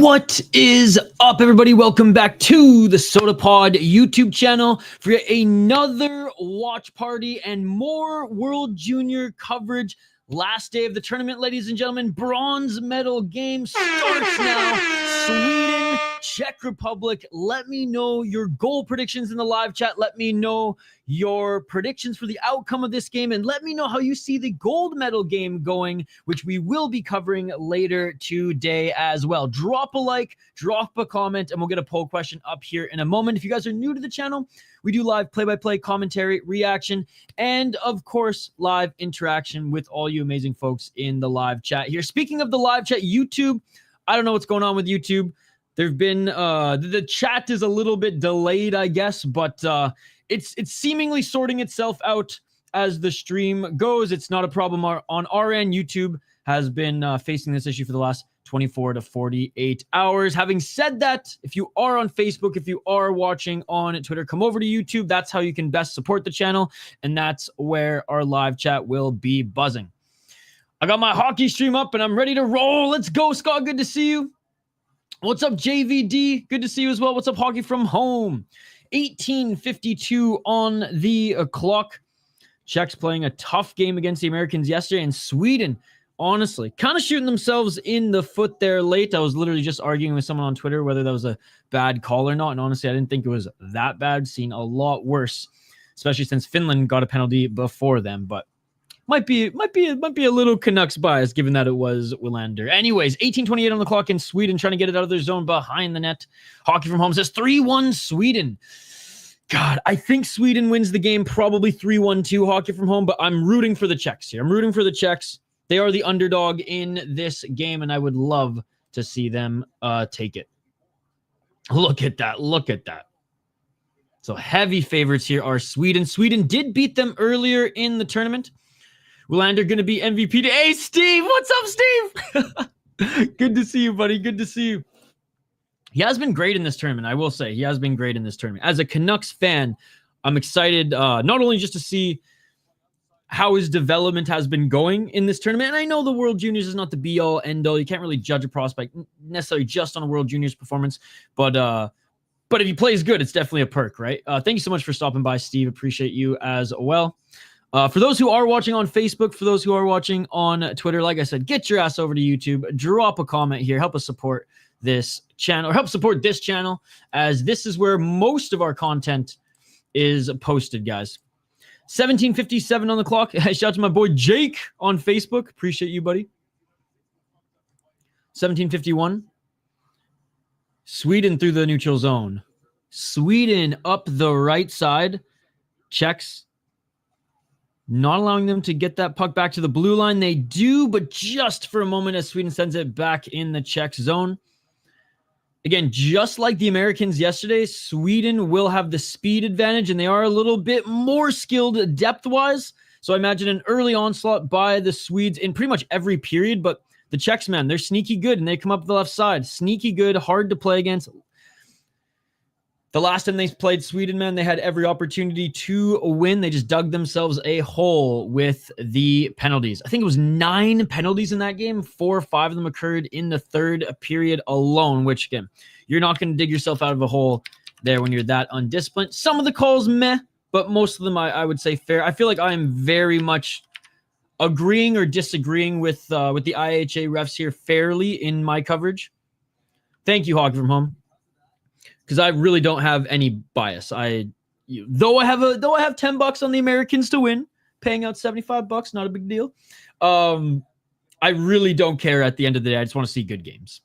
What is up, everybody? Welcome back to the Sota Pod YouTube channel for yet another watch party and more World Junior coverage. Last day of the tournament, ladies and gentlemen. Bronze medal game starts now. Sweden, Czech Republic. Let me know your goal predictions in the live chat. Let me know your predictions for the outcome of this game, and let me know how you see the gold medal game going, which we will be covering later today as well. Drop a like, drop a comment, and we'll get a poll question up here in a moment. If you guys are new to the channel, we do live play-by-play commentary, reaction, and of course, live interaction with all you amazing folks in the live chat here. Speaking of the live chat, YouTube, I don't know what's going on with YouTube. There've been, the chat is a little bit delayed, I guess, but it's seemingly sorting itself out as the stream goes. It's not a problem on our end. YouTube has been facing this issue for the last 24 to 48 hours. Having said that, if you are on Facebook, if you are watching on Twitter, come over to YouTube. That's how you can best support the channel, and that's where our live chat will be buzzing. I got my hockey stream up, and I'm ready to roll. Let's go, Scott. Good to see you. What's up, JVD? Good to see you as well. What's up, Hockey from Home? 18:52 on the clock. Czechs playing a tough game against the Americans yesterday, and Sweden, honestly, kind of shooting themselves in the foot there late. I was literally just arguing with someone on Twitter whether that was a bad call or not, and honestly, I didn't think it was that bad. Seen a lot worse, especially since Finland got a penalty before them, but might be a little Canucks bias given that it was Willander. Anyways, 18:28 on the clock in Sweden, trying to get it out of their zone behind the net. Hockey from Home says 3-1 Sweden. God, I think Sweden wins the game, probably 3-1-2 Hockey from Home, but I'm rooting for the Czechs here. I'm rooting for the Czechs. They are the underdog in this game, and I would love to see them take it. Look at that. Look at that. So heavy favorites here are Sweden. Sweden did beat them earlier in the tournament. Willander going to be MVP. Hey, Steve. What's up, Steve? Good to see you, buddy. Good to see you. He has been great in this tournament, I will say. He has been great in this tournament. As a Canucks fan, I'm excited not only just to see how his development has been going in this tournament. And I know the World Juniors is not the be-all, end-all. You can't really judge a prospect necessarily just on a World Juniors performance. But if he plays good, it's definitely a perk, right? Thank you so much for stopping by, Steve. Appreciate you as well. For those who are watching on Facebook, for those who are watching on Twitter, like I said, get your ass over to YouTube. Drop a comment here. Help us support this channel, or help support this channel, as this is where most of our content is posted, guys. 17:57 on the clock. Shout out to my boy Jake on Facebook. Appreciate you, buddy. 17:51. Sweden through the neutral zone. Sweden up the right side. Czechs not allowing them to get that puck back to the blue line. They do, but just for a moment as Sweden sends it back in the Czech zone. Again, just like the Americans yesterday, Sweden will have the speed advantage, and they are a little bit more skilled depth-wise. So I imagine an early onslaught by the Swedes in pretty much every period, but the Czechs, man, they're sneaky good, and they come up the left side. Sneaky good, hard to play against. The last time they played Sweden, man, they had every opportunity to win. They just dug themselves a hole with the penalties. I think it was 9 penalties in that game. 4 or 5 of them occurred in the third period alone, which, again, you're not going to dig yourself out of a hole there when you're that undisciplined. Some of the calls, meh, but most of them, I would say, fair. I feel like I am very much agreeing or disagreeing with the IIHA refs here fairly in my coverage. Thank you, Hockey from Home. Because I really don't have any bias. Though I have $10 on the Americans to win, paying out $75, not a big deal. I really don't care at the end of the day. I just want to see good games.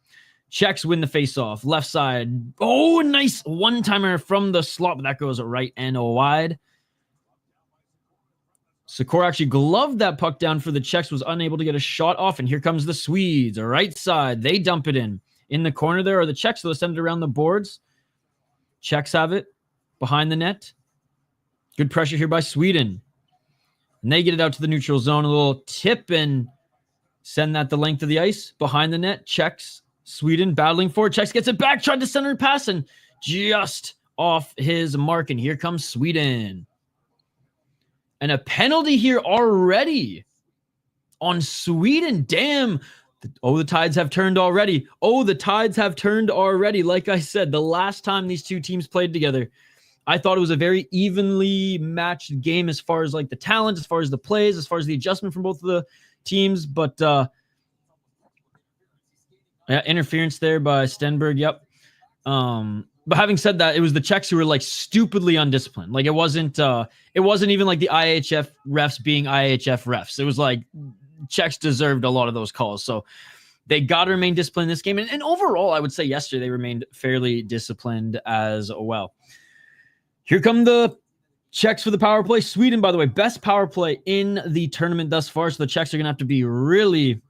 Czechs win the face-off. Left side. Oh, nice one-timer from the slot, but that goes right and wide. Sikora actually gloved that puck down for the Czechs, was unable to get a shot off, and here comes the Swedes. Right side. They dump it in. In the corner there are the Czechs, so they'll send it around the boards. Czechs have it behind the net. Good pressure here by Sweden. And they get it out to the neutral zone. A little tip and send that the length of the ice. Behind the net. Czechs, Sweden battling for it. Czechs gets it back. Tried to center pass and just off his mark. And here comes Sweden. And a penalty here already on Sweden. Damn. The tides have turned already. The tides have turned already. Like I said, the last time these two teams played together, I thought it was a very evenly matched game as far as like the talent, as far as the plays, as far as the adjustment from both of the teams. But interference there by Stenberg. Yep. But having said that, it was the Czechs who were like stupidly undisciplined. Like it wasn't even like the IIHF refs being IIHF refs. It was like Czechs deserved a lot of those calls. So they got to remain disciplined in this game. And overall, I would say yesterday they remained fairly disciplined as well. Here come the Czechs for the power play. Sweden, by the way, best power play in the tournament thus far. So the Czechs are going to have to be really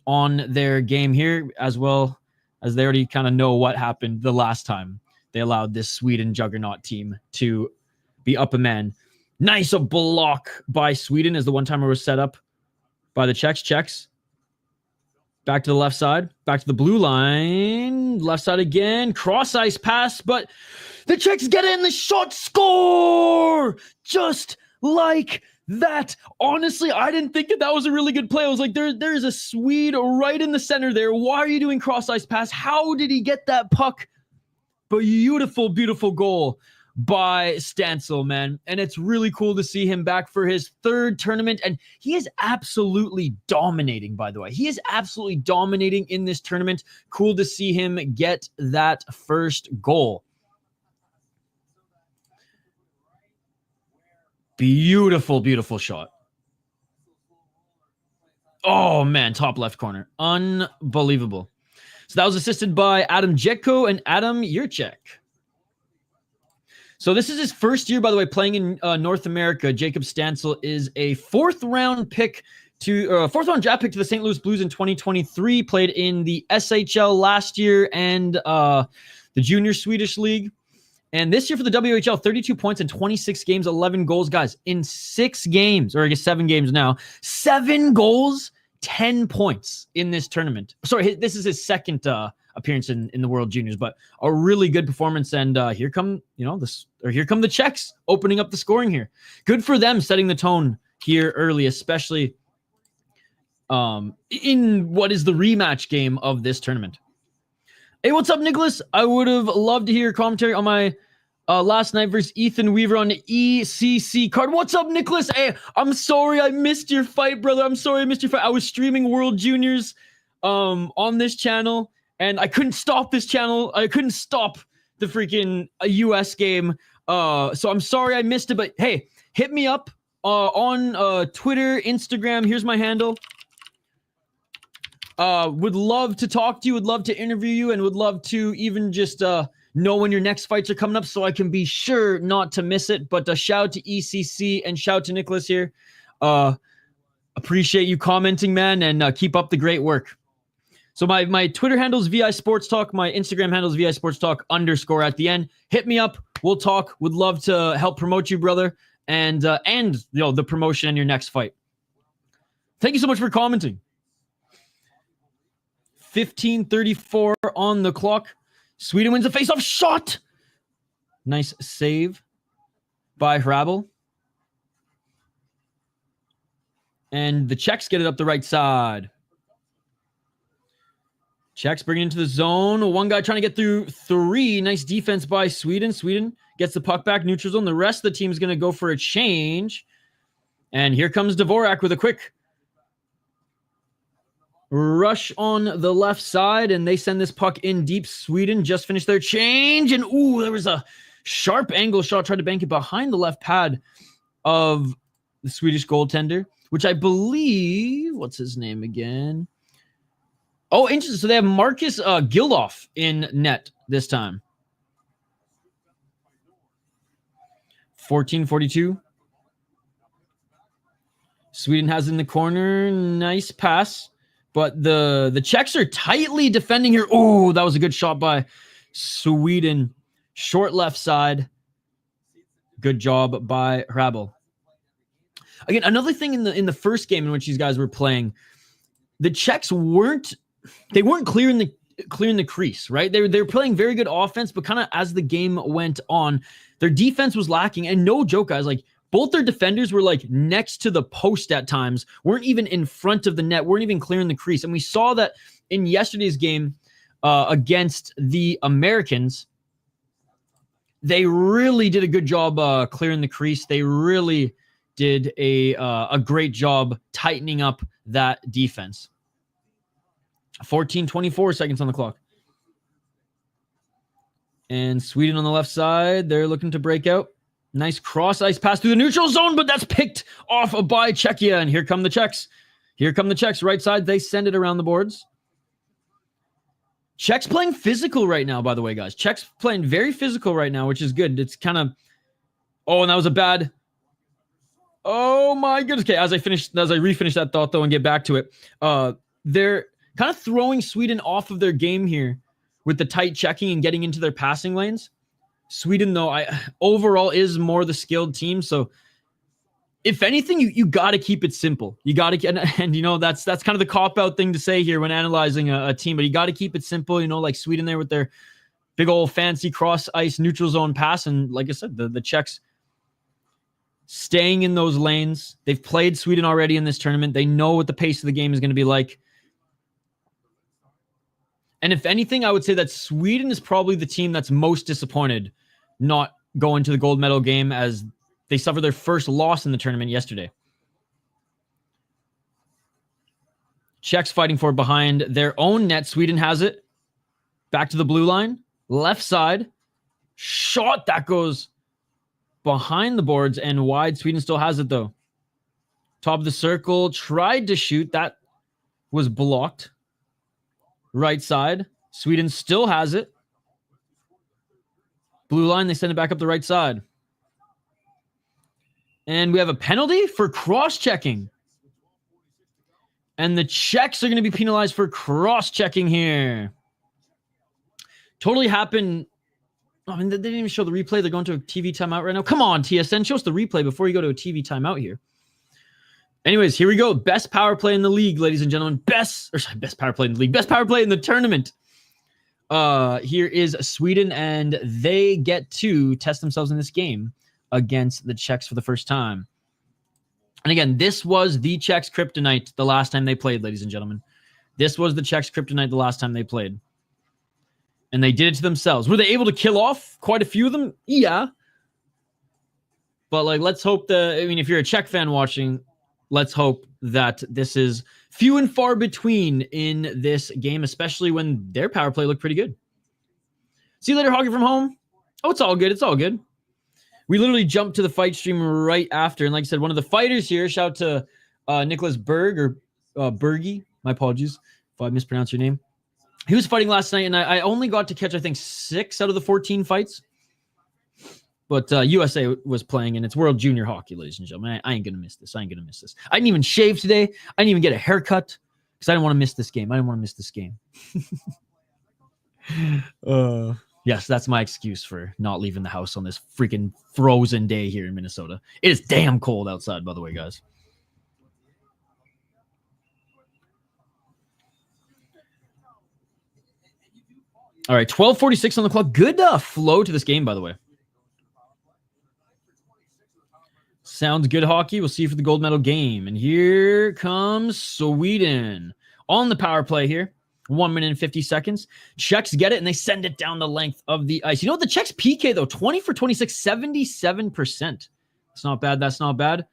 on their game here, as well as they already kind of know what happened the last time they allowed this Sweden juggernaut team to be up a man. Nice a block by Sweden as the one-timer was set up by the Czechs. Czechs back to the left side, back to the blue line, left side again, cross ice pass, but the Czechs get in the shot, score just like that. Honestly, I didn't think that was a really good play. I was like, there's a Swede right in the center there. Why are you doing cross ice pass? How did he get that puck? Beautiful, beautiful goal by Stancil, man. And it's really cool to see him back for his third tournament. And he is absolutely dominating, by the way. He is absolutely dominating in this tournament. Cool to see him get that first goal. Beautiful, beautiful shot. Oh, man, top left corner. Unbelievable. So that was assisted by Adam Jekko and Adam Jurček. So this is his first year, by the way, playing in North America. Jacob Stancil is a fourth round draft pick to the St. Louis Blues in 2023. Played in the SHL last year and the Junior Swedish League. And this year for the WHL, 32 points in 26 games, 11 goals, guys. In 6 games, or I guess 7 games now, 7 goals, 10 points in this tournament. Sorry, this is his second appearance in the World Juniors, but a really good performance. And here come the Czechs opening up the scoring here. Good for them, setting the tone here early, especially in what is the rematch game of this tournament. Hey, what's up, Nicholas? I would have loved to hear your commentary on my last night versus Ethan Weaver on the ECC card. What's up, Nicholas? Hey, I'm sorry I missed your fight, brother. I'm sorry I missed your fight. I was streaming World Juniors on this channel, and I couldn't stop this channel. I couldn't stop the freaking US game. So I'm sorry I missed it, but hey, hit me up on Twitter, Instagram. Here's my handle. Would love to talk to you, would love to interview you, and would love to even just know when your next fights are coming up so I can be sure not to miss it. But shout out to ECC and shout out to Nicholas here. Appreciate you commenting, man, and keep up the great work. So my Twitter handle is VI Sports Talk. My Instagram handle is VI Sports Talk _ at the end. Hit me up. We'll talk. Would love to help promote you, brother, and the promotion and your next fight. Thank you so much for commenting. 15:34 on the clock. Sweden wins the face-off shot. Nice save by Hrabel. And the Czechs get it up the right side. Czechs bring it into the zone. One guy trying to get through 3. Nice defense by Sweden. Sweden gets the puck back, neutral zone. The rest of the team is going to go for a change. And here comes Dvorak with a quick rush on the left side, and they send this puck in deep. Sweden just finished their change, and there was a sharp angle shot. Tried to bank it behind the left pad of the Swedish goaltender, which I believe, what's his name again? Oh, interesting. So they have Marcus Gildoff in net this time. 14:42. Sweden has in the corner. Nice pass. But the Czechs are tightly defending here. Oh, that was a good shot by Sweden. Short left side. Good job by Hrabel. Again, another thing in the first game in which these guys were playing, the Czechs weren't clearing the crease, right? They were playing very good offense, but kind of as the game went on, their defense was lacking. And no joke, guys, like Both their defenders were like next to the post at times, weren't even in front of the net, weren't even clearing the crease. And we saw that in yesterday's game against the Americans. They really did a good job clearing the crease. They really did a great job tightening up that defense. 24 seconds on the clock. And Sweden on the left side, they're looking to break out. Nice cross ice pass through the neutral zone, but that's picked off by Czechia. And here come the Czechs. Here come the Czechs. Right side, they send it around the boards. Czechs playing physical right now, by the way, guys. Czechs playing very physical right now, which is good. It's kind of... Oh, and that was a bad... Oh, my goodness. Okay, as I refinish that thought, though, and get back to it, they're kind of throwing Sweden off of their game here with the tight checking and getting into their passing lanes. Sweden, though, overall is more the skilled team. So, if anything, you got to keep it simple. You got to, and you know, that's kind of the cop-out thing to say here when analyzing a team, but you got to keep it simple, you know, like Sweden there with their big old fancy cross-ice neutral zone pass. And like I said, the Czechs staying in those lanes. They've played Sweden already in this tournament. They know what the pace of the game is going to be like. And if anything, I would say that Sweden is probably the team that's most disappointed not going to the gold medal game, as they suffered their first loss in the tournament yesterday. Czechs fighting for it behind their own net. Sweden has it. Back to the blue line. Left side. Shot that goes behind the boards and wide. Sweden still has it, though. Top of the circle. Tried to shoot. That was blocked. Right side. Sweden still has it. Blue line. They send it back up the right side. And we have a penalty for cross-checking. And the Czechs are going to be penalized for cross-checking here. Totally happened. I mean, they didn't even show the replay. They're going to a TV timeout right now. Come on, TSN. Show us the replay before you go to a TV timeout here. Anyways, here we go. Best power play in the league, ladies and gentlemen. Best power play in the league. Best power play in the tournament. Here is Sweden, and they get to test themselves in this game against the Czechs for the first time. And again, this was the Czechs' kryptonite the last time they played, ladies and gentlemen. This was the Czechs' kryptonite the last time they played. And they did it to themselves. Were they able to kill off quite a few of them? Yeah. But, like, let's hope if you're a Czech fan watching, let's hope that this is few and far between in this game, especially when their power play looked pretty good. See you later, Hockey from Home. Oh, it's all good. It's all good. We literally jumped to the fight stream right after. And like I said, one of the fighters here, shout out to Nicholas Berg, or Bergie. My apologies if I mispronounced your name. He was fighting last night, and I only got to catch, I think, 6 out of the 14 fights. But USA was playing, and it's World Junior Hockey, ladies and gentlemen. I ain't going to miss this. I didn't even shave today. I didn't even get a haircut because I didn't want to miss this game. Yes, that's my excuse for not leaving the house on this freaking frozen day here in Minnesota. It is damn cold outside, by the way, guys. All right, 12:46 on the clock. Good flow to this game, by the way. Sounds good, hockey. We'll see you for the gold medal game. And here comes Sweden on the power play here. 1 minute and 50 seconds. Czechs get it, and they send it down the length of the ice. You know what? The Czechs PK, though, 20 for 26, 77%. That's not bad. That's not bad.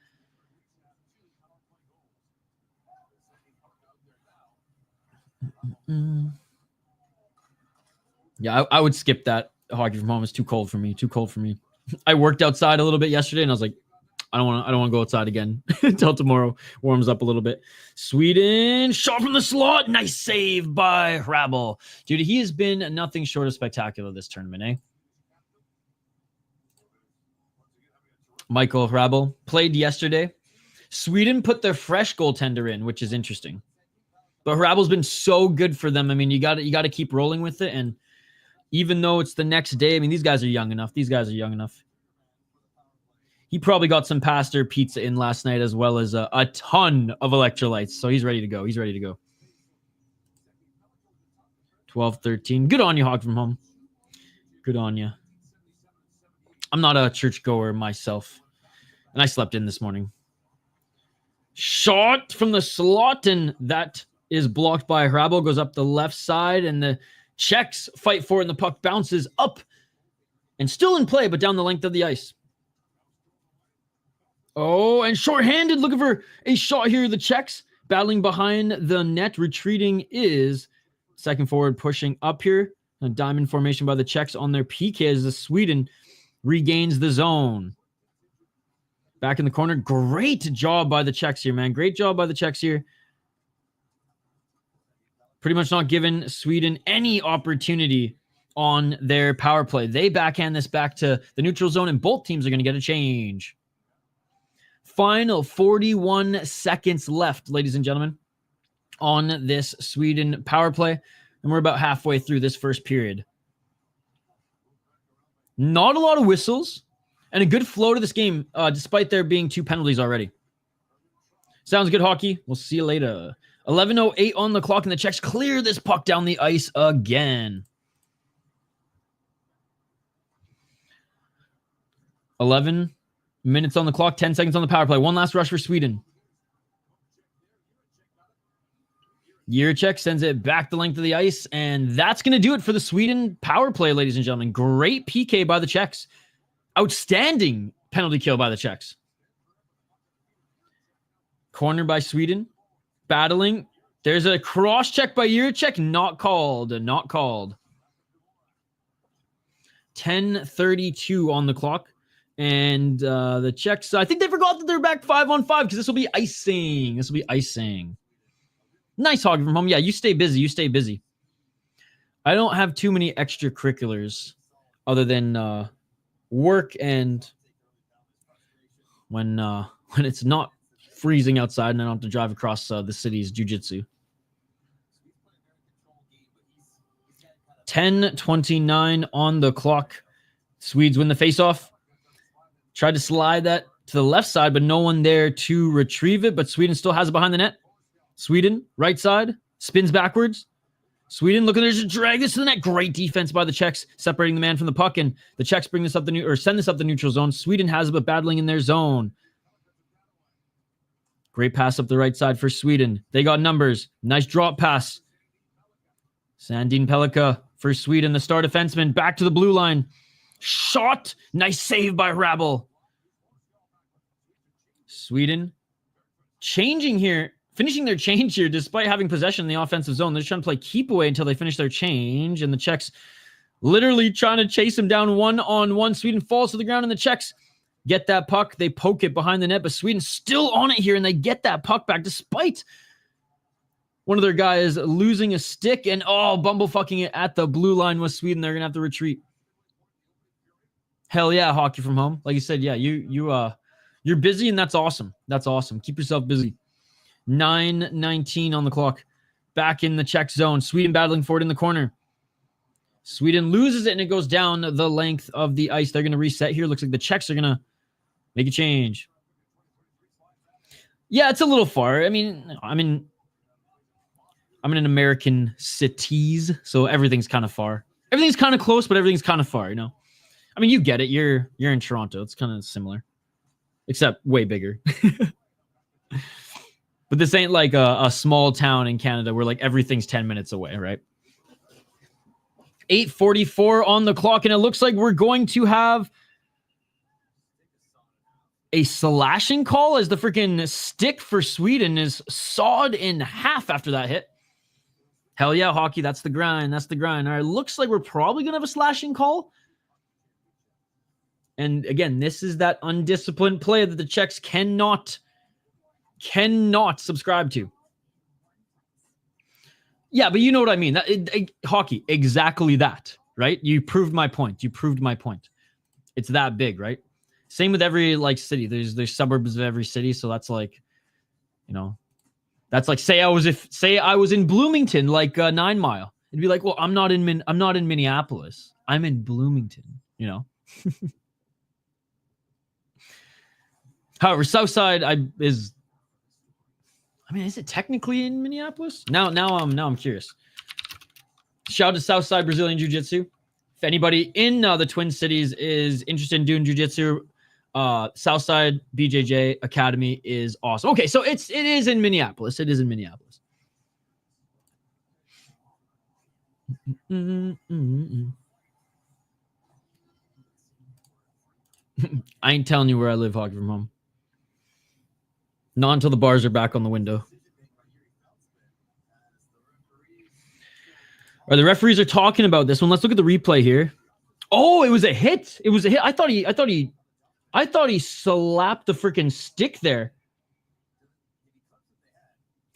Yeah, I would skip that. Hockey from Home is too cold for me. I worked outside a little bit yesterday, and I was like, I don't want to go outside again until tomorrow warms up a little bit. Sweden, shot from the slot. Nice save by Hrabal. Dude, he has been nothing short of spectacular this tournament, eh? Michael Hrabal played yesterday. Sweden put their fresh goaltender in, which is interesting. But Hrabal's been so good for them. I mean, you got to keep rolling with it. And even though it's the next day, I mean, these guys are young enough. He probably got some pasta pizza in last night, as well as a ton of electrolytes. So he's ready to go. 12-13. Good on you, Hockey from Home. Good on you. I'm not a churchgoer myself. And I slept in this morning. Shot from the slot, and that is blocked by Hrabal. Goes up the left side, and the Czechs fight for it, and the puck bounces up and still in play, but down the length of the ice. Oh, and shorthanded, looking for a shot here. The Czechs battling behind the net. Retreating is second forward, pushing up here. A diamond formation by the Czechs on their PK as the Sweden regains the zone. Back in the corner. Great job by the Czechs here, man. Great job by the Czechs here. Pretty much not giving Sweden any opportunity on their power play. They backhand this back to the neutral zone, and both teams are going to get a change. Final 41 seconds left, ladies and gentlemen, on this Sweden power play. And we're about halfway through this first period. Not a lot of whistles. And a good flow to this game, despite there being 2 penalties already. Sounds good, hockey. We'll see you later. 11:08 on the clock, and the Czechs clear this puck down the ice again. 11 minutes on the clock, 10 seconds on the power play. One last rush for Sweden. Jiricek sends it back the length of the ice, and that's going to do it for the Sweden power play, ladies and gentlemen. Great PK by the Czechs. Outstanding penalty kill by the Czechs. Corner by Sweden. Battling. There's a cross check by Jiricek. Not called. Not called. 10:32 on the clock. And the Czechs, I think they forgot that they're back 5-on-5 because this will be icing. This will be icing. Nice hockey from home. Yeah, you stay busy. You stay busy. I don't have too many extracurriculars other than work and when it's not freezing outside and I don't have to drive across the city's jiu-jitsu. 10:29 on the clock. Swedes win the faceoff. Tried to slide that to the left side, but no one there to retrieve it. But Sweden still has it behind the net. Sweden, right side, spins backwards. Sweden looking there to drag this to the net. Great defense by the Czechs, separating the man from the puck, and the Czechs bring this up send this up the neutral zone. Sweden has it, but battling in their zone. Great pass up the right side for Sweden. They got numbers. Nice drop pass. Sandin Pellikka for Sweden, the star defenseman, back to the blue line. Shot. Nice save by Hrabal. Sweden changing here. Finishing their change here, despite having possession in the offensive zone. They're trying to play keep away until they finish their change. And the Czechs literally trying to chase him down one-on-one. Sweden falls to the ground, and the Czechs get that puck. They poke it behind the net, but Sweden's still on it here, and they get that puck back despite one of their guys losing a stick and, bumblefucking it at the blue line with Sweden. They're going to have to retreat. Hell yeah, hockey from home. Like you said, yeah, you're busy, and that's awesome. That's awesome. Keep yourself busy. 9:19 on the clock. Back in the Czech zone. Sweden battling for it in the corner. Sweden loses it, and it goes down the length of the ice. They're going to reset here. Looks like the Czechs are going to make a change. Yeah, it's a little far. I mean, I'm in an American cities, so everything's kind of far. Everything's kind of close, but everything's kind of far, you know? I mean, you get it. You're in Toronto. It's kind of similar, except way bigger. But this ain't like a small town in Canada where like everything's 10 minutes away, right? 8:44 on the clock, and it looks like we're going to have a slashing call as the freaking stick for Sweden is sawed in half after that hit. Hell yeah, hockey. That's the grind. That's the grind. All right, looks like we're probably going to have a slashing call. And again, this is that undisciplined play that the Czechs cannot subscribe to. Yeah, but you know what I mean. Hockey, exactly that, right? You proved my point. It's that big, right? Same with every like city. There's suburbs of every city, so that's like, you know, that's like say I was in Bloomington, like 9 Mile. It'd be like, well, I'm not in Minneapolis. I'm in Bloomington, you know. However, Southside is it technically in Minneapolis? Now I'm curious. Shout out to Southside Brazilian Jiu-Jitsu. If anybody in the Twin Cities is interested in doing Jiu-Jitsu, Southside BJJ Academy is awesome. Okay, so it is in Minneapolis. It is in Minneapolis. I ain't telling you where I live, Hockey from Home. Not until the bars are back on the window. Or the referees are talking about this one. Let's look at the replay here. Oh, it was a hit. It was a hit. I thought he slapped the freaking stick there.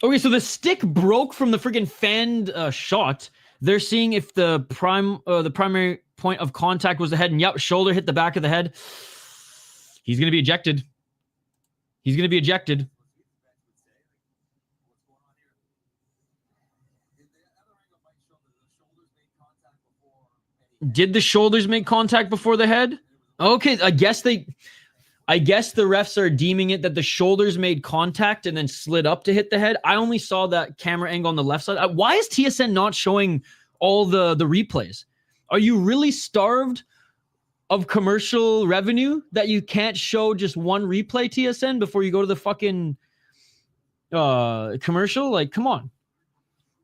Okay, so the stick broke from the freaking fanned shot. They're seeing if the primary point of contact was the head, and yep, shoulder hit the back of the head. He's going to be ejected. He's going to be ejected. Did the shoulders make contact before the head? Okay, I guess the refs are deeming it that the shoulders made contact and then slid up to hit the head. I only saw that camera angle on the left side. Why is TSN not showing all the replays? Are you really starved of commercial revenue that you can't show just one replay, TSN, before you go to the fucking commercial? Like, come on.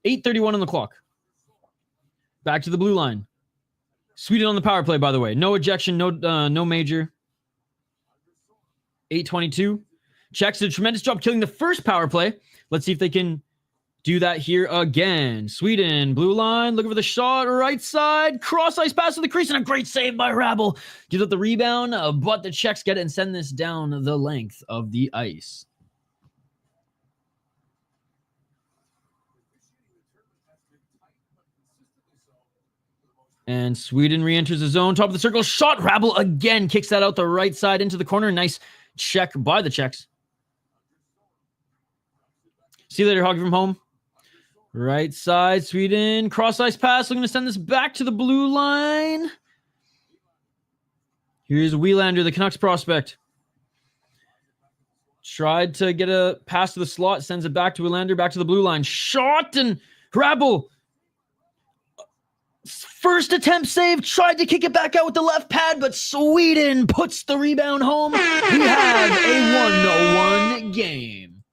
8:31 on the clock. Back to the blue line. Sweden on the power play, by the way. No ejection, no major. 8:22. Czechs did a tremendous job killing the first power play. Let's see if they can do that here again. Sweden, blue line, looking for the shot, right side, cross ice pass to the crease, and a great save by Rabel. Gives up the rebound, but the Czechs get it and send this down the length of the ice. And Sweden re-enters the zone, top of the circle, shot. Rabel again kicks that out the right side into the corner. Nice check by the Czechs. See you later, Hockey from Home. Right side, Sweden, cross ice pass. Looking to send this back to the blue line. Here's Wielander, the Canucks prospect. Tried to get a pass to the slot, sends it back to Wielander, back to the blue line. Shot, and Rabel, first attempt save, tried to kick it back out with the left pad, but Sweden puts the rebound home. We have a 1-1 game.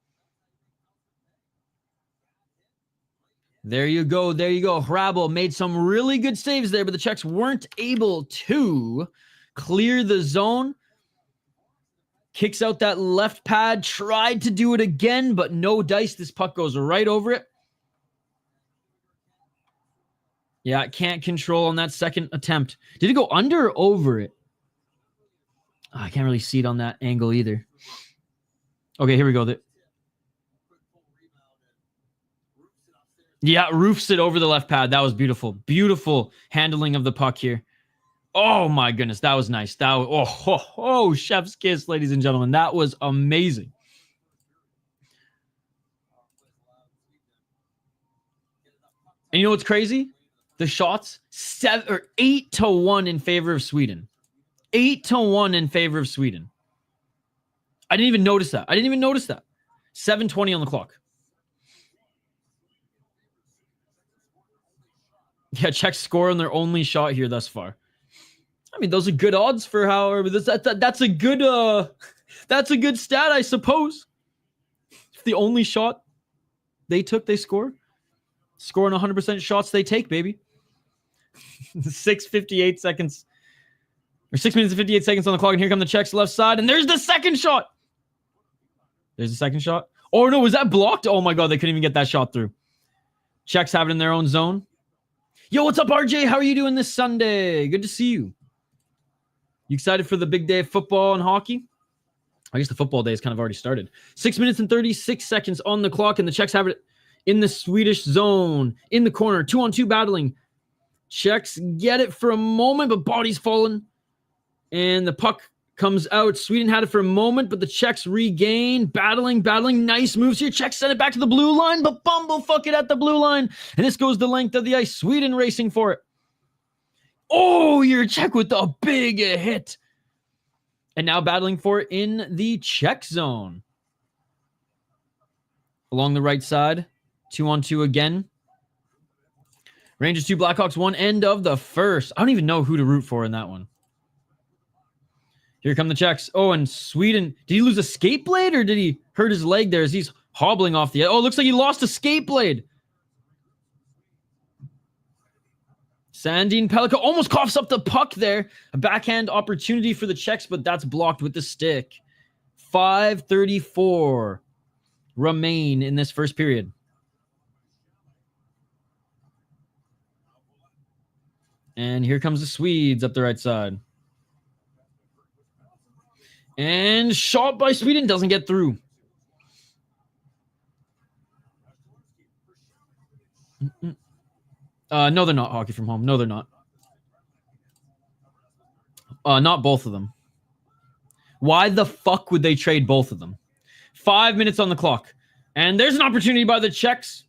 There you go. There you go. Rabel made some really good saves there, but the Czechs weren't able to clear the zone. Kicks out that left pad, tried to do it again, but no dice. This puck goes right over it. Yeah, can't control on that second attempt. Did it go under or over it? Oh, I can't really see it on that angle either. Okay, here we go. Yeah, roofs it over the left pad. That was beautiful. Beautiful handling of the puck here. Oh, my goodness. That was nice. That was, chef's kiss, ladies and gentlemen. That was amazing. And you know what's crazy? The shots, 8-1 in favor of Sweden. 8-1 in favor of Sweden. I didn't even notice that. 7:20 on the clock. Yeah, Czechs score on their only shot here thus far. I mean, those are good odds for how that's a good stat, I suppose. If the only shot they took, they score. Scoring 100% shots they take, baby. 6:58 seconds. Or 6 minutes and 58 seconds on the clock, and here come the Czechs left side, and there's the second shot. There's the second shot. Oh, no, was that blocked? Oh, my God, they couldn't even get that shot through. Czechs have it in their own zone. Yo, what's up, RJ? How are you doing this Sunday? Good to see you. You excited for the big day of football and hockey? I guess the football day has kind of already started. 6 minutes and 36 seconds on the clock, and the Czechs have it in the Swedish zone, in the corner, 2-on-2 battling. Czechs get it for a moment, but body's fallen. And the puck comes out. Sweden had it for a moment, but the Czechs regain. Battling. Nice moves here. Czechs send it back to the blue line, but bumblefuck it at the blue line. And this goes the length of the ice. Sweden racing for it. Oh, you're Czech with a big hit. And now battling for it in the Czech zone. Along the right side. 2-on-2 again. Rangers 2, Blackhawks 1, end of the first. I don't even know who to root for in that one. Here come the Czechs. Oh, and Sweden. Did he lose a skate blade or did he hurt his leg there as he's hobbling off the edge? Oh, looks like he lost a skate blade. Sandin Pellico almost coughs up the puck there. A backhand opportunity for the Czechs, but that's blocked with the stick. 5:34 remain in this first period. And here comes the Swedes up the right side. And shot by Sweden doesn't get through. No, they're not hockey from home. No, they're not. Not both of them. Why the fuck would they trade both of them? 5 minutes on the clock. And there's an opportunity by the Czechs.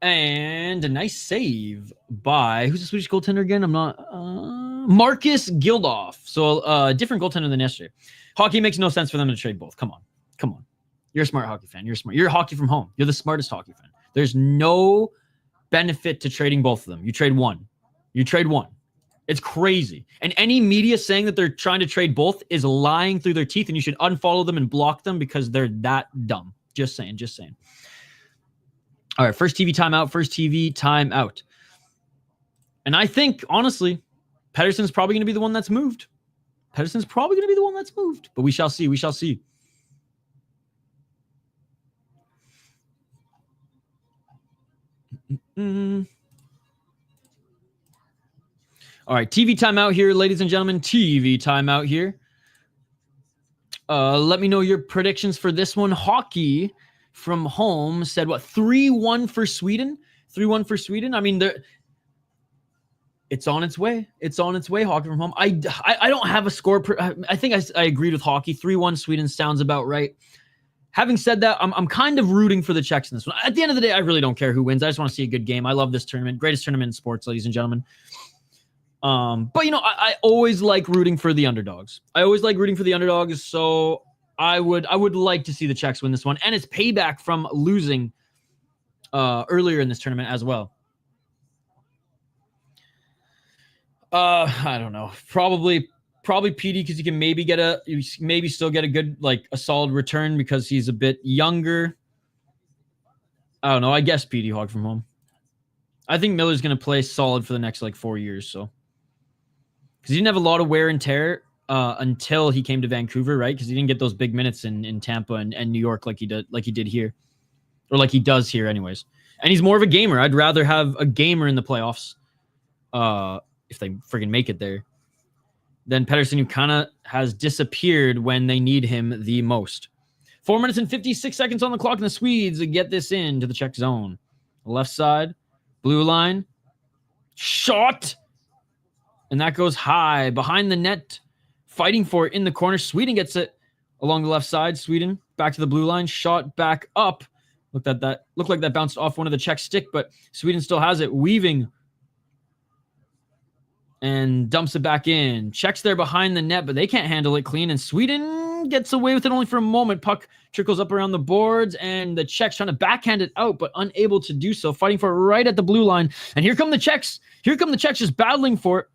And a nice save by, who's the Swedish goaltender again? I'm not, Marcus Gildoff. So a different goaltender than yesterday. Hockey makes no sense for them to trade both. Come on. Come on. You're a smart hockey fan. You're smart. You're hockey from home. You're the smartest hockey fan. There's no benefit to trading both of them. You trade one. You trade one. It's crazy. And any media saying that they're trying to trade both is lying through their teeth, and you should unfollow them and block them because they're that dumb. Just saying, just saying. All right, first TV timeout, first TV timeout. And I think, honestly, Pettersson's probably going to be the one that's moved. Pettersson's probably going to be the one that's moved. But we shall see, we shall see. All right, TV timeout here, ladies and gentlemen. TV timeout here. Let me know your predictions for this one. Hockey from home said, what, 3-1 for Sweden? 3-1 for Sweden? I mean, it's on its way. It's on its way, hockey from home. I don't have a score. I think I agreed with hockey. 3-1 Sweden sounds about right. Having said that, I'm kind of rooting for the Czechs in this one. At the end of the day, I really don't care who wins. I just want to see a good game. I love this tournament. Greatest tournament in sports, ladies and gentlemen. But, you know, I always like rooting for the underdogs. So I would like to see the Czechs win this one. And it's payback from losing earlier in this tournament as well. I don't know. Probably PD, because you can maybe still get a good, like, a solid return because he's a bit younger. I don't know. I guess PD Hog from home. I think Miller's going to play solid for the next, like, 4 years. So, because he didn't have a lot of wear and tear until he came to Vancouver, right? Because he didn't get those big minutes in Tampa and New York like he did here, or like he does here, anyways. And he's more of a gamer. I'd rather have a gamer in the playoffs, if they friggin' make it there, than Pettersson, who kind of has disappeared when they need him the most. 4 minutes and 56 seconds on the clock, and the Swedes get this into the Czech zone. Left side, blue line, shot, and that goes high behind the net, fighting for it in the corner. Sweden gets it along the left side. Sweden back to the blue line, shot back up. Looked like that bounced off one of the Czech stick, but Sweden still has it, weaving and dumps it back in. Czechs there behind the net, but they can't handle it clean, and Sweden gets away with it only for a moment. Puck trickles up around the boards, and the Czechs trying to backhand it out, but unable to do so, fighting for it right at the blue line. And here come the Czechs. Here come the Czechs just battling for it.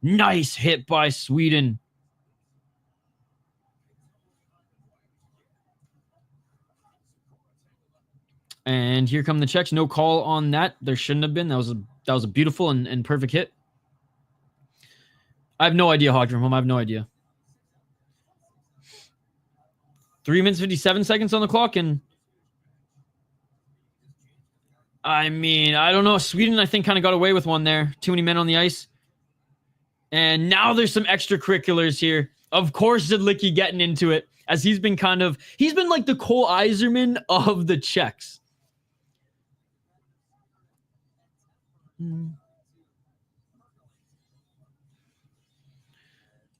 Nice hit by Sweden. And here come the Czechs. No call on that. There shouldn't have been. That was a beautiful and perfect hit. I have no idea, Hockey from home. I have no idea. 3 minutes, 57 seconds on the clock. And I mean, I don't know. Sweden, I think, kind of got away with one there. Too many men on the ice. And now there's some extracurriculars here. Of course, Zidlicki getting into it, as he's been like the Cole Iserman of the Czechs.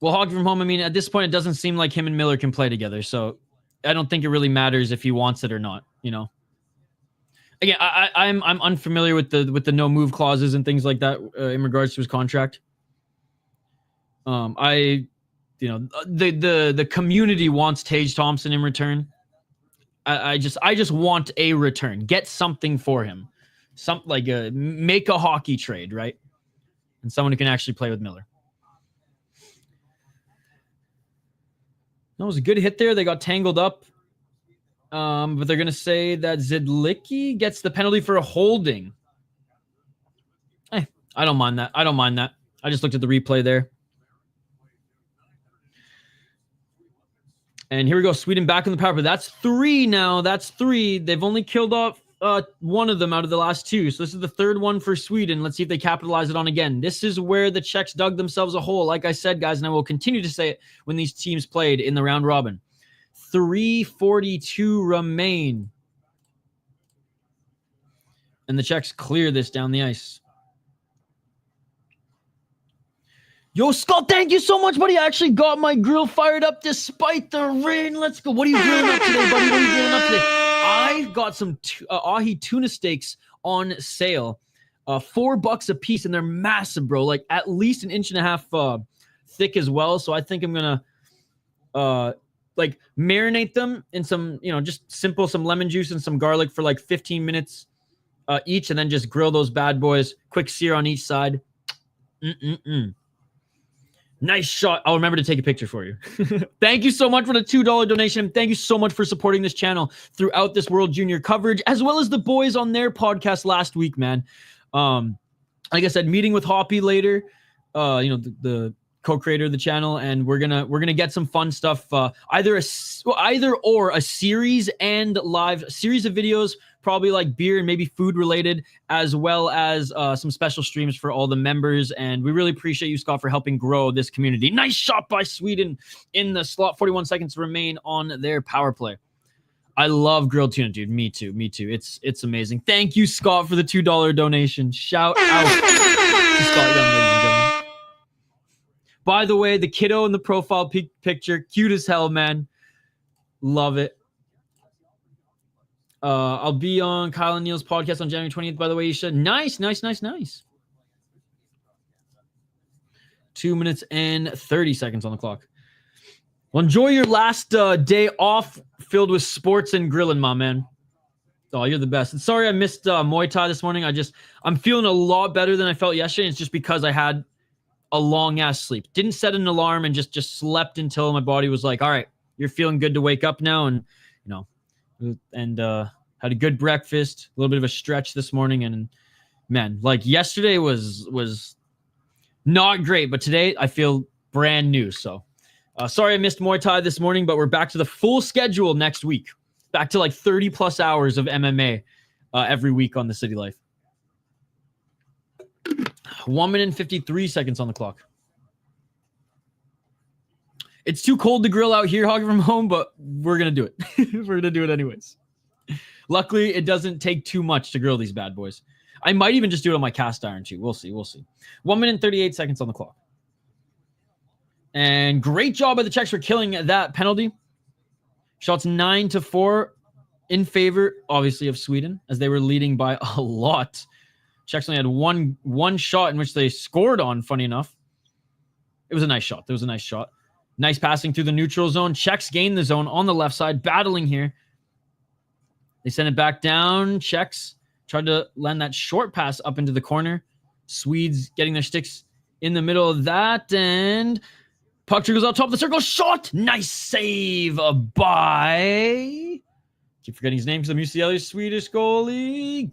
Well, Hockey from home, I mean, at this point, it doesn't seem like him and Miller can play together. So I don't think it really matters if he wants it or not, you know. Again, I'm unfamiliar with the no move clauses and things like that in regards to his contract. The community wants Tage Thompson in return. I just want a return. Get something for him. Make a hockey trade, right? And someone who can actually play with Miller. That was a good hit there. They got tangled up. But they're going to say that Zidlicki gets the penalty for a holding. Hey, I don't mind that. I just looked at the replay there. And here we go. Sweden back in the power play. That's 3 now. That's 3. They've only killed off one of them out of the last 2. So this is the third one for Sweden. Let's see if they capitalize it on again. This is where the Czechs dug themselves a hole. Like I said, guys, and I will continue to say it when these teams played in the round robin. 3:42 remain. And the Czechs clear this down the ice. Yo, Scott, thank you so much, buddy. I actually got my grill fired up despite the rain. Let's go. What are you grilling up today, buddy? What are you grilling up today? I got some ahi tuna steaks on sale. $4 a piece, and they're massive, bro. Like at least 1.5 inches thick as well. So I think I'm going to like marinate them in some, just simple, some lemon juice and some garlic for like 15 minutes each, and then just grill those bad boys. Quick sear on each side. Nice shot. I'll remember to take a picture for you. Thank you so much for the $2 donation. Thank you so much for supporting this channel throughout this World Junior coverage, as well as the boys on their podcast last week, man. Like I said, meeting with Hoppy later, the co-creator of the channel, and we're gonna get some fun stuff. Either a series and live series of videos, probably like beer and maybe food related, as well as some special streams for all the members. And we really appreciate you, Scott, for helping grow this community. Nice shot by Sweden in the slot. 41 seconds remain on their power play. I love grilled tuna, dude. Me too. It's amazing. Thank you, Scott, for the $2 donation. Shout out to Scott Young, ladies and gentlemen. By the way, the kiddo in the profile picture, cute as hell, man. Love it. I'll be on Kyle and Neil's podcast on January 20th, by the way, Isha. Nice. 2 minutes and 30 seconds on the clock. Well, enjoy your last day off filled with sports and grilling, my man. Oh, you're the best. And sorry I missed Muay Thai this morning. I'm feeling a lot better than I felt yesterday. It's just because I had a long-ass sleep. Didn't set an alarm and just slept until my body was like, all right, you're feeling good to wake up now. And, had a good breakfast, a little bit of a stretch this morning. And, man, like yesterday was not great, but today I feel brand new. So, sorry I missed Muay Thai this morning, but we're back to the full schedule next week. Back to like 30-plus hours of MMA every week on the City Life. 1 minute and 53 seconds on the clock. It's too cold to grill out here, hogging from home, but we're going to do it. We're going to do it anyways. Luckily, it doesn't take too much to grill these bad boys. I might even just do it on my cast iron too. We'll see. 1 minute and 38 seconds on the clock. And great job by the Czechs for killing that penalty. Shots 9-4 in favor, obviously, of Sweden, as they were leading by a lot. Czechs only had one shot in which they scored on, funny enough. It was a nice shot. Nice passing through the neutral zone. Czechs gain the zone on the left side, battling here. They send it back down. Czechs tried to land that short pass up into the corner. Swedes getting their sticks in the middle of that, and puck trickles out top of the circle. Shot! Nice save by... Keep forgetting his name because I'm used to the other Swedish goalie.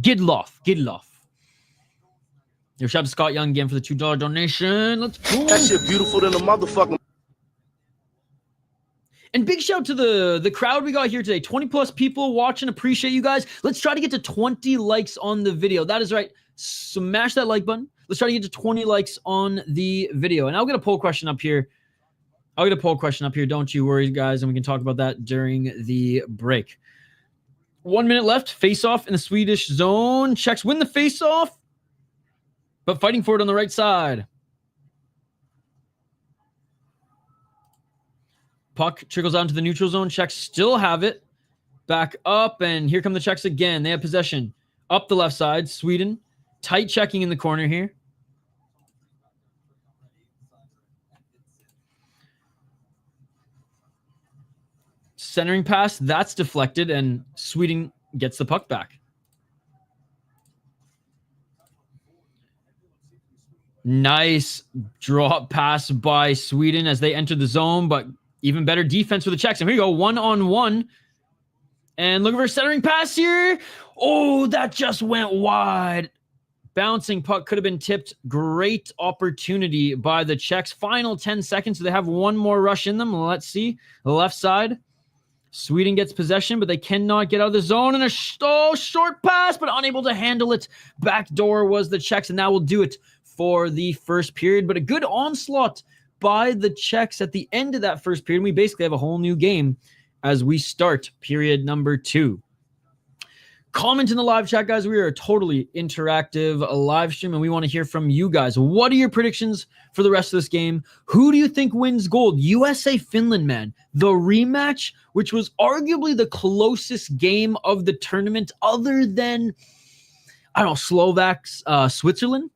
Gidloff. Your shout out to Scott Young again for the $2 donation. Let's go. That shit beautiful than a motherfucker. And big shout to the crowd we got here today. 20-plus people watching. Appreciate you guys. Let's try to get to 20 likes on the video. That is right. Smash that like button. Let's try to get to 20 likes on the video. And I'll get a poll question up here. Don't you worry, guys. And we can talk about that during the break. 1 minute left. Face-off in the Swedish zone. Czechs win the face-off, but fighting for it on the right side. Puck trickles out into the neutral zone. Czechs still have it. Back up, and here come the Czechs again. They have possession up the left side. Sweden tight checking in the corner here. Centering pass, that's deflected, and Sweden gets the puck back. Nice drop pass by Sweden as they enter the zone, but even better defense for the Czechs. And here you go, 1-on-1. And looking for a centering pass here. Oh, that just went wide. Bouncing puck could have been tipped. Great opportunity by the Czechs. Final 10 seconds. So they have one more rush in them. Let's see. The left side. Sweden gets possession, but they cannot get out of the zone. And a short pass, but unable to handle it. Backdoor was the Czechs, and that will do it for the first period. But a good onslaught by the Czechs at the end of that first period. We basically have a whole new game as we start period number 2. Comment in the live chat, guys. We are a totally interactive live stream, and we want to hear from you guys. What are your predictions for the rest of this game? Who do you think wins gold? USA-Finland, man. The rematch, which was arguably the closest game of the tournament other than, I don't know, Switzerland.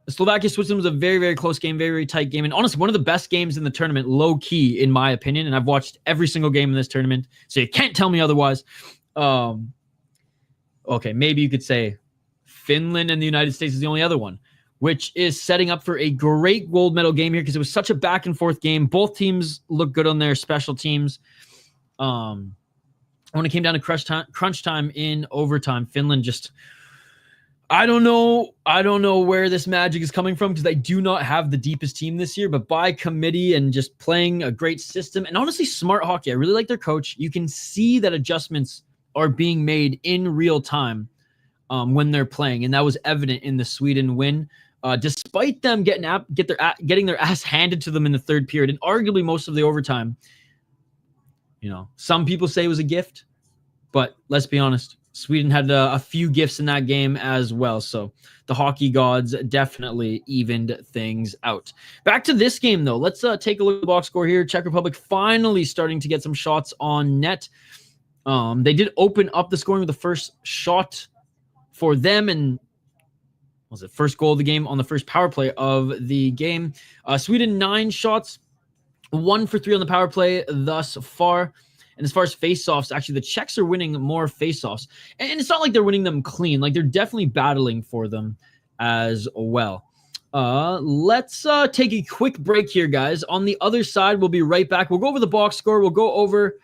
Slovakia-Switzerland was a very, very close game, very, very tight game. And honestly, one of the best games in the tournament, low-key, in my opinion. And I've watched every single game in this tournament, so you can't tell me otherwise. Okay, maybe you could say Finland and the United States is the only other one, which is setting up for a great gold medal game here because it was such a back and forth game. Both teams look good on their special teams. When it came down to crunch time in overtime, Finland just, I don't know where this magic is coming from because they do not have the deepest team this year, but by committee and just playing a great system and honestly smart hockey. I really like their coach. You can see that adjustments are being made in real time when they're playing, and that was evident in the Sweden win. Despite them getting their ass handed to them in the third period and arguably most of the overtime, you know, some people say it was a gift, but let's be honest, Sweden had a few gifts in that game as well. So the hockey gods definitely evened things out. Back to this game, though. Let's take a look at the box score here. Czech Republic finally starting to get some shots on net. They did open up the scoring with the first shot for them, and was it first goal of the game on the first power play of the game. Sweden 9 shots, 1 for 3 on the power play thus far. And as far as face-offs, actually the Czechs are winning more face-offs, and it's not like they're winning them clean. Like they're definitely battling for them as well. Let's take a quick break here, guys. On the other side, we'll be right back. We'll go over the box score. We'll go over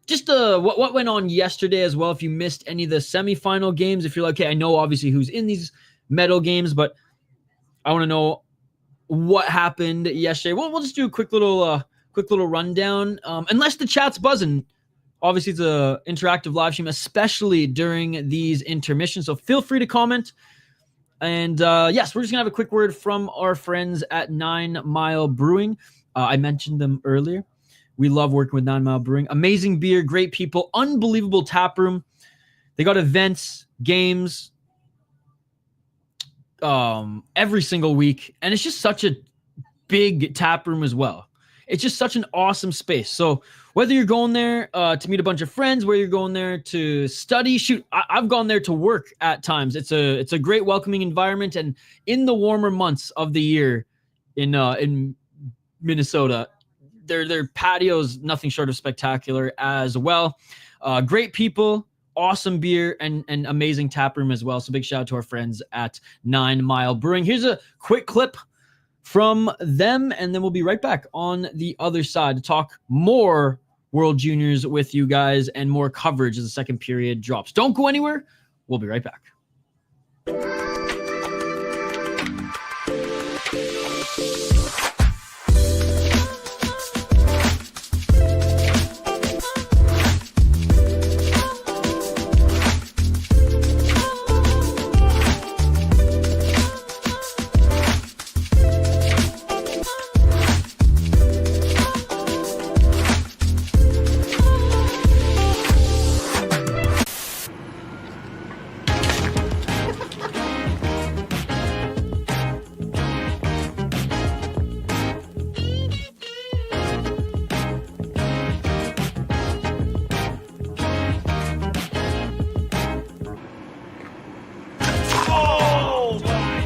just what went on yesterday as well. If you missed any of the semifinal games, if you're like, okay, I know obviously who's in these medal games, but I want to know what happened yesterday. We'll just do a quick little rundown. Unless the chat's buzzing, obviously it's a interactive live stream, especially during these intermissions. So feel free to comment. And yes, we're just gonna have a quick word from our friends at 9 Mile Brewing. I mentioned them earlier. We love working with 9 Mile Brewing. Amazing beer, great people, unbelievable tap room. They got events, games, every single week. And it's just such a big tap room as well. It's just such an awesome space. So whether you're going there to meet a bunch of friends, whether you're going there to study, shoot, I've gone there to work at times. It's a great welcoming environment. And in the warmer months of the year in Minnesota, their patios, nothing short of spectacular as well. Great people, awesome beer, and amazing tap room as well. So big shout out to our friends at 9 Mile Brewing. Here's a quick clip from them, and then we'll be right back on the other side to talk more World Juniors with you guys and more coverage as the second period drops. Don't go anywhere. We'll be right back.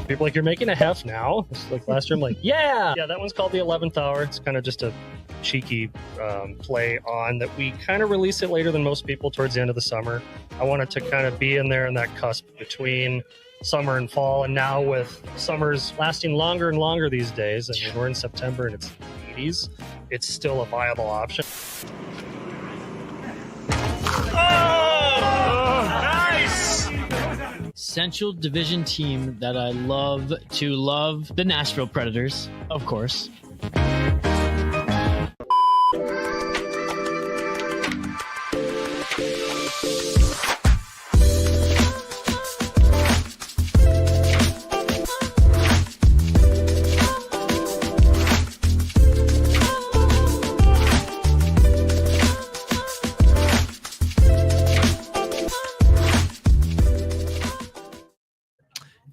People like, you're making a hef now? It's like last year, I'm like, yeah, that one's called the 11th hour. It's kind of just a cheeky play on that. We kind of release it later than most people towards the end of the summer. I wanted to kind of be in there in that cusp between summer and fall, and now with summers lasting longer and longer these days, I mean, we're in September and it's 80s, it's still a viable option. Central Division team that I love to love, the Nashville Predators, of course.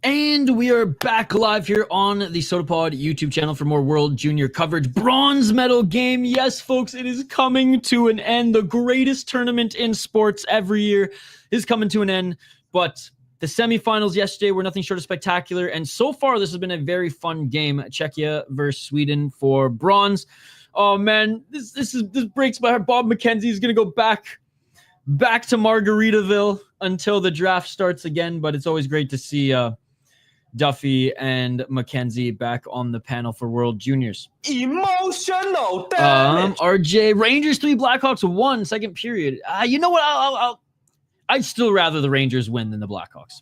And we are back live here on the SotaPod YouTube channel for more World Junior coverage. Bronze medal game. Yes, folks, it is coming to an end. The greatest tournament in sports every year is coming to an end. But the semifinals yesterday were nothing short of spectacular. And so far, this has been a very fun game. Czechia versus Sweden for bronze. Oh, man, this breaks my heart. Bob McKenzie is going to go back to Margaritaville until the draft starts again. But it's always great to see Duffy and McKenzie back on the panel for World Juniors. Emotional damage. RJ, Rangers 3, Blackhawks 1, second period. You know what? I'd still rather the Rangers win than the Blackhawks.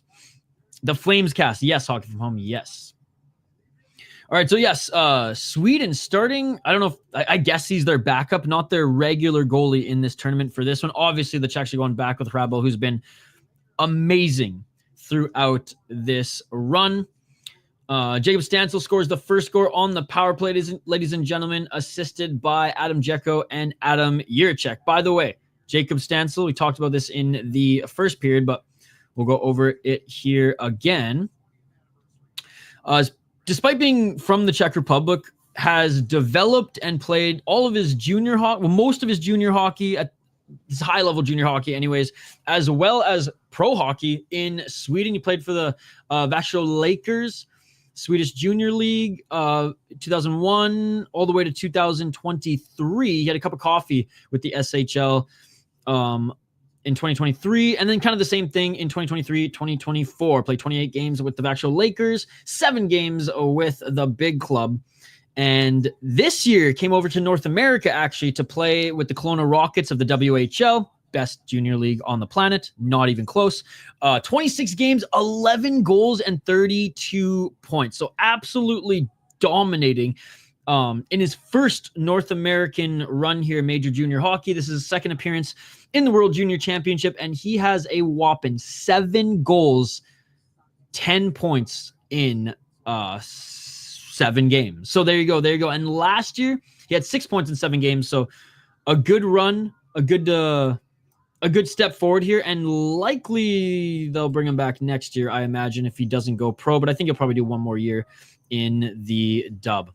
The Flames cast. Yes, Hockey from Home. Yes. All right, so yes, Sweden starting. I don't know if I guess he's their backup, not their regular goalie in this tournament for this one. Obviously, the Czechs are going back with Hrabal, who's been amazing throughout this run. Jacob Stansel scores the first score on the power play, ladies and gentlemen, assisted by Adam Dzeko and Adam Jiricek. By the way, Jacob Stansel, we talked about this in the first period, but we'll go over it here again. Despite being from the Czech Republic, has developed and played all of his junior hockey, well, most of his junior hockey, at his high-level junior hockey anyways, as well as pro hockey in Sweden. He played for the Växjö Lakers, Swedish Junior League, 2001 all the way to 2023. He had a cup of coffee with the SHL in 2023, and then kind of the same thing in 2023, 2024. Played 28 games with the Växjö Lakers, 7 games with the big club. And this year came over to North America, actually, to play with the Kelowna Rockets of the WHL, best junior league on the planet, not even close. 26 games, 11 goals, and 32 points. So absolutely dominating in his first North American run here, Major Junior Hockey. This is his second appearance in the World Junior Championship, and he has a whopping 7 goals, 10 points in 7 games. So there you go. And last year he had 6 points in 7 games. So a good run, a good step forward here, and likely they'll bring him back next year, I imagine, if he doesn't go pro. But I think he'll probably do one more year in the dub.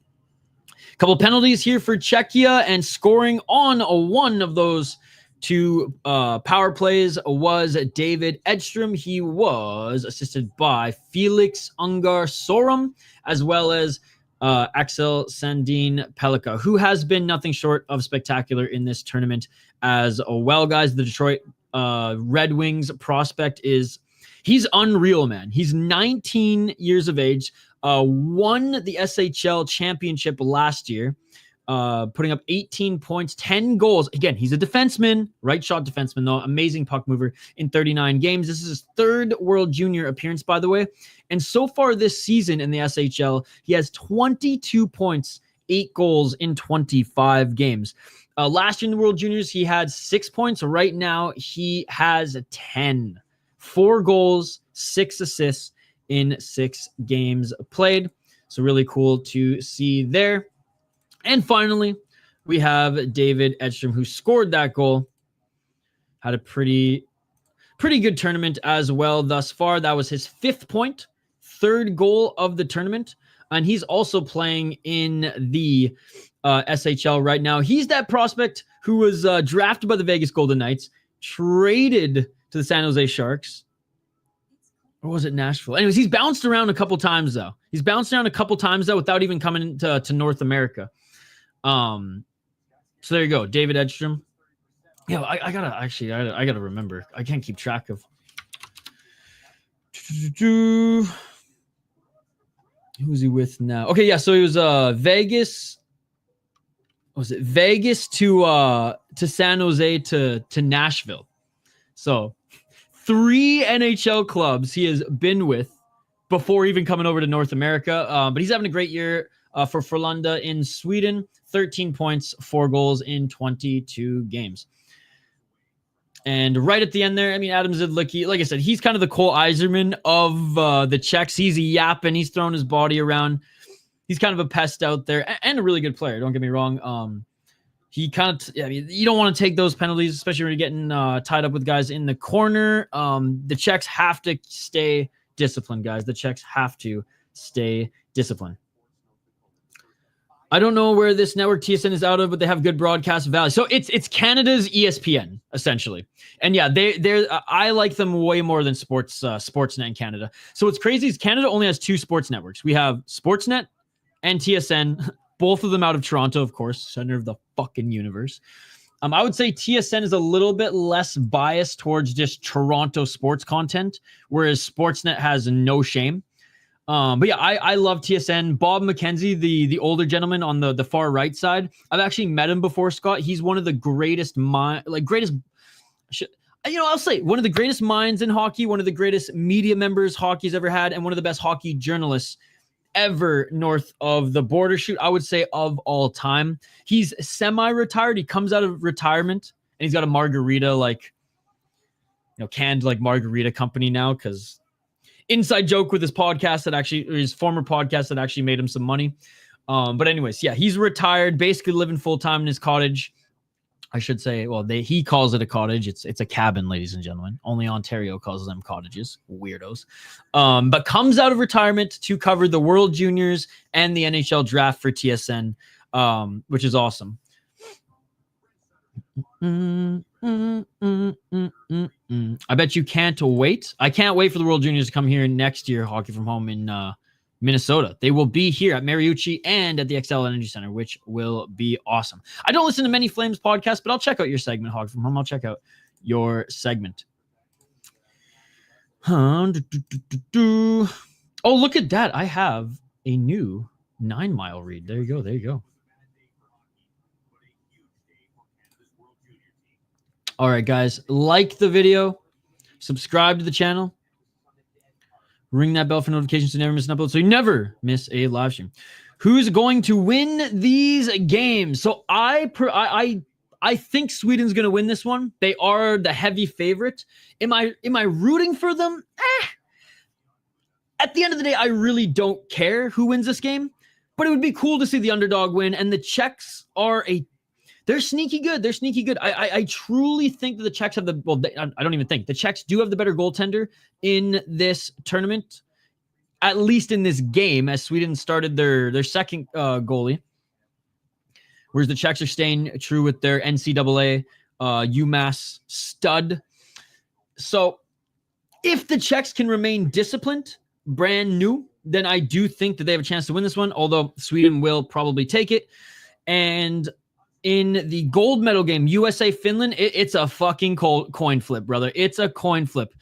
Couple penalties here for Czechia, and scoring on one of those 2 power plays was David Edstrom. He was assisted by Felix Ungar Sorum, as well as Axel Sandin Pelika, who has been nothing short of spectacular in this tournament as well, guys. The Detroit Red Wings prospect he's unreal, man. He's 19 years of age, won the SHL championship last year, putting up 18 points, 10 goals. Again, he's a defenseman, right shot defenseman, though. Amazing puck mover in 39 games. This is his 3rd World Junior appearance, by the way. And so far this season in the SHL, he has 22 points, 8 goals in 25 games. Last year in the World Juniors, he had 6 points. Right now, he has 10. 4 goals, 6 assists in 6 games played. So really cool to see there. And finally, we have David Edstrom, who scored that goal. Had a pretty good tournament as well thus far. That was his 5th point, 3rd goal of the tournament. And he's also playing in the SHL right now. He's that prospect who was drafted by the Vegas Golden Knights, traded to the San Jose Sharks. Or was it Nashville? Anyways, he's bounced around a couple times, though. Without even coming to North America. So there you go, David Edstrom. Yeah, I gotta remember. I can't keep track of. Who's he with now? Okay, yeah, so he was Vegas. Was it Vegas to San Jose to Nashville? So 3 NHL clubs he has been with before even coming over to North America. But he's having a great year for Frölunda in Sweden. 13 points, 4 goals in 22 games. And right at the end there, I mean, Adam Zidlicki, like I said, he's kind of the Cole Eiserman of the Czechs. He's a yapping. He's throwing his body around. He's kind of a pest out there and a really good player. Don't get me wrong. He kind of, I mean, you don't want to take those penalties, especially when you're getting tied up with guys in the corner. The Czechs have to stay disciplined, guys. The Czechs have to stay disciplined. I don't know where this network TSN is out of, but they have good broadcast value. So it's Canada's ESPN essentially, and yeah, they're I like them way more than Sportsnet in Canada. So what's crazy is Canada only has 2 sports networks. We have Sportsnet and TSN, both of them out of Toronto, of course, center of the fucking universe. I would say TSN is a little bit less biased towards just Toronto sports content, whereas Sportsnet has no shame. But yeah, I love TSN. Bob McKenzie, the older gentleman on the far right side, I've actually met him before, Scott. He's one of the greatest I'll say one of the greatest minds in hockey, one of the greatest media members hockey's ever had, and one of the best hockey journalists ever north of the border. Shoot, I would say of all time. He's semi-retired. He comes out of retirement and he's got a margarita, canned margarita company now, because inside joke with his podcast his former podcast that actually made him some money. But anyways, yeah, he's retired, basically living full time in his cottage. I should say, he calls it a cottage. It's a cabin, ladies and gentlemen. Only Ontario calls them cottages. Weirdos. But comes out of retirement to cover the World Juniors and the NHL draft for TSN, which is awesome. I bet you can't wait. I can't wait for the World Juniors to come here next year, Hockey from Home in Minnesota. They will be here at Mariucci and at the XL Energy Center, which will be awesome. I don't listen to many Flames podcasts, but I'll check out your segment, Hockey from Home. I'll check out your segment. Oh, look at that. I have a new 9 Mile read. There you go. There you go. All right, guys, like the video, subscribe to the channel, ring that bell for notifications to never miss an upload so you never miss a live stream. Who's going to win these games? So I think Sweden's going to win this one. They are the heavy favorite. Am I rooting for them? At the end of the day, I really don't care who wins this game, but it would be cool to see the underdog win. And the Czechs they're sneaky good. They're sneaky good. I truly think that the Czechs have I don't even think. The Czechs do have the better goaltender in this tournament, at least in this game, as Sweden started their second goalie, whereas the Czechs are staying true with their NCAA UMass stud. So if the Czechs can remain disciplined, brand new, then I do think that they have a chance to win this one, although Sweden will probably take it. And in the gold medal game, USA-Finland, it's a fucking coin flip, brother. It's a coin flip.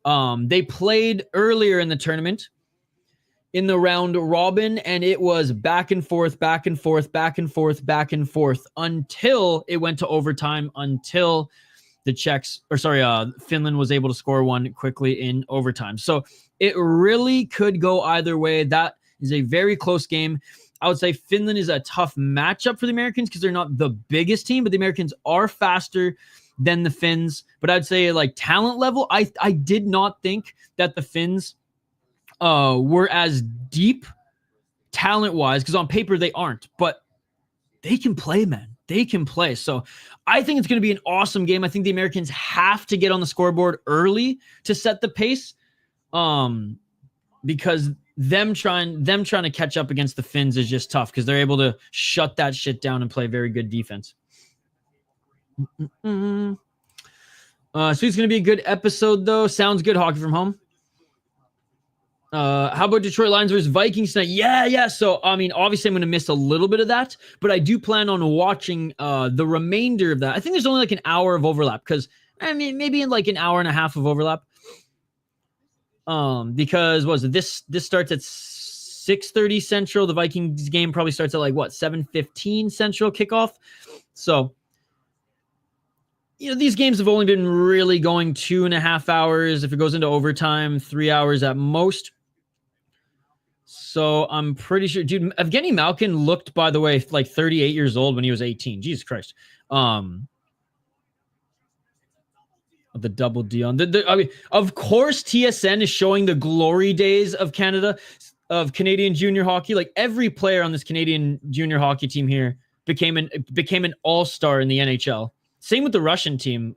They played earlier in the tournament in the round robin, and it was back and forth, back and forth, back and forth, back and forth until it went to overtime, until Finland was able to score one quickly in overtime. So it really could go either way. That is a very close game. I would say Finland is a tough matchup for the Americans because they're not the biggest team, but the Americans are faster than the Finns. But I'd say talent level, I did not think that the Finns were as deep talent-wise, because on paper they aren't, but they can play, man. They can play. So I think it's going to be an awesome game. I think the Americans have to get on the scoreboard early to set the pace, because them trying to catch up against the Finns is just tough because they're able to shut that shit down and play very good defense. So it's going to be a good episode, though. Sounds good, Hockey from Home. How about Detroit Lions versus Vikings tonight? Yeah. So, I mean, obviously I'm going to miss a little bit of that, but I do plan on watching the remainder of that. I think there's only an hour of overlap because, I mean, maybe in an hour and a half of overlap. Because this starts at 6:30 Central. The Vikings game probably starts at 7:15 Central kickoff. So, these games have only been really going 2.5 hours. If it goes into overtime, 3 hours at most. So I'm pretty sure, dude, Evgeny Malkin looked, by the way, like 38 years old when he was 18. Jesus Christ. The double D on I mean, of course, TSN is showing the glory days of Canadian junior hockey. Like every player on this Canadian junior hockey team here became an all-star in the NHL. Same with the Russian team.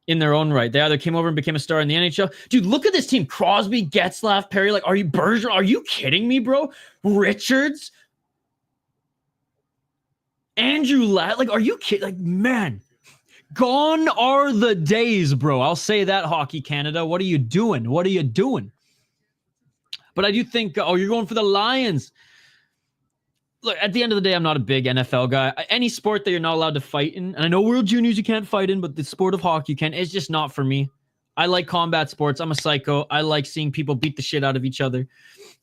In their own right, they either came over and became a star in the NHL. Dude, look at this team: Crosby, Getzlaf, Perry. Like, are you Bergeron? Are you kidding me, bro? Richards, Andrew Ladd. Like, are you kidding? Like, man. Gone are the days, bro. I'll say that, Hockey Canada. What are you doing? What are you doing? But I do think, you're going for the Lions. Look, at the end of the day, I'm not a big NFL guy. Any sport that you're not allowed to fight in, and I know World Juniors you can't fight in, but the sport of hockey you can, it's just not for me. I like combat sports. I'm a psycho. I like seeing people beat the shit out of each other.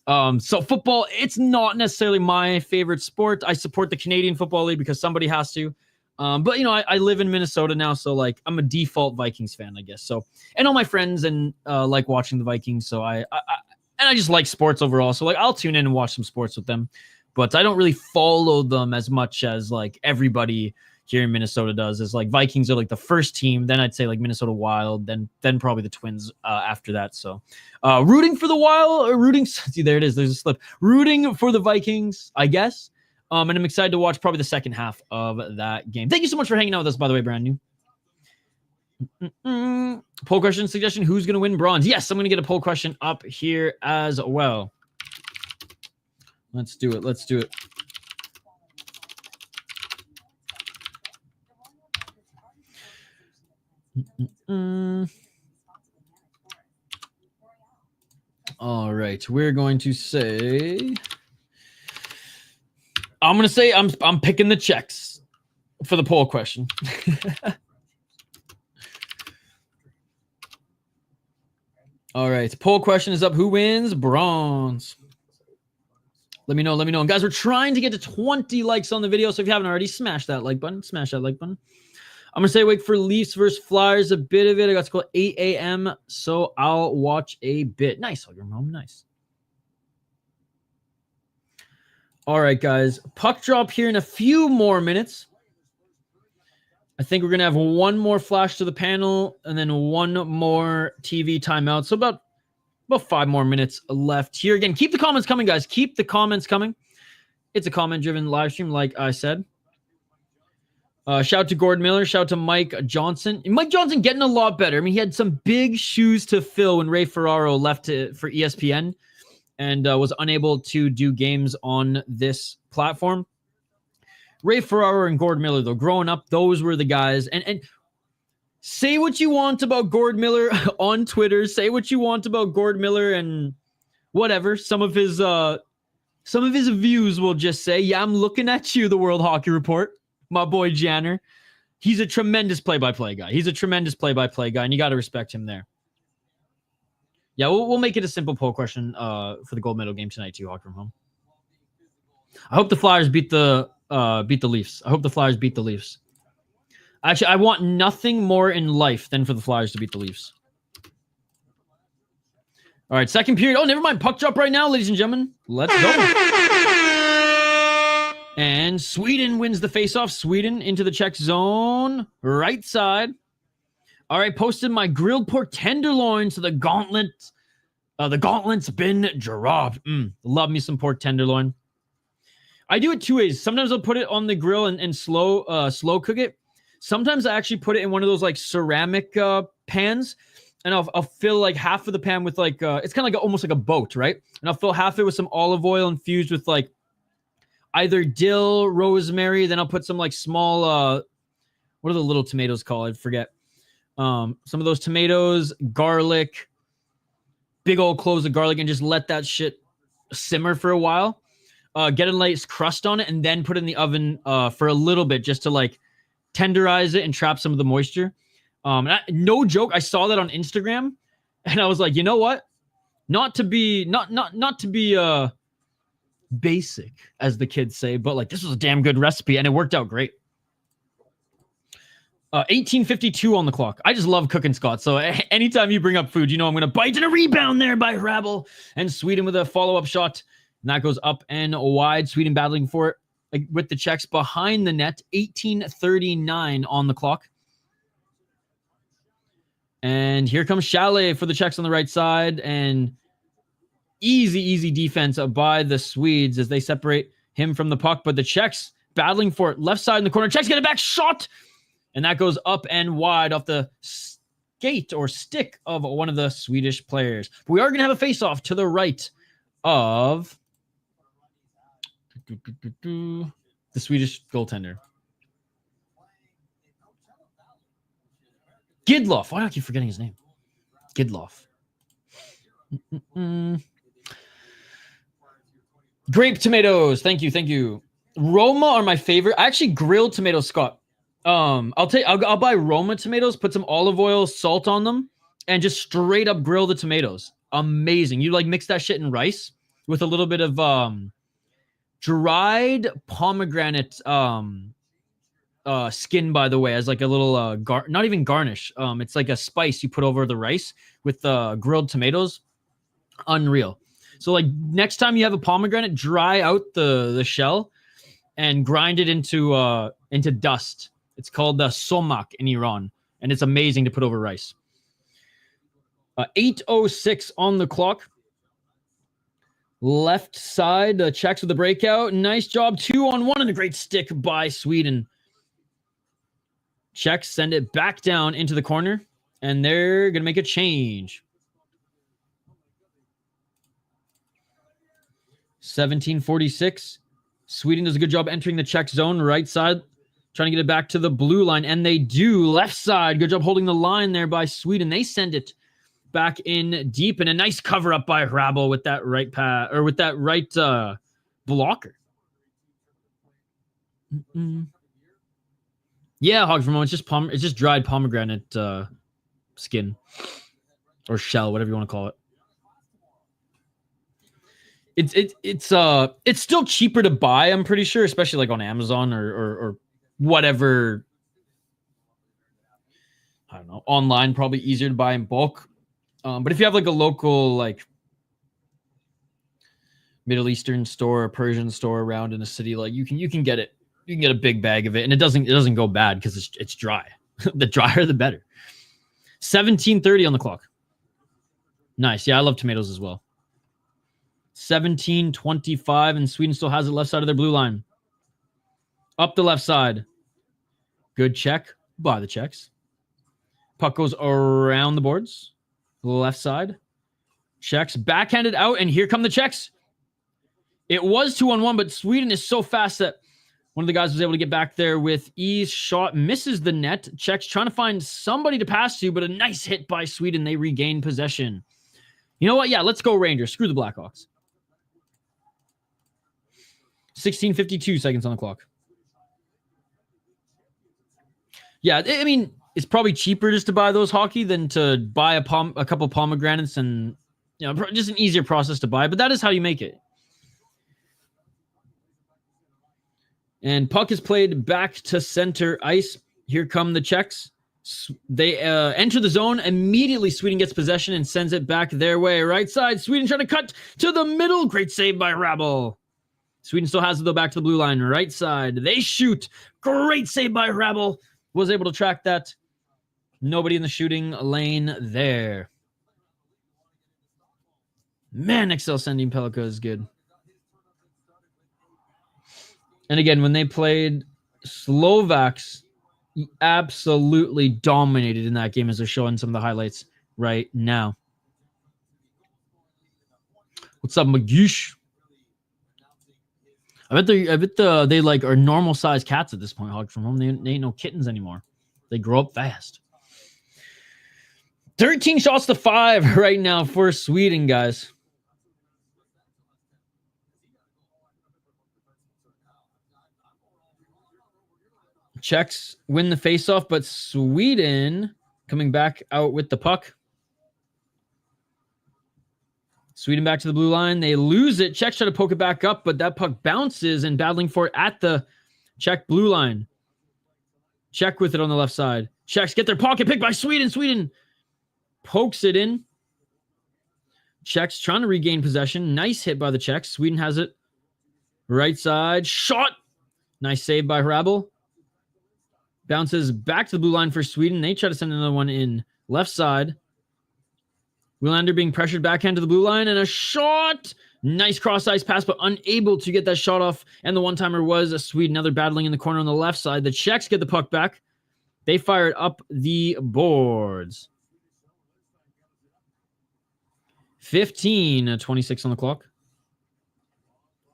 So football, it's not necessarily my favorite sport. I support the Canadian Football League because somebody has to. But I live in Minnesota now, so I'm a default Vikings fan, I guess. So, and all my friends like watching the Vikings. So I just like sports overall. So I'll tune in and watch some sports with them, but I don't really follow them as much as everybody here in Minnesota does. Is Vikings are the first team, then I'd say Minnesota Wild, then probably the Twins after that. So, rooting for the Wild or rooting. See, there it is. There's a slip. Rooting for the Vikings, I guess. And I'm excited to watch probably the second half of that game. Thank you so much for hanging out with us, by the way, brand new. Poll question suggestion: who's going to win bronze? Yes, I'm going to get a poll question up here as well. Let's do it. All right, we're going to say... I'm going to say I'm picking the Czechs for the poll question. All right. Poll question is up. Who wins bronze? Let me know. And guys, we're trying to get to 20 likes on the video. So if you haven't already, smash that like button. I'm going to say wait for Leafs versus Flyers, a bit of it. I got to call 8 a.m. So I'll watch a bit. Nice. I'll get home. Nice. All right, guys. Puck drop here in a few more minutes. I think we're going to have one more flash to the panel and then one more TV timeout. So about 5 more minutes left here. Again, keep the comments coming, guys. Keep the comments coming. It's a comment-driven live stream, like I said. Shout out to Gordon Miller. Shout out to Mike Johnson. Mike Johnson getting a lot better. I mean, he had some big shoes to fill when Ray Ferraro left for ESPN. And was unable to do games on this platform. Ray Ferraro and Gord Miller, though, growing up, those were the guys. And say what you want about Gord Miller on Twitter. Say what you want about Gord Miller and whatever. Some of his views will just say, yeah, I'm looking at you, the World Hockey Report, my boy Janner. He's a tremendous play-by-play guy. And you got to respect him there. Yeah, we'll make it a simple poll question for the gold medal game tonight too, Hawk from home. I hope the Flyers beat the Leafs. Actually, I want nothing more in life than for the Flyers to beat the Leafs. All right, second period. Oh, never mind. Puck drop right now, ladies and gentlemen. Let's go. And Sweden wins the faceoff. Sweden into the Czech zone. Right side. All right, posted my grilled pork tenderloin to the gauntlet. The gauntlet's been dropped. Love me some pork tenderloin. I do it two ways. Sometimes I'll put it on the grill and slow cook it. Sometimes I actually put it in one of those ceramic pans, and I'll fill half of the pan with it's kind of almost like a boat, right? And I'll fill half it with some olive oil infused with either dill, rosemary. Then I'll put some small what are the little tomatoes called? I forget. Some of those tomatoes, garlic, big old cloves of garlic, and just let that shit simmer for a while. Get a nice crust on it, and then put it in the oven for a little bit just to tenderize it and trap some of the moisture. No joke, I saw that on Instagram, And I was like, you know what? Not to be basic, as the kids say, but like this was a damn good recipe, and it worked out great. 18:52 on the clock. I just love cooking, Scott. So anytime you bring up food, you know I'm going to bite, and a rebound there by Rabel. And Sweden with a follow-up shot. And that goes up and wide. Sweden battling for it with the Czechs behind the net. 18:39 on the clock. And here comes Chalet for the Czechs on the right side. And easy defense by the Swedes as they separate him from the puck. But the Czechs battling for it. Left side in the corner. Czechs get a back shot. And that goes up and wide off the skate or stick of one of the Swedish players. But we are going to have a face-off to the right of the Swedish goaltender. Gidloff. Why do I keep forgetting his name? Gidloff. Grape tomatoes. Thank you. Roma are my favorite. I actually grilled tomatoes, Scott. I'll buy Roma tomatoes, put some olive oil, salt on them, and just straight up grill the tomatoes. Amazing. You like mix that shit in rice with a little bit of dried pomegranate skin, by the way, as like a little not even garnish. It's like a spice you put over the rice with grilled tomatoes. Unreal. So like next time you have a pomegranate, dry out the shell and grind it into dust. It's called the somak in Iran, and it's amazing to put over rice. 8:06 on the clock. Left side, Czechs with the breakout. Nice job. 2-on-1 and a great stick by Sweden. Czechs send it back down into the corner, and they're going to make a change. 17:46. Sweden does a good job entering the Czech zone, right side, trying to get it back to the blue line, and they do. Left side, good job holding the line there by Sweden. They send it back in deep, and a nice cover up by Rabel with that right pass, or with that right blocker. Yeah, Hog from it's just dried pomegranate skin or shell, whatever you want to call it. It's still cheaper to buy, I'm pretty sure, especially like on Amazon or whatever. I don't know. Online, probably easier to buy in bulk. But if you have like a local like Middle Eastern store or Persian store around in a city, like you can get it. You can get a big bag of it, and it doesn't go bad because it's dry. The drier, the better. 17:30 on the clock. Nice. Yeah, I love tomatoes as well. 17:25, and Sweden still has it left side of their blue line. Up the left side. Good check by the Czechs. Puck goes around the boards. Left side. Czechs backhanded out, and here come the Czechs. It was 2-on-1, but Sweden is so fast that one of the guys was able to get back there with ease. Shot misses the net. Czechs trying to find somebody to pass to, but a nice hit by Sweden. They regain possession. You know what? Yeah, let's go Rangers. Screw the Blackhawks. 16:52 seconds on the clock. Yeah, I mean, it's probably cheaper just to buy those hockey than to buy a couple pomegranates, and just an easier process to buy. But that is how you make it. And puck is played back to center ice. Here come the Czechs. They enter the zone. Immediately, Sweden gets possession and sends it back their way. Right side, Sweden trying to cut to the middle. Great save by Rabel. Sweden still has it, though, back to the blue line. Right side, they shoot. Great save by Rabel. Was able to track that. Nobody in the shooting lane there. Man, Excel sending Pelika is good. And again, when they played Slovaks, he absolutely dominated in that game, as they're showing some of the highlights right now. What's up, Magish? I bet they like are normal sized cats at this point. Hog from home, they ain't no kittens anymore. They grow up fast. 13 shots to 5 right now for Sweden, guys. Czechs win the faceoff, but Sweden coming back out with the puck. Sweden back to the blue line. They lose it. Czech try to poke it back up, but that puck bounces and battling for it at the Czech blue line. Czech with it on the left side. Czechs get their pocket picked by Sweden. Sweden pokes it in. Czechs trying to regain possession. Nice hit by the Czechs. Sweden has it. Right side. Shot. Nice save by Hrabal. Bounces back to the blue line for Sweden. They try to send another one in. Left side. Willander being pressured backhand to the blue line. And a shot. Nice cross-ice pass, but unable to get that shot off. And the one-timer was a Swede. Now they're battling in the corner on the left side. The Czechs get the puck back. They fire it up the boards. 15:26 on the clock.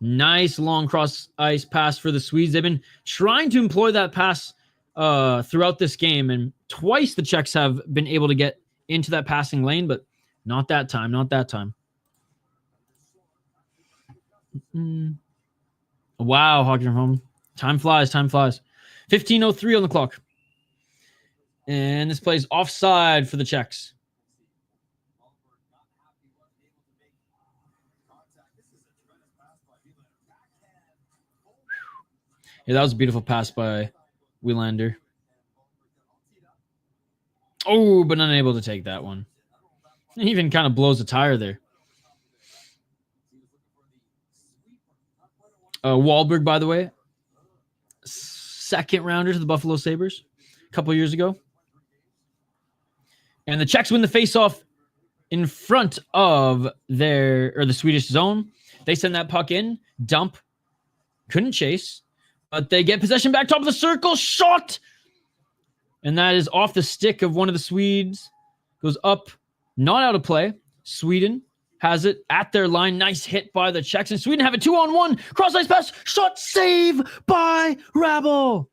Nice long cross-ice pass for the Swedes. They've been trying to employ that pass throughout this game, and twice the Czechs have been able to get into that passing lane, but not that time, not that time. Wow, hockey from home. Time flies, time flies. 15:03 on the clock. And this plays offside for the Czechs. Yeah, that was a beautiful pass by Willander. Oh, but unable to take that one. He even kind of blows the tire there. Wahlberg, by the way, second rounder to the Buffalo Sabres a couple years ago. And the Czechs win the faceoff in front of the Swedish zone. They send that puck in, dump, couldn't chase, but they get possession back top of the circle, shot, and that is off the stick of one of the Swedes. Goes up, not out of play. Sweden has it at their line. Nice hit by the Czechs. And Sweden have a 2-on-1. Cross-ice pass. Shot save by Hrabal.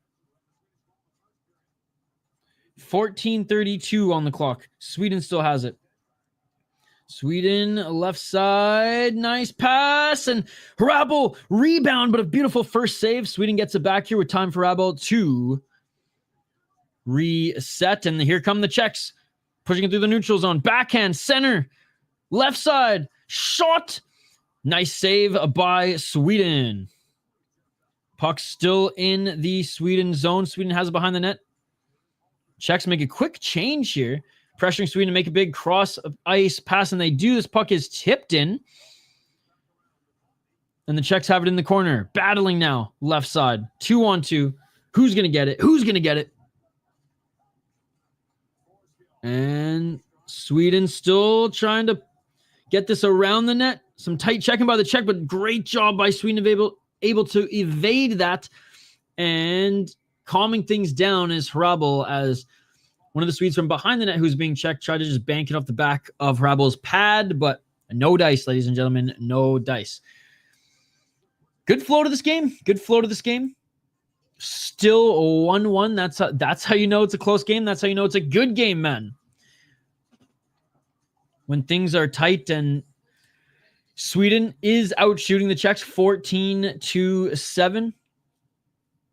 14:32 on the clock. Sweden still has it. Sweden left side. Nice pass. And Hrabal rebound, but a beautiful first save. Sweden gets it back here with time for Hrabal to reset. And here come the Czechs. Pushing it through the neutral zone. Backhand, center. Left side, shot. Nice save by Sweden. Puck still in the Sweden zone. Sweden has it behind the net. Czechs make a quick change here, pressuring Sweden to make a big cross-ice pass, and they do. This puck is tipped in. And the Czechs have it in the corner. Battling now, left side. 2-on-2. Who's going to get it? Who's going to get it? And Sweden still trying to get this around the net. Some tight checking by the Czech, but great job by Sweden of able to evade that. And calming things down is Hrabal, as one of the Swedes from behind the net who's being checked tried to just bank it off the back of Hrabal's pad, but no dice, ladies and gentlemen, no dice. Good flow to this game. Good flow to this game. Still 1-1. That's how you know it's a close game. That's how you know it's a good game, man. When things are tight, and Sweden is out shooting the Czechs 14-7.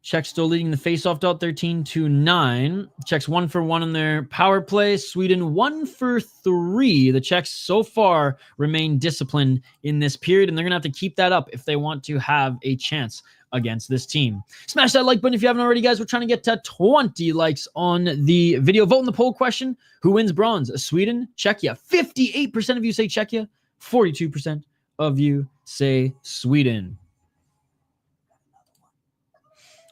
Czechs still leading the faceoff dot 13-9. Czechs 1 for 1 on their power play. Sweden 1 for 3. The Czechs so far remain disciplined in this period, and they're going to have to keep that up if they want to have a chance against this team. Smash that like button if you haven't already, guys. We're trying to get to 20 likes on the video. Vote in the poll question. Who wins bronze? Sweden, Czechia. 58% of you say Czechia. 42% of you say Sweden.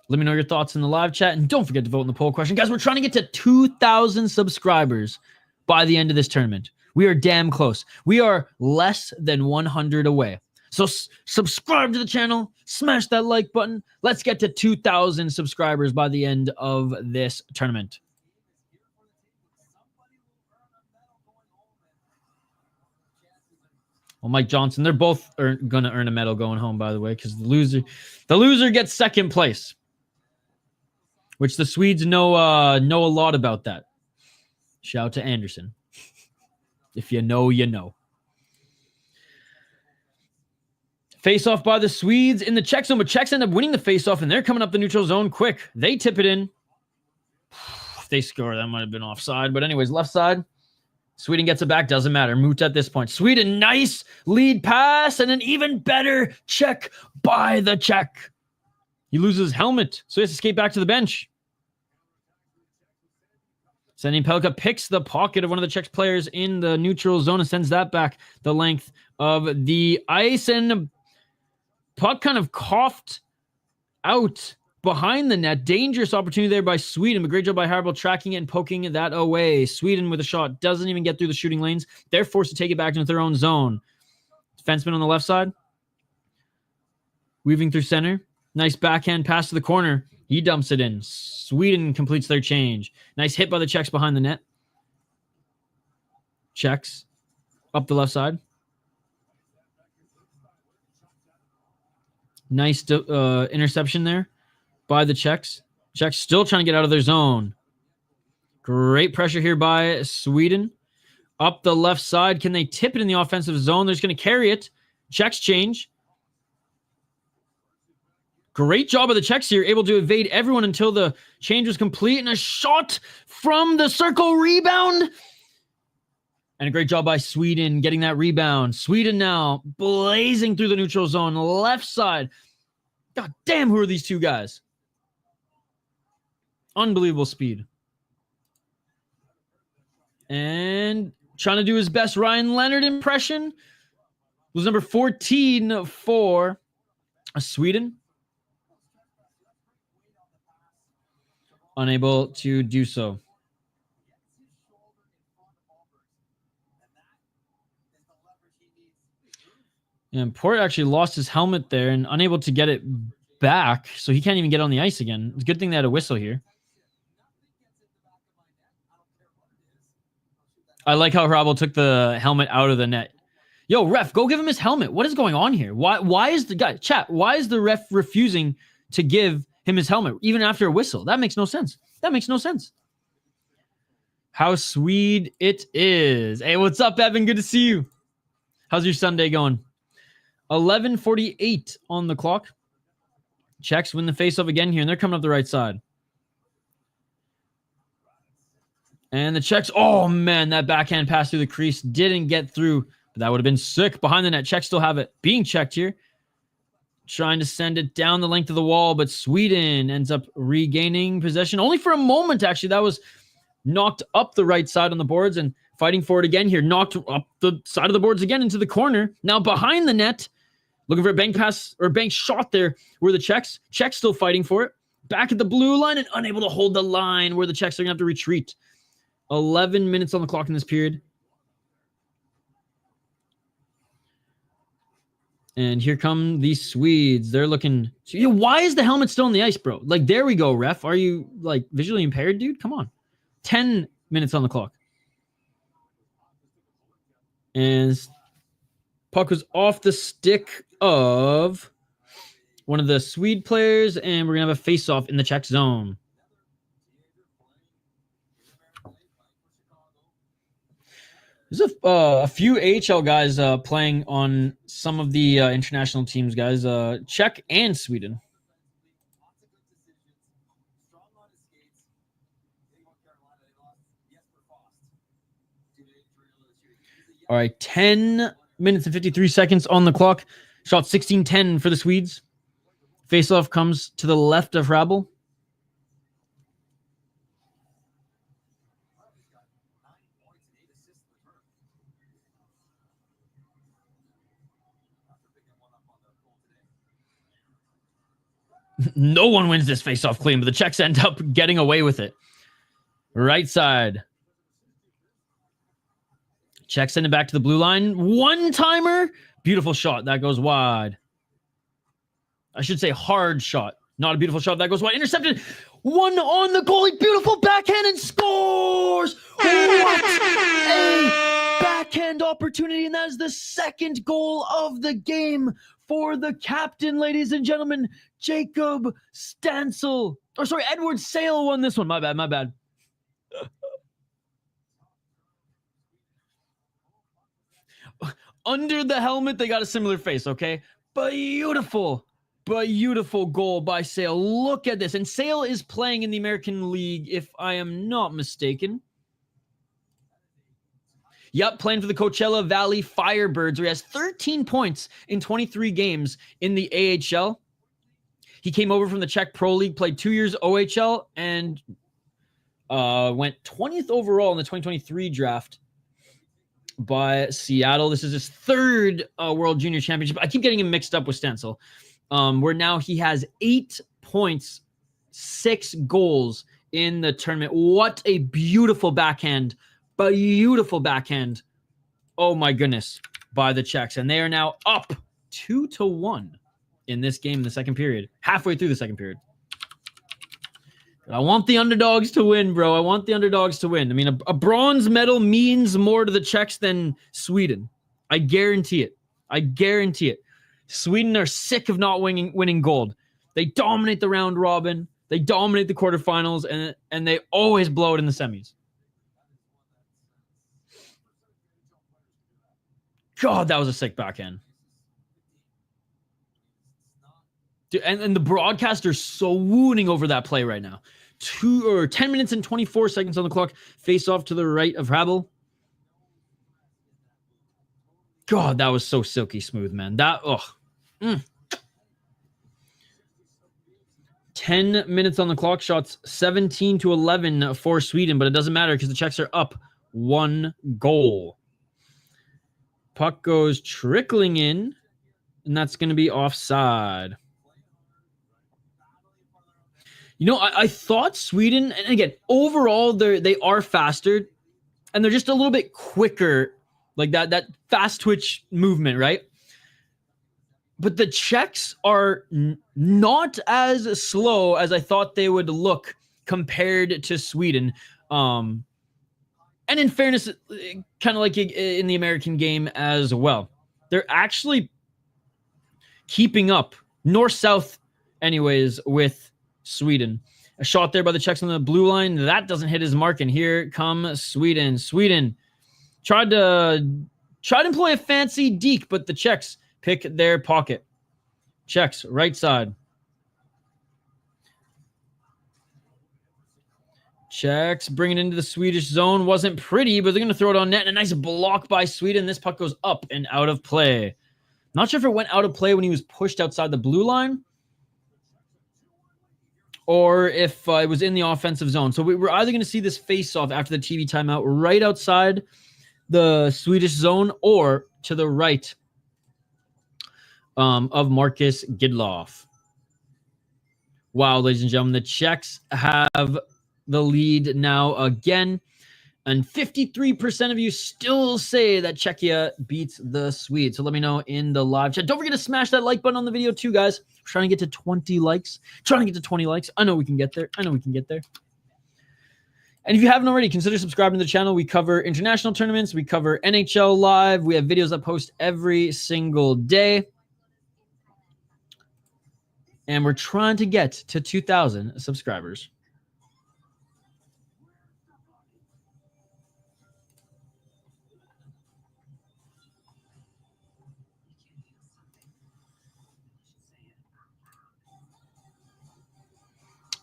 Let me know your thoughts in the live chat, and don't forget to vote in the poll question. Guys, we're trying to get to 2,000 subscribers by the end of this tournament. We are damn close. We are less than 100 away. So subscribe to the channel, smash that like button. Let's get to 2,000 subscribers by the end of this tournament. Well, Mike Johnson, they're both going to earn a medal going home, by the way, because the loser gets second place, which the Swedes know a lot about that. Shout out to Anderson. If you know, you know. Face-off by the Swedes in the Czech zone, but Czechs end up winning the face-off, and they're coming up the neutral zone quick. They tip it in. If they score, that might have been offside. But anyways, left side. Sweden gets it back. Doesn't matter. Moot at this point. Sweden, nice lead pass. And an even better check by the Czech. He loses his helmet, so he has to skate back to the bench. Sending Pelka picks the pocket of one of the Czech players in the neutral zone and sends that back the length of the ice. And puck kind of coughed out behind the net. Dangerous opportunity there by Sweden, but great job by Harbour tracking it and poking that away. Sweden with a shot doesn't even get through the shooting lanes. They're forced to take it back into their own zone. Defenseman on the left side. Weaving through center. Nice backhand pass to the corner. He dumps it in. Sweden completes their change. Nice hit by the Czechs behind the net. Czechs up the left side. Nice interception there by the Czechs. Czechs still trying to get out of their zone. Great pressure here by Sweden. Up the left side. Can they tip it in the offensive zone? They're just going to carry it. Czechs change. Great job of the Czechs here, able to evade everyone until the change was complete. And a shot from the circle, rebound. And a great job by Sweden getting that rebound. Sweden now blazing through the neutral zone, left side. God damn, who are these two guys? Unbelievable speed. And trying to do his best Ryan Leonard impression was number 14 for Sweden. Unable to do so. And Port actually lost his helmet there and unable to get it back, so he can't even get on the ice again. It's a good thing they had a whistle here. I like how Hrabal took the helmet out of the net. Yo, ref, go give him his helmet. What is going on here? Why is the guy, chat, why is the ref refusing to give him his helmet, even after a whistle? That makes no sense. That makes no sense. How sweet it is. Hey, what's up, Evan? Good to see you. How's your Sunday going? 11:48 on the clock. Czechs win the faceoff again here, and they're coming up the right side. And the Czechs, oh man, that backhand pass through the crease didn't get through, but that would have been sick. Behind the net, Czechs still have it. Being checked here. Trying to send it down the length of the wall, but Sweden ends up regaining possession. Only for a moment, actually. That was knocked up the right side on the boards and fighting for it again here. Knocked up the side of the boards again into the corner. Now behind the net, looking for a bank pass or a bank shot there where the Czechs still fighting for it. Back at the blue line and unable to hold the line where the Czechs are going to have to retreat. 11 minutes on the clock in this period. And here come the Swedes. They're looking. Why is the helmet still on the ice, bro? Like, there we go, ref. Are you, like, visually impaired, dude? Come on. 10 minutes on the clock. And puck was off the stick of one of the Swede players, and we're going to have a face-off in the Czech zone. There's a few AHL guys playing on some of the international teams, guys. Czech and Sweden. All right, 10 minutes and 53 seconds on the clock. Shot 16-10 for the Swedes. Faceoff comes to the left of Hrabal. No one wins this face-off clean, but the Czechs end up getting away with it. Right side. Czechs send it back to the blue line. One-timer. Beautiful shot. That goes wide. I should say hard shot. Not a beautiful shot. That goes wide. Intercepted. One on the goalie. Beautiful backhand and scores. What a backhand opportunity. And that is the second goal of the game for the captain, ladies and gentlemen. Jacob Stansel. Or sorry, Edward Sale won this one. My bad. Under the helmet, they got a similar face, okay? Beautiful goal by Sale. Look at this. And Sale is playing in the American League, if I am not mistaken. Yep, playing for the Coachella Valley Firebirds, where he has 13 points in 23 games in the AHL. He came over from the Czech Pro League, played 2 years OHL, and went 20th overall in the 2023 draft by Seattle. This is his third World Junior Championship. I keep getting him mixed up with Stencil, where now he has 8 points, 6 goals in the tournament. What a beautiful backhand. Beautiful backhand. Oh my goodness. By the Czechs. And they are now up 2-1 in this game in the second period. Halfway through the second period. I want the underdogs to win, bro. I want the underdogs to win. I mean, a bronze medal means more to the Czechs than Sweden. I guarantee it. I guarantee it. Sweden are sick of not winning gold. They dominate the round robin. They dominate the quarterfinals, and they always blow it in the semis. God, that was a sick backhand. Dude, and the broadcaster's so wooning over that play right now. 10 minutes and 24 seconds on the clock. Face off to the right of Hrabal. God, that was so silky smooth, man. 10 minutes on the clock. Shots 17-11 for Sweden, but it doesn't matter because the Czechs are up 1 goal. Puck goes trickling in, and that's going to be offside. You know, I thought Sweden, and again, overall, they are faster, and they're just a little bit quicker, like that fast twitch movement, right? But the Czechs are not as slow as I thought they would look compared to Sweden. And in fairness, kind of like in the American game as well. They're actually keeping up, north-south anyways, with Sweden. A shot there by the Czechs on the blue line. That doesn't hit his mark, and here comes Sweden. Sweden tried to employ a fancy deke, but the Czechs pick their pocket. Czechs, right side. Czechs bring it into the Swedish zone. Wasn't pretty, but they're going to throw it on net. And a nice block by Sweden. This puck goes up and out of play. Not sure if it went out of play when he was pushed outside the blue line, or if it was in the offensive zone. So we're either going to see this face-off after the TV timeout right outside the Swedish zone or to the right of Marcus Gidloff. Wow, ladies and gentlemen, the Czechs have the lead now again. And 53% of you still say that Czechia beats the Swedes. So let me know in the live chat. Don't forget to smash that like button on the video too, guys. We're trying to get to 20 likes. Trying to get to 20 likes. I know we can get there. I know we can get there. And if you haven't already, consider subscribing to the channel. We cover international tournaments. We cover NHL live. We have videos that post every single day. And we're trying to get to 2,000 subscribers.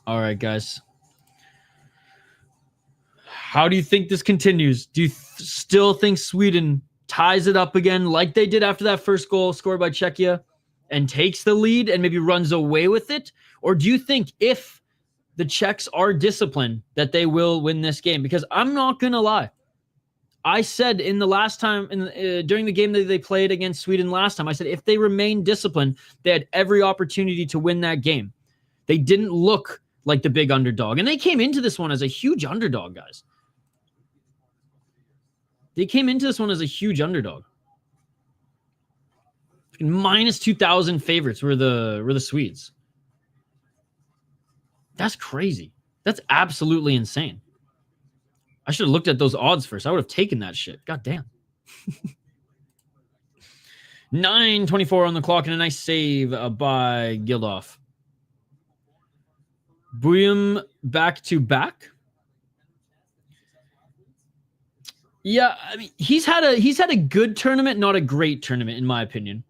All right, guys. How do you think this continues? Do you still think Sweden ties it up again like they did after that first goal scored by Czechia and takes the lead and maybe runs away with it? Or do you think if the Czechs are disciplined that they will win this game? Because I'm not going to lie. I said in the last time, during the game that they played against Sweden last time, I said if they remain disciplined, they had every opportunity to win that game. They didn't look like the big underdog. And they came into this one as a huge underdog, guys. They came into this one as a huge underdog. Minus 2,000 favorites were the Swedes. That's crazy. That's absolutely insane. I should have looked at those odds first. I would have taken that shit. God damn. 9:24 on the clock and a nice save by Gildoff. Boehm back to back. Yeah, I mean, he's had a good tournament, not a great tournament in my opinion.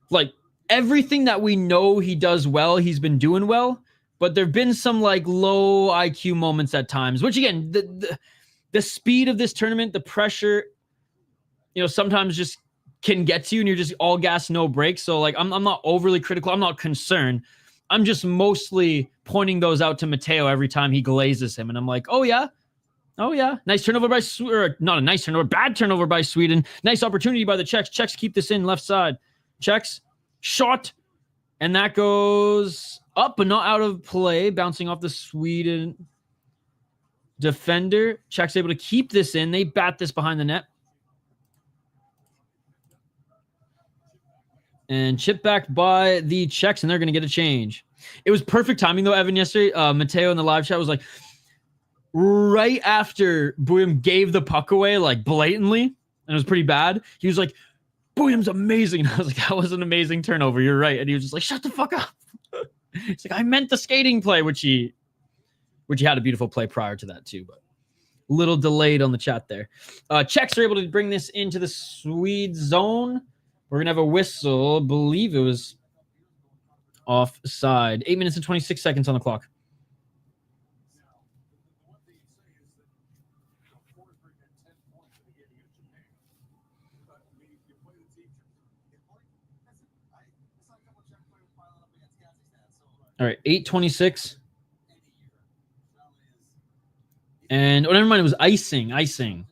Like everything that we know he does well, he's been doing well, but there've been some like low IQ moments at times, which again, the speed of this tournament, the pressure, sometimes just can get to you and you're just all gas, no brakes. So like, I'm not overly critical. I'm not concerned. I'm just mostly pointing those out to Mateo every time he glazes him. And I'm like, oh yeah. Nice turnover by not a nice turnover, bad turnover by Sweden. Nice opportunity by the Czechs. Czechs keep this in left side. Czechs shot. And that goes up, but not out of play. Bouncing off the Sweden defender. Czechs able to keep this in. They bat this behind the net. And chip back by the Czechs, and they're going to get a change. It was perfect timing, though, Evan, yesterday. Mateo in the live chat was like, right after Buyam gave the puck away, like, blatantly, and it was pretty bad, he was like, Buyam's amazing. And I was like, that was an amazing turnover. You're right. And he was just like, shut the fuck up. He's like, I meant the skating play, which he had a beautiful play prior to that, too, but a little delayed on the chat there. Czechs are able to bring this into the Swede zone. We're going to have a whistle. I believe it was offside. 8 minutes and 26 seconds on the clock. All right, 8:26. And, never mind, it was icing.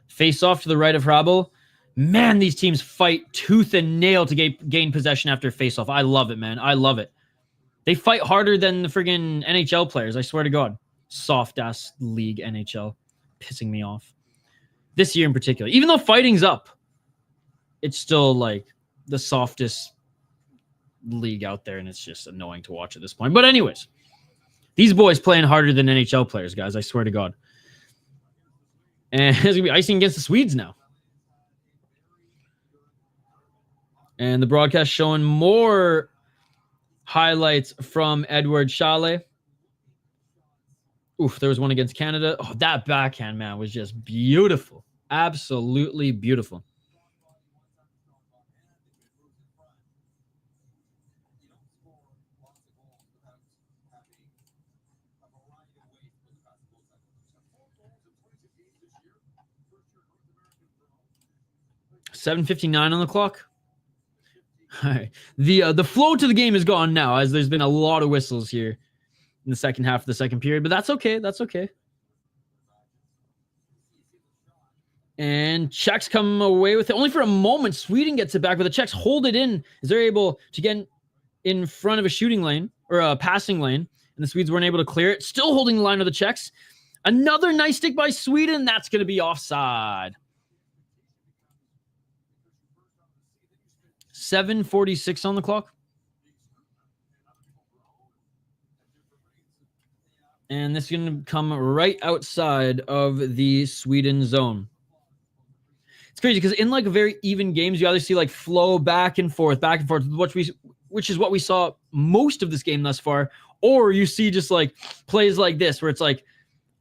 Face off to the right of Hrabal. Man, these teams fight tooth and nail to gain possession after face-off. I love it, man. I love it. They fight harder than the friggin' NHL players, I swear to God. Soft-ass league NHL. Pissing me off. This year in particular. Even though fighting's up, it's still, like, the softest league out there, and it's just annoying to watch at this point. But anyways, these boys playing harder than NHL players, guys. I swear to God. And it's going to be icing against the Swedes now. And the broadcast showing more highlights from Edward Chalet. Oof, there was one against Canada. Oh, that backhand, man, was just beautiful. Absolutely beautiful. $7:59 on the clock. All right. The flow to the game is gone now, as there's been a lot of whistles here in the second half of the second period, but that's okay. That's okay. And Czechs come away with it only for a moment. Sweden gets it back, but the Czechs hold it in as they're able to get in front of a shooting lane or a passing lane, and the Swedes weren't able to clear it. Still holding the line of the Czechs. Another nice stick by Sweden. That's going to be offside. 7:46 on the clock. And this is going to come right outside of the Sweden zone. It's crazy because in like very even games, you either see like flow back and forth, which is what we saw most of this game thus far, or you see just like plays like this where it's like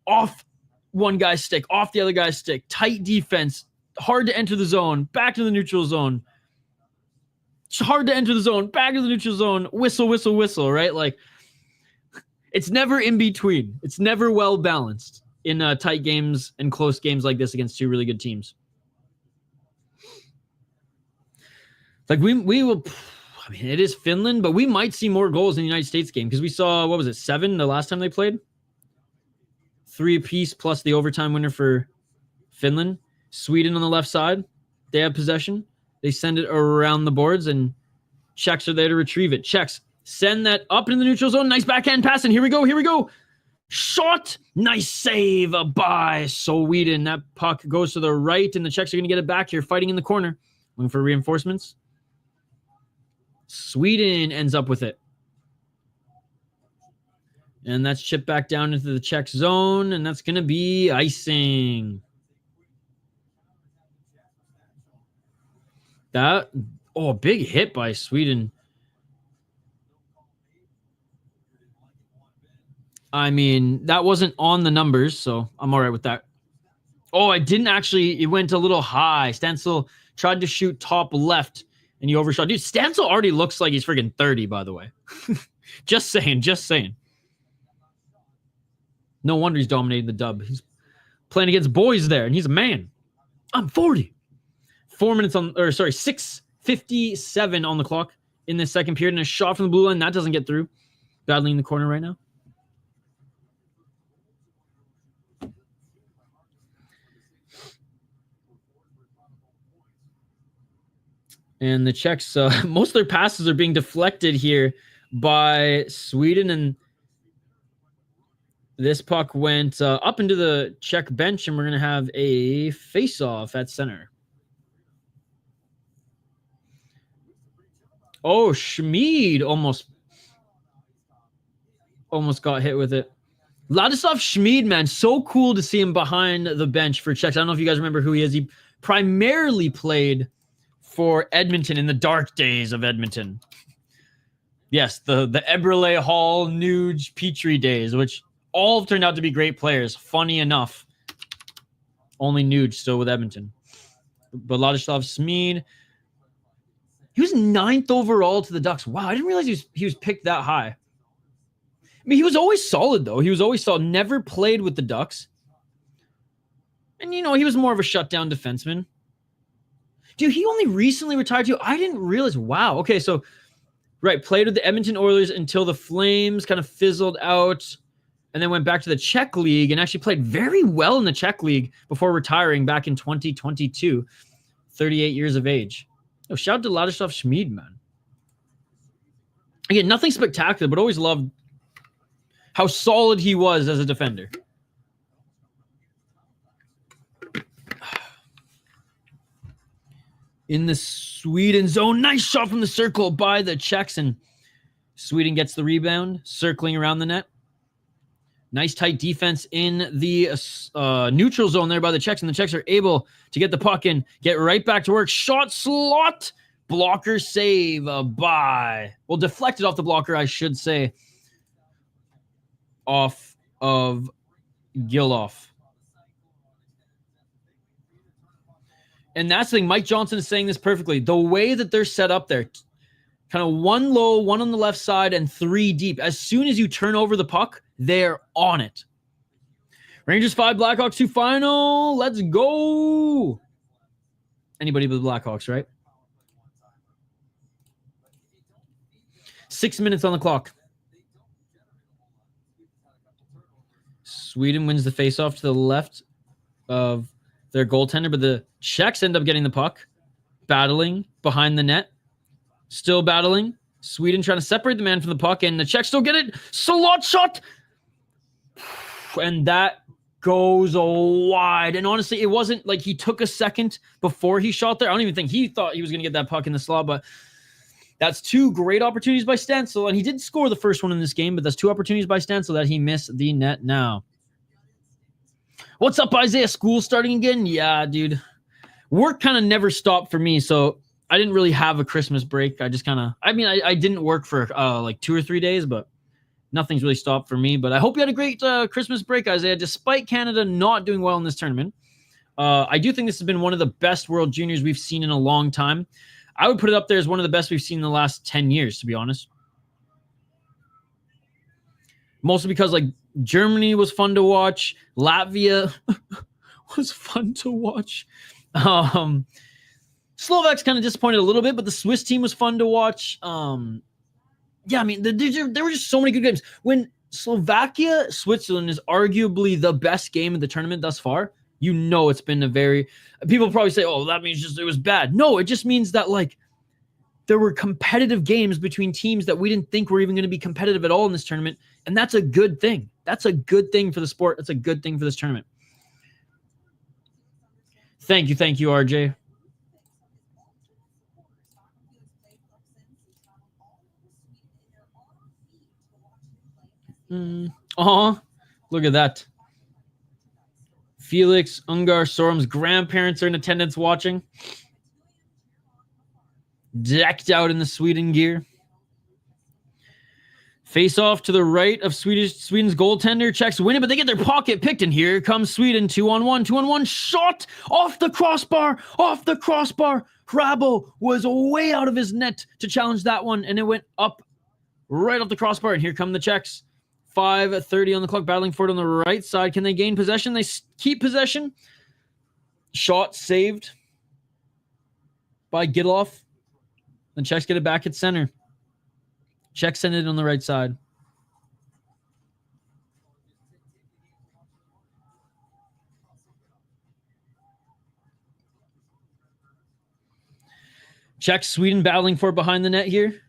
off one guy's stick, off the other guy's stick, tight defense, hard to enter the zone, back to the neutral zone. It's hard to enter the zone, back to the neutral zone, whistle, whistle, whistle, right? Like, it's never in between. It's never well balanced in tight games and close games like this against two really good teams. Like, we will, I mean, it is Finland, but we might see more goals in the United States game because we saw, 7 the last time they played? 3 apiece plus the overtime winner for Finland. Sweden on the left side, they have possession. They send it around the boards, and Czechs are there to retrieve it. Czechs send that up in the neutral zone. Nice backhand pass, and here we go. Shot. Nice save by Sweden. That puck goes to the right, and the Czechs are going to get it back here, fighting in the corner. Looking for reinforcements. Sweden ends up with it. And that's chipped back down into the Czech zone, and that's going to be icing. Big hit by Sweden. I mean, that wasn't on the numbers, so I'm all right with that. Oh, I didn't actually. It went a little high. Stansel tried to shoot top left, and he overshot. Dude, Stansel already looks like he's freaking 30, by the way. Just saying. No wonder he's dominating the dub. He's playing against boys there, and he's a man. I'm 40. 6:57 on the clock in this second period, and a shot from the blue line that doesn't get through. Battling in the corner right now. And the Czechs, most of their passes are being deflected here by Sweden, and this puck went up into the Czech bench, and we're going to have a face-off at center. Oh, Schmid almost got hit with it. Ladislav Schmid, man, so cool to see him behind the bench for Czechs. I don't know if you guys remember who he is. He primarily played for Edmonton in the dark days of Edmonton. Yes, the Eberle, Hall, Nuge, Petrie days, which all turned out to be great players. Funny enough, only Nuge still with Edmonton. But Ladislav Schmid, he was 9th overall to the Ducks. Wow, I didn't realize he was picked that high. I mean, he was always solid, though. He was always solid. Never played with the Ducks. And, you know, he was more of a shutdown defenseman. Dude, he only recently retired too. I didn't realize. Wow. Okay, so, right, played with the Edmonton Oilers until the Flames kind of fizzled out and then went back to the Czech League and actually played very well in the Czech League before retiring back in 2022, 38 years of age. Oh, shout out to Ladislav Schmid, man. Again, nothing spectacular, but always loved how solid he was as a defender. In the Sweden zone. Nice shot from the circle by the Czechs, and Sweden gets the rebound, circling around the net. Nice tight defense in the neutral zone there by the Czechs, and the Czechs are able to get the puck and get right back to work. Shot slot. Blocker save deflected off the blocker, I should say, off of Giloff. And that's the thing. Mike Johnson is saying this perfectly. The way that they're set up there, kind of one low, one on the left side, and 3 deep. As soon as you turn over the puck, they're on it. Rangers 5, Blackhawks 2 final. Let's go. Anybody but the Blackhawks, right? 6 minutes on the clock. Sweden wins the faceoff to the left of their goaltender, but the Czechs end up getting the puck, battling behind the net, still battling. Sweden trying to separate the man from the puck, and the Czechs still get it. Slot shot, and that goes wide. And honestly, it wasn't like he took a second before he shot there. I don't even think he thought he was going to get that puck in the slot, but that's 2 great opportunities by Stansel, and he did score the first one in this game, but that's 2 opportunities by Stansel that he missed the net now. What's up, Isaiah? School starting again? Yeah, dude. Work kind of never stopped for me, so I didn't really have a Christmas break. I just kind of, I didn't work for like 2 or 3 days, but nothing's really stopped for me. But I hope you had a great Christmas break, Isaiah, despite Canada not doing well in this tournament. I do think this has been one of the best World Juniors we've seen in a long time. I would put it up there as one of the best we've seen in the last 10 years, to be honest. Mostly because, like, Germany was fun to watch. Latvia was fun to watch. Slovaks kind of disappointed a little bit, but the Swiss team was fun to watch. Yeah, I mean, there were just so many good games. When Slovakia, Switzerland is arguably the best game of the tournament thus far, you know it's been a very... People probably say, oh, that means just it was bad. No, it just means that, like, there were competitive games between teams that we didn't think were even going to be competitive at all in this tournament, and that's a good thing. That's a good thing for the sport. That's a good thing for this tournament. Thank you, RJ. Look at that. Felix Ungar Sorum's grandparents are in attendance watching. Decked out in the Sweden gear. Face off to the right of Sweden's goaltender. Czechs win it, but they get their pocket picked, and here comes Sweden. 2-on-1 shot off the crossbar. Hrabo was way out of his net to challenge that one, and it went up right off the crossbar, and here come the Czechs. 5:30 on the clock, battling for it on the right side. Can they gain possession? They keep possession. Shot saved by Gidloff. The Czechs get it back at center. Czechs send it on the right side. Czechs, Sweden battling for it behind the net here.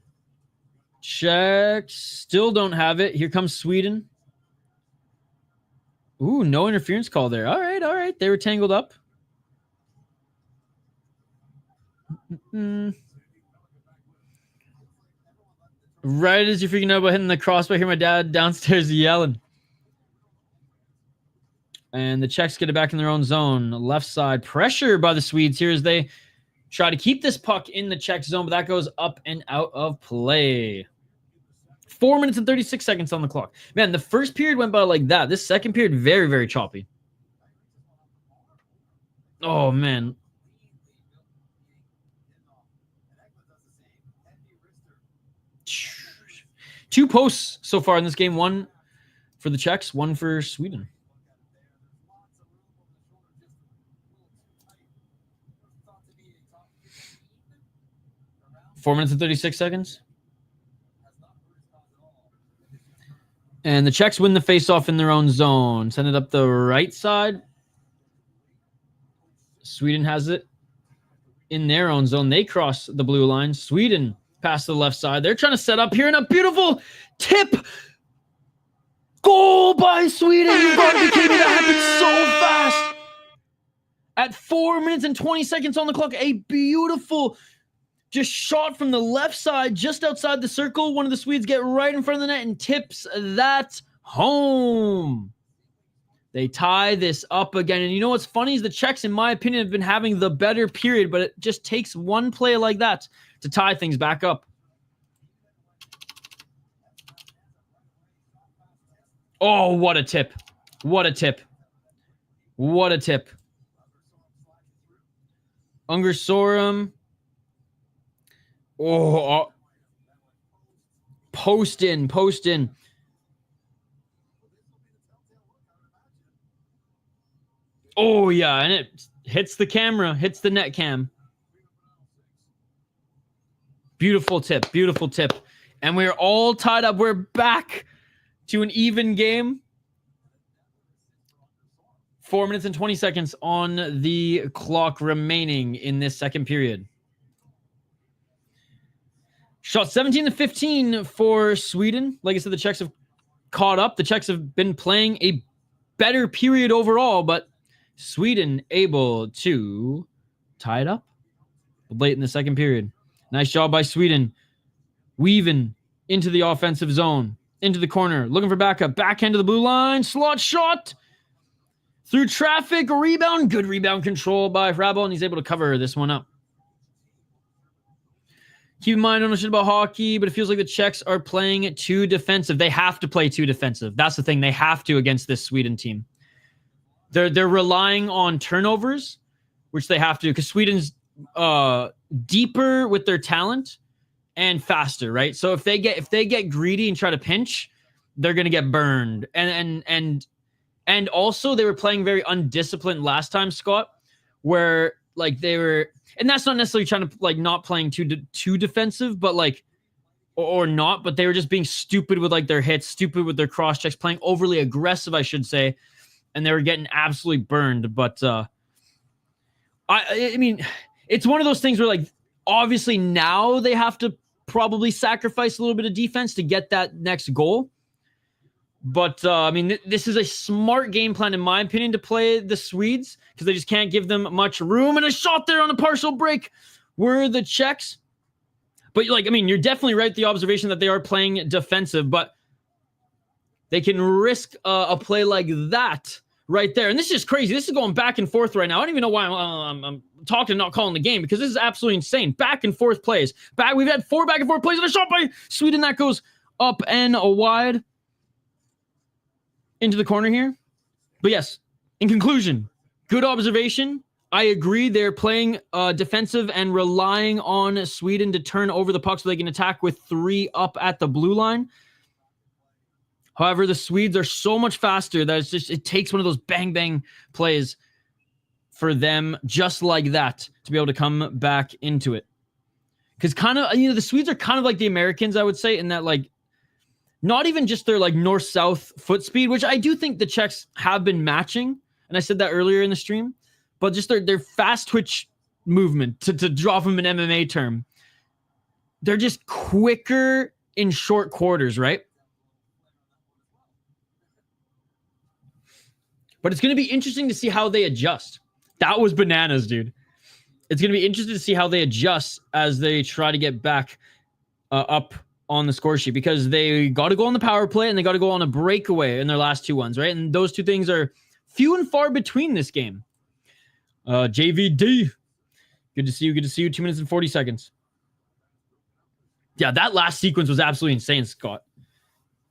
Czechs still don't have it. Here comes Sweden. Ooh, no interference call there. All right. They were tangled up. Right as you're freaking out about hitting the crossbar, I hear my dad downstairs yelling. And the Czechs get it back in their own zone. Left side pressure by the Swedes here as they try to keep this puck in the Czech zone, but that goes up and out of play. 4 minutes and 36 seconds on the clock. Man, the first period went by like that. This second period, very, very choppy. Oh, man. Two posts so far in this game. One for the Czechs, one for Sweden. Four minutes and 36 seconds. And the Czechs win the faceoff in their own zone. Send it up the right side. Sweden has it in their own zone. They cross the blue line. Sweden pass to the left side. They're trying to set up here, and a beautiful tip. Goal by Sweden. That happened so fast. At 4 minutes and 20 seconds on the clock, a beautiful just shot from the left side, just outside the circle. One of the Swedes get right in front of the net and tips that home. They tie this up again. And you know what's funny is the Czechs, in my opinion, have been having the better period, but it just takes one play like that to tie things back up. Oh, what a tip. What a tip. What a tip. Ungersorum. Oh, post in. Oh, yeah, and it hits the camera, hits the net cam. Beautiful tip. And we're all tied up. We're back to an even game. 4 minutes and 20 seconds on the clock remaining in this second period. Shot 17-15 for Sweden. Like I said, the Czechs have caught up. The Czechs have been playing a better period overall, but Sweden able to tie it up late in the second period. Nice job by Sweden. Weaving into the offensive zone, into the corner, looking for backup. Backhand to the blue line. Slot shot through traffic. Rebound. Good rebound control by Hrabal, and he's able to cover this one up. Keep in mind, I don't know shit about hockey, but it feels like the Czechs are playing too defensive. They have to play too defensive. That's the thing. They have to against this Sweden team. They're relying on turnovers, which they have to, because Sweden's deeper with their talent and faster, right? So if they get greedy and try to pinch, they're gonna get burned. And also they were playing very undisciplined last time, Scott, where like they were. And that's not necessarily trying to like not playing too defensive, but like, or not, but they were just being stupid with like their hits, stupid with their cross checks, playing overly aggressive, I should say. And they were getting absolutely burned. But I mean, it's one of those things where like, obviously now they have to probably sacrifice a little bit of defense to get that next goal. But, I mean, this is a smart game plan, in my opinion, to play the Swedes, because they just can't give them much room. And a shot there on a partial break were the Czechs. But, like, I mean, you're definitely right with the observation that they are playing defensive, but they can risk a play like that right there. And this is just crazy. This is going back and forth right now. I don't even know why I'm talking and not calling the game, because this is absolutely insane. Back and forth plays. We've had 4 back and forth plays and a shot by Sweden that goes up and wide. Into the corner here. But yes, in conclusion, good observation. I agree. They're playing defensive and relying on Sweden to turn over the puck so they can attack with 3 up at the blue line. However, the Swedes are so much faster that it takes one of those bang plays for them just like that to be able to come back into it. Because kind of, the Swedes are kind of like the Americans, I would say, in that like, not even just their like north-south foot speed, which I do think the Czechs have been matching. And I said that earlier in the stream, but just their fast twitch movement, to draw from an MMA term. They're just quicker in short quarters, right? But it's going to be interesting to see how they adjust. That was bananas, dude. It's going to be interesting to see how they adjust as they try to get back up on the score sheet, because they got to go on the power play and they got to go on a breakaway in their last two ones, right? And those two things are few and far between this game. JVD, good to see you. Good to see you. 2 minutes and 40 seconds. Yeah, that last sequence was absolutely insane, Scott.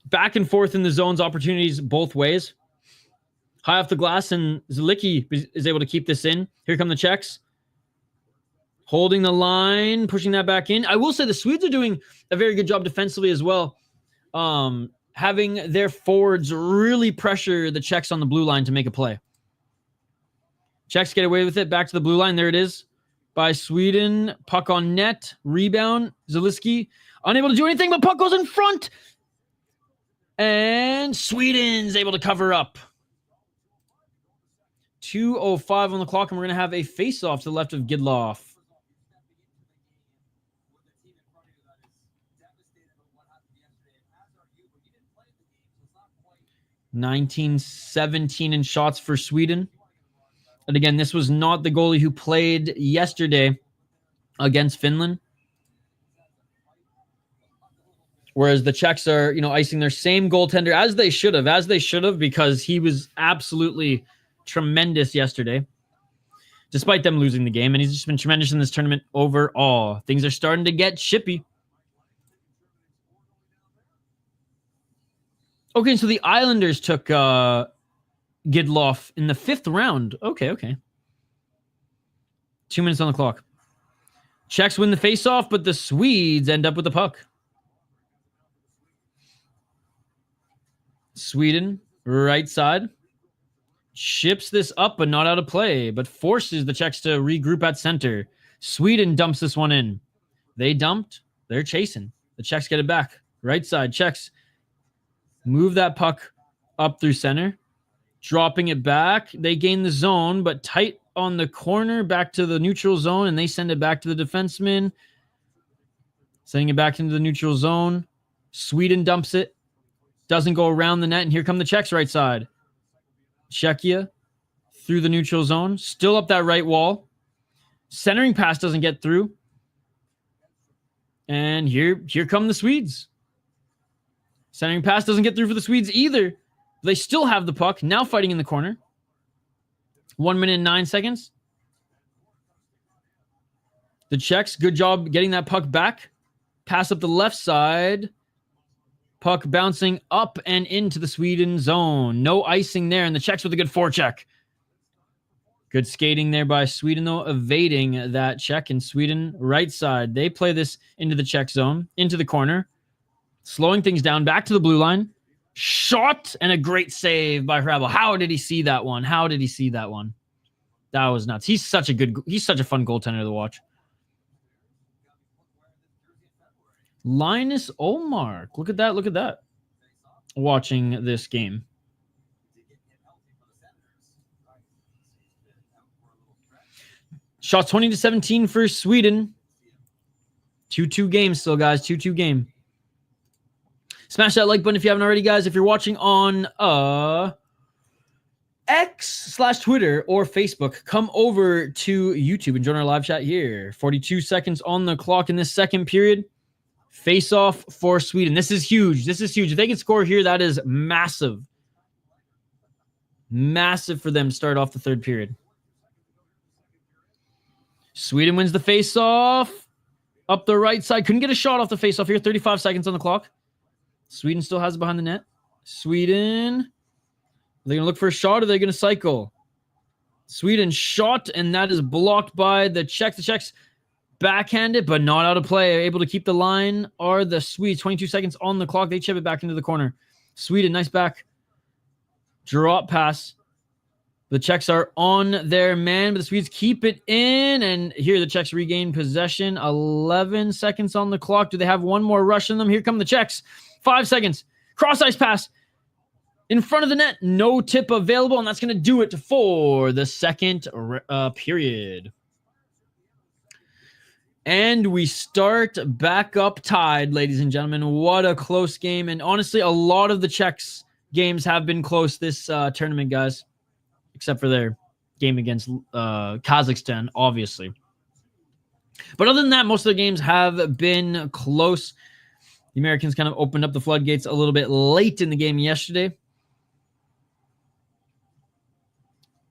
Back and forth in the zones, opportunities both ways. High off the glass, and Zlicki is able to keep this in. Here come the Czechs. Holding the line, pushing that back in. I will say the Swedes are doing a very good job defensively as well. Having their forwards really pressure the Czechs on the blue line to make a play. Czechs get away with it. Back to the blue line. There it is. By Sweden. Puck on net. Rebound. Zeliski unable to do anything, but puck goes in front. And Sweden's able to cover up. 2:05 on the clock, and we're going to have a face-off to the left of Gidloff. 19-17 in shots for Sweden. And again, this was not the goalie who played yesterday against Finland. Whereas the Czechs are, icing their same goaltender as they should have, because he was absolutely tremendous yesterday, despite them losing the game. And he's just been tremendous in this tournament overall. Things are starting to get chippy. Okay, so the Islanders took Gidloff in the 5th round. Okay. 2 minutes on the clock. Czechs win the faceoff, but the Swedes end up with the puck. Sweden, right side. Chips this up, but not out of play, but forces the Czechs to regroup at center. Sweden dumps this one in. They dumped. They're chasing. The Czechs get it back. Right side, Czechs move that puck up through center. Dropping it back. They gain the zone, but tight on the corner, back to the neutral zone, and they send it back to the defenseman. Sending it back into the neutral zone. Sweden dumps it. Doesn't go around the net, and here come the Czechs right side. Czechia through the neutral zone. Still up that right wall. Centering pass doesn't get through. And here come the Swedes. Centering pass doesn't get through for the Swedes either. They still have the puck. Now fighting in the corner. 1 minute and 9 seconds. The Czechs, good job getting that puck back. Pass up the left side. Puck bouncing up and into the Sweden zone. No icing there, and the Czechs with a good forecheck. Good skating there by Sweden, though, evading that check. In Sweden, right side. They play this into the Czech zone, into the corner. Slowing things down, back to the blue line. Shot, and a great save by Hrabel. How did he see that one? That was nuts. He's such a fun goaltender to watch. Linus Olmark. Look at that. Watching this game. Shots 20-17 for Sweden. 2-2 game still, guys. 2-2 game. Smash that like button if you haven't already, guys. If you're watching on X/Twitter or Facebook, come over to YouTube and join our live chat here. 42 seconds on the clock in this second period. Face off for Sweden. This is huge. If they can score here, that is massive. Massive for them to start off the third period. Sweden wins the face off. Up the right side. Couldn't get a shot off the face off here. 35 seconds on the clock. Sweden still has it behind the net. Sweden. Are they going to look for a shot or are they going to cycle? Sweden shot, and that is blocked by the Czechs. The Czechs backhanded, but not out of play. Able to keep the line are the Swedes. 22 seconds on the clock. They chip it back into the corner. Sweden, nice back. Drop pass. The Czechs are on their man, but the Swedes keep it in. And here the Czechs regain possession. 11 seconds on the clock. Do they have one more rush in them? Here come the Czechs. 5 seconds. Cross-ice pass. In front of the net. No tip available, and that's going to do it for the second period. And we start back up tied, ladies and gentlemen. What a close game. And honestly, a lot of the Czechs games have been close this tournament, guys. Except for their game against Kazakhstan, obviously. But other than that, most of the games have been close. The Americans kind of opened up the floodgates a little bit late in the game yesterday.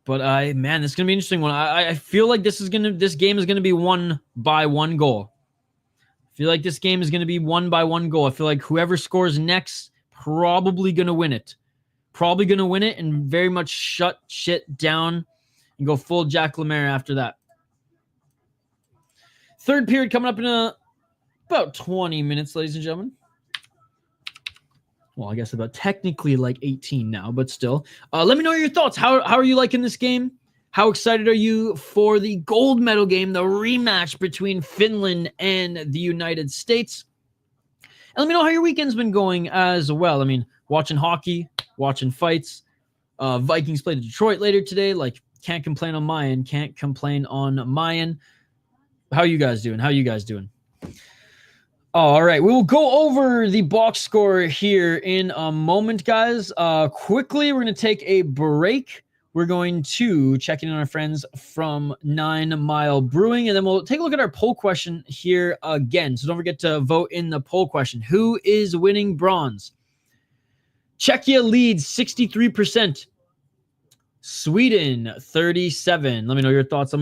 But man, this is gonna be an interesting one. I feel like this game is gonna be won by one goal. I feel like this game is gonna be won by one goal. I feel like whoever scores next probably gonna win it. Probably gonna win it and very much shut shit down and go full Jack Lemaire after that. Third period coming up in about 20 minutes, ladies and gentlemen. Well, I guess about technically like 18 now, but still. Let me know your thoughts. How are you liking this game? How excited are you for the gold medal game, the rematch between Finland and the United States? And let me know how your weekend's been going as well. I mean, watching hockey, watching fights. Vikings play Detroit later today. Like, can't complain on my end. Can't complain on my end. How are you guys doing? All right, we will go over the box score here in a moment, guys. Quickly, we're going to take a break. We're going to check in on our friends from 9 Mile Brewing, and then we'll take a look at our poll question here again. So don't forget to vote in the poll question. Who is winning bronze? Czechia leads 63%. Sweden, 37. Let me know your thoughts.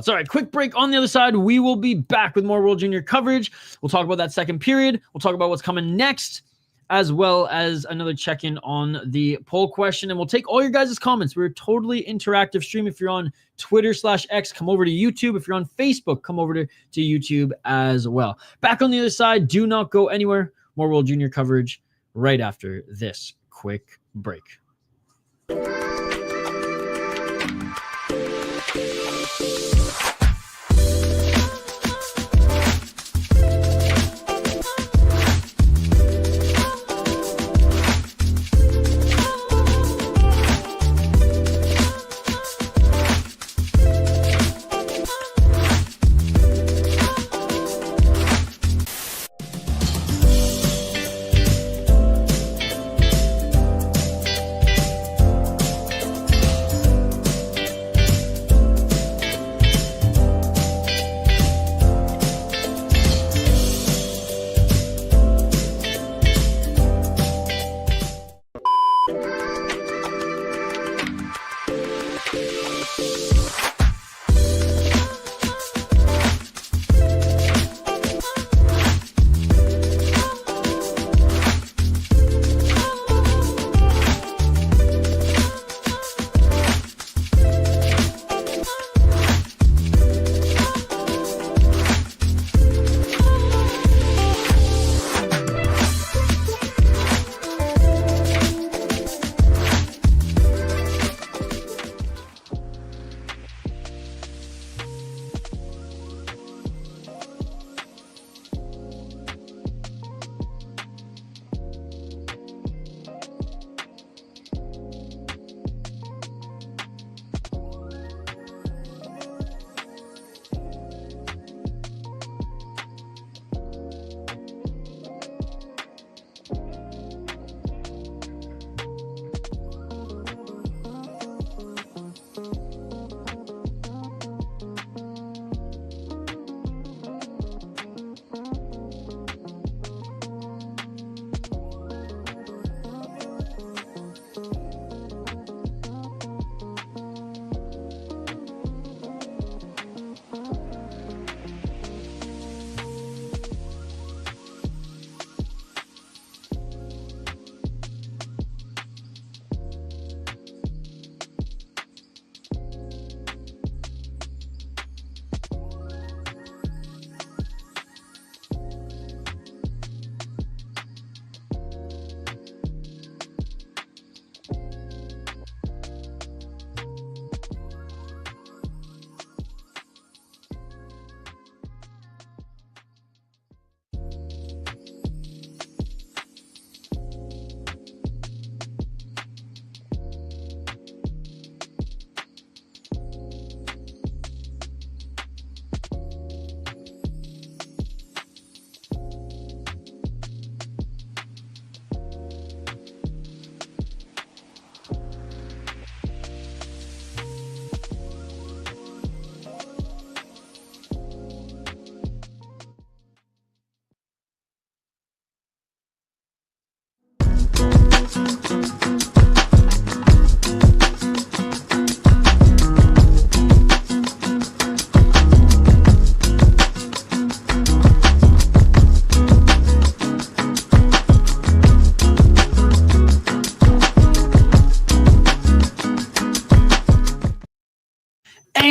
All right, quick break. On the other side, we will be back with more World Junior coverage. We'll talk about that second period. We'll talk about what's coming next, as well as another check-in on the poll question. And we'll take all your guys' comments. We're a totally interactive stream. If you're on Twitter/X, come over to YouTube. If you're on Facebook, come over to YouTube as well. Back on the other side, do not go anywhere. More World Junior coverage right after this quick break.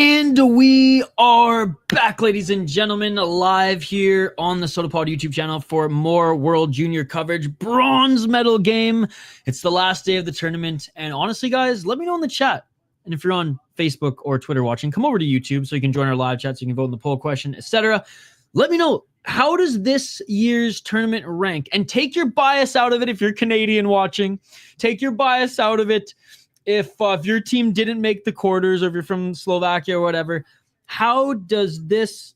And we are back, ladies and gentlemen, live here on the Sota Pod YouTube channel for more World Junior coverage. Bronze medal game. It's the last day of the tournament. And honestly, guys, let me know in the chat. And if you're on Facebook or Twitter watching, come over to YouTube so you can join our live chat, so you can vote in the poll question, etc. Let me know, how does this year's tournament rank? And take your bias out of it if you're Canadian watching. Take your bias out of it if your team didn't make the quarters, or if you're from Slovakia or whatever. How did this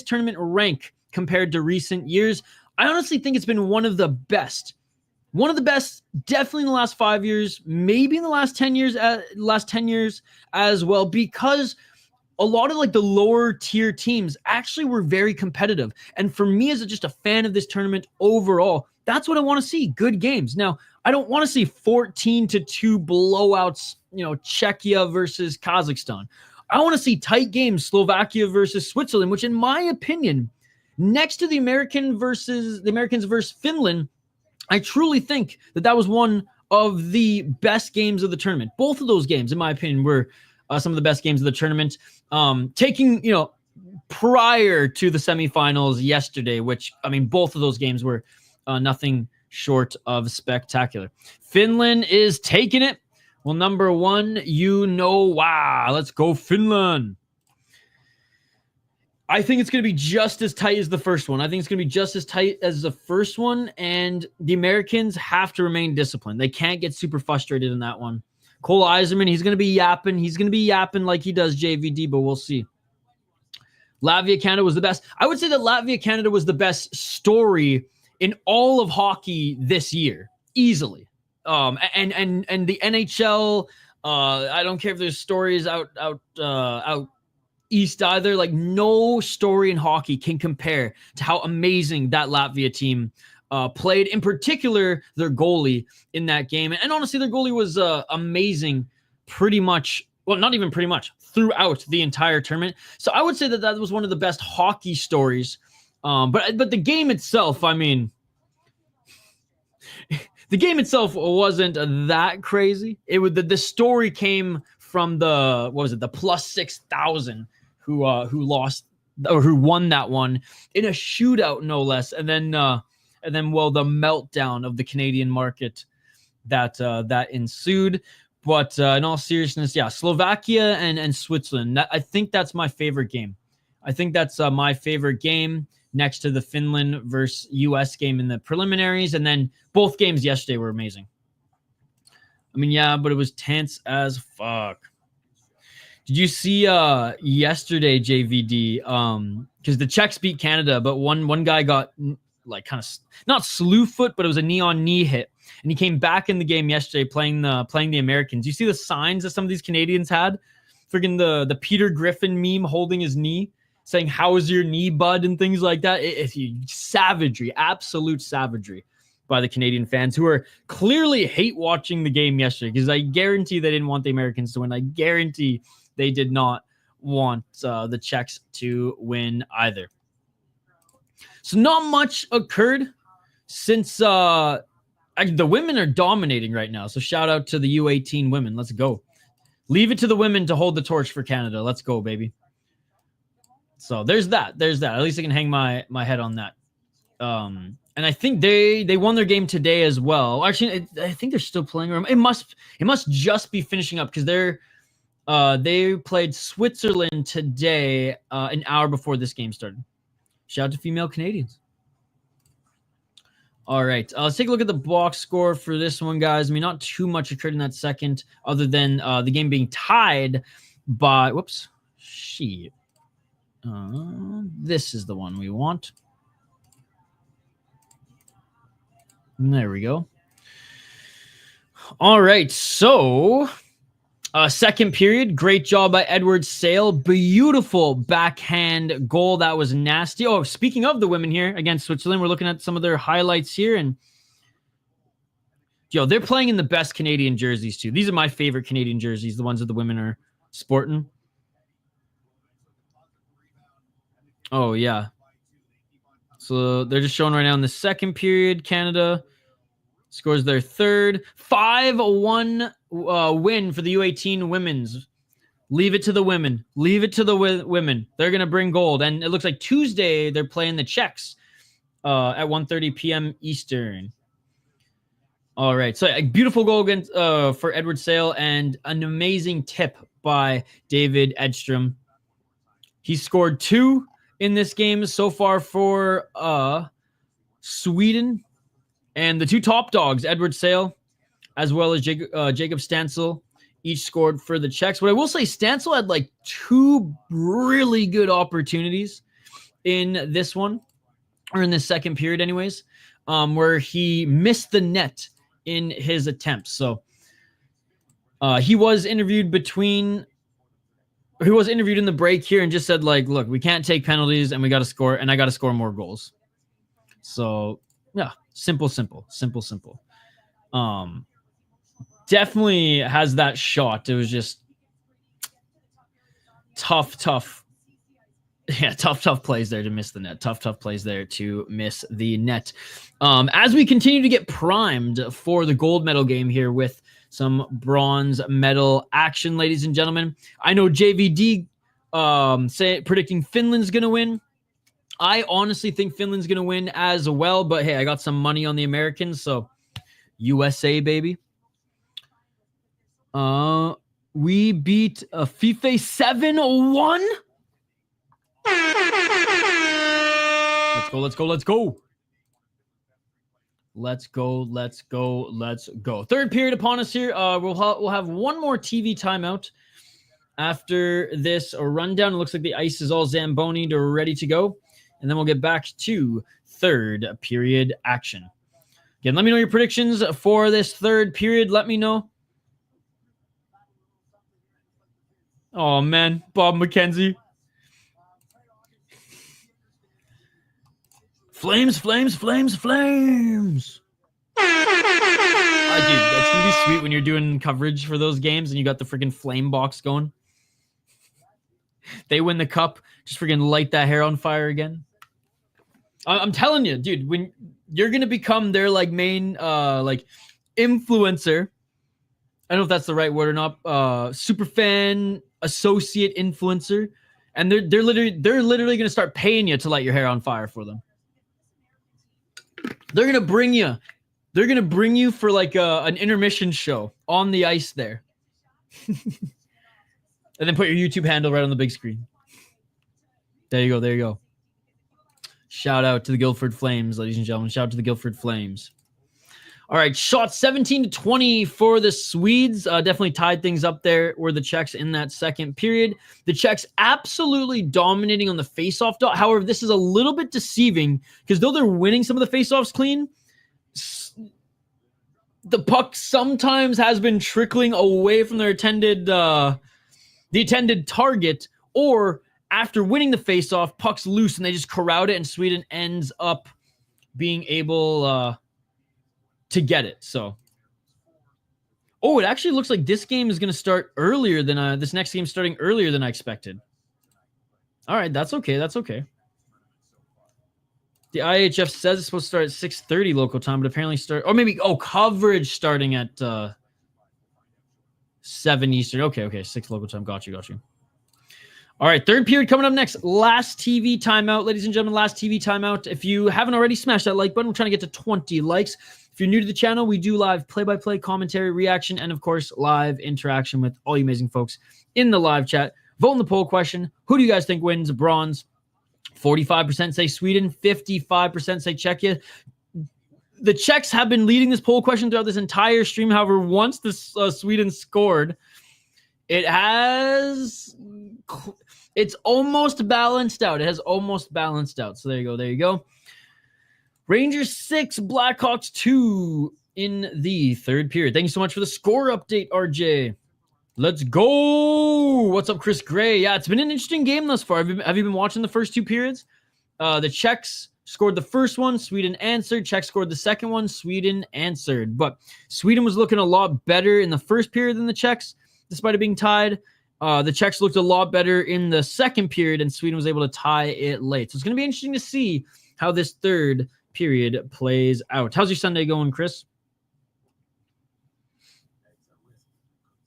tournament rank compared to recent years? I honestly think it's been one of the best. One of the best, definitely in the last 5 years, maybe in the last 10 years, as well, because a lot of like the lower tier teams actually were very competitive. And for me, as just a fan of this tournament overall, that's what I want to see. Good games. Now, I don't want to see 14-2 blowouts, Czechia versus Kazakhstan. I want to see tight games, Slovakia versus Switzerland, which in my opinion, next to the Americans versus Finland, I truly think that was one of the best games of the tournament. Both of those games, in my opinion, were some of the best games of the tournament. Taking, prior to the semifinals yesterday, which, I mean, both of those games were nothing short of spectacular. Finland is taking it. Well, number one, wow, let's go Finland. I think it's going to be just as tight as the first one. And the Americans have to remain disciplined. They can't get super frustrated in that one. Cole Iserman, he's going to be yapping. He's going to be yapping like he does JVD, but we'll see. Latvia, Canada was the best. I would say that Latvia, Canada was the best story in all of hockey this year, easily. And the NHL, I don't care if there's stories out east either. Like, no story in hockey can compare to how amazing that Latvia team played. In particular, their goalie in that game. And honestly, their goalie was amazing pretty much, well, not even pretty much, throughout the entire tournament. So I would say that was one of the best hockey stories. But the game itself, I mean, the game itself wasn't that crazy. The story came from the plus 6,000 who lost, or who won that one in a shootout, no less. And then the meltdown of the Canadian market that ensued. But in all seriousness, yeah, Slovakia and Switzerland. I think that's my favorite game. I think that's my favorite game, next to the Finland versus US game in the preliminaries. And then both games yesterday were amazing. I mean, yeah, but it was tense as fuck. Did you see yesterday, JVD? Because the Czechs beat Canada, but one guy got like kind of not slew foot, but it was a knee-on-knee hit. And he came back in the game yesterday playing the Americans. You see the signs that some of these Canadians had? Friggin' the Peter Griffin meme holding his knee, saying, "How's your knee, bud?" and things like that. It's savagery, absolute savagery by the Canadian fans, who are clearly hate watching the game yesterday, because I guarantee they didn't want the Americans to win. I guarantee they did not want the Czechs to win either. So not much occurred since the women are dominating right now. So shout out to the U18 women. Let's go. Leave it to the women to hold the torch for Canada. Let's go, baby. So there's that. At least I can hang my head on that. And I think they won their game today as well. Actually, I think they're still playing. It must just be finishing up, because they played Switzerland today, an hour before this game started. Shout out to female Canadians. All right, let's take a look at the box score for this one, guys. I mean, not too much occurred in that second, other than the game being tied by, whoops, shit. This is the one we want. There we go. All right, so second period, great job by Edward Sale. Beautiful backhand goal. That was nasty. Oh, speaking of the women here against Switzerland, we're looking at some of their highlights here. And, they're playing in the best Canadian jerseys, too. These are my favorite Canadian jerseys, the ones that the women are sporting. Oh, yeah. So they're just showing right now in the second period, Canada scores their third. 5-1 win for the U18 women's. Leave it to the women. Leave it to the women. They're going to bring gold. And it looks like Tuesday they're playing the Czechs at 1:30 p.m. Eastern. All right. So a beautiful goal against, for Edward Sale and an amazing tip by David Edstrom. He scored 2 in this game so far for Sweden. And the 2 top dogs, Edward Sale as well as Jacob Stansel, each scored for the Czechs. But I will say Stansel had like 2 really good opportunities in this one, or in this second period anyways, where he missed the net in his attempts. So he was interviewed in the break here and just said, like, look, we can't take penalties and we got to score, and I got to score more goals. So yeah, simple. Definitely has that shot. It was just tough. Yeah, tough plays there to miss the net. Tough plays there to miss the net. As we continue to get primed for the gold medal game here with some bronze medal action, ladies and gentlemen. I know JVD predicting Finland's going to win. I honestly think Finland's going to win as well, but hey, I got some money on the Americans, so USA, baby. We beat FIFA 7-1. Let's go. Third period upon us here. We'll have one more TV timeout after this rundown. It looks like the ice is all Zamboni'd or ready to go. And then we'll get back to third period action. Again, let me know your predictions for this third period. Let me know. Oh, man. Bob McKenzie. Flames. Dude, that's going to be sweet when you're doing coverage for those games and you got the freaking flame box going. They win the cup, just freaking light that hair on fire again. I'm telling you, dude, when you're going to become their like main influencer, I don't know if that's the right word or not, super fan, associate influencer, and they're literally going to start paying you to light your hair on fire for them. They're going to bring you for like an intermission show on the ice there. And then put your YouTube handle right on the big screen. There you go. Shout out to the Guildford Flames, ladies and gentlemen. Shout out to the Guildford Flames. All right, shot 17-20 for the Swedes. Definitely tied things up there were the Czechs in that second period. The Czechs absolutely dominating on the faceoff dot. However, this is a little bit deceiving because though they're winning some of the faceoffs clean, the puck sometimes has been trickling away from their intended target, or after winning the faceoff, puck's loose and they just corral it, and Sweden ends up being able to get it. So, it actually looks like this game is going to start earlier than this next game starting earlier than I expected. All right, that's okay. The IIHF says it's supposed to start at 6:30 local time, but apparently coverage starting at 7 Eastern. Okay, 6 local time. Got you. All right, third period coming up next. Last TV timeout, ladies and gentlemen. Last TV timeout. If you haven't already, smash that like button. We're trying to get to 20 likes. If you're new to the channel, we do live play-by-play commentary, reaction, and of course, live interaction with all you amazing folks in the live chat. Vote in the poll question. Who do you guys think wins bronze? 45% say Sweden, 55% say Czechia. The Czechs have been leading this poll question throughout this entire stream. However, once Sweden scored, it's almost balanced out. It has almost balanced out. So there you go. Rangers 6, Blackhawks 2 in the third period. Thank you so much for the score update, RJ. Let's go. What's up, Chris Gray? Yeah, it's been an interesting game thus far. Have you been watching the first 2 periods? The Czechs scored the first one. Sweden answered. Czechs scored the second one. Sweden answered. But Sweden was looking a lot better in the first period than the Czechs, despite it being tied. The Czechs looked a lot better in the second period, and Sweden was able to tie it late. So it's going to be interesting to see how this third period plays out. How's your Sunday going, Chris?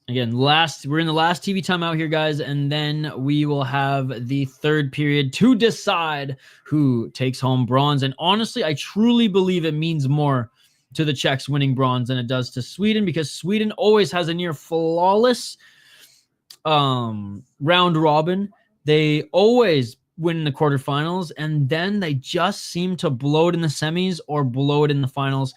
Again, we're in the last TV timeout here, guys, and then we will have the third period to decide who takes home bronze. And honestly, I truly believe it means more to the Czechs winning bronze than it does to Sweden, because Sweden always has a near flawless round robin. They always win in the quarterfinals, and then they just seem to blow it in the semis or blow it in the finals.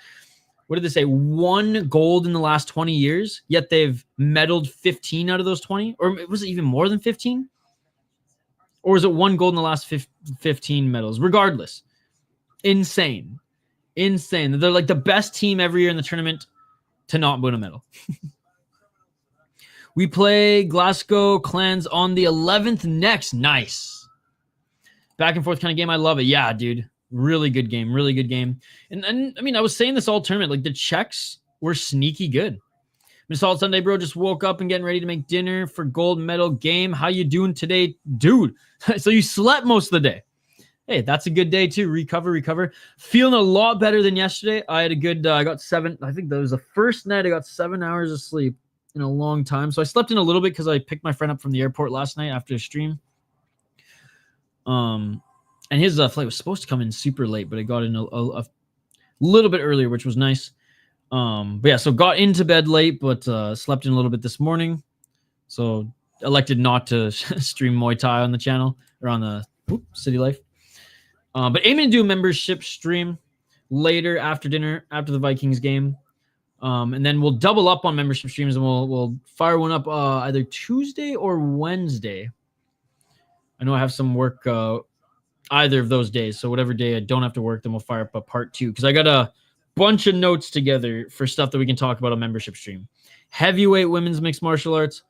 What did they say? 1 gold in the last 20 years, yet they've medaled 15 out of those 20? Or was it even more than 15? Or is it 1 gold in the last 15 medals? Regardless, insane. They're like the best team every year in the tournament to not win a medal. We play Glasgow Clans on the 11th next. Nice. Back and forth kind of game. I love it. Yeah, dude. Really good game. And I mean, I was saying this all tournament. Like, the Czechs were sneaky good. Miss Sunday, bro, just woke up and getting ready to make dinner for gold medal game. How you doing today, dude? So you slept most of the day. Hey, that's a good day too. Recover. Feeling a lot better than yesterday. I had a good, I got 7, I think that was the first night I got 7 hours of sleep in a long time. So I slept in a little bit because I picked my friend up from the airport last night after a stream. And his flight was supposed to come in super late, but it got in a little bit earlier, which was nice. But yeah, so got into bed late, but slept in a little bit this morning. So elected not to stream Muay Thai on the channel or on the City Life. But aiming to do a membership stream later after dinner, after the Vikings game. And then we'll double up on membership streams, and we'll fire one up either Tuesday or Wednesday. I know I have some work either of those days. So whatever day I don't have to work, then we'll fire up a part 2. Because I got a bunch of notes together for stuff that we can talk about on membership stream. Heavyweight women's mixed martial arts.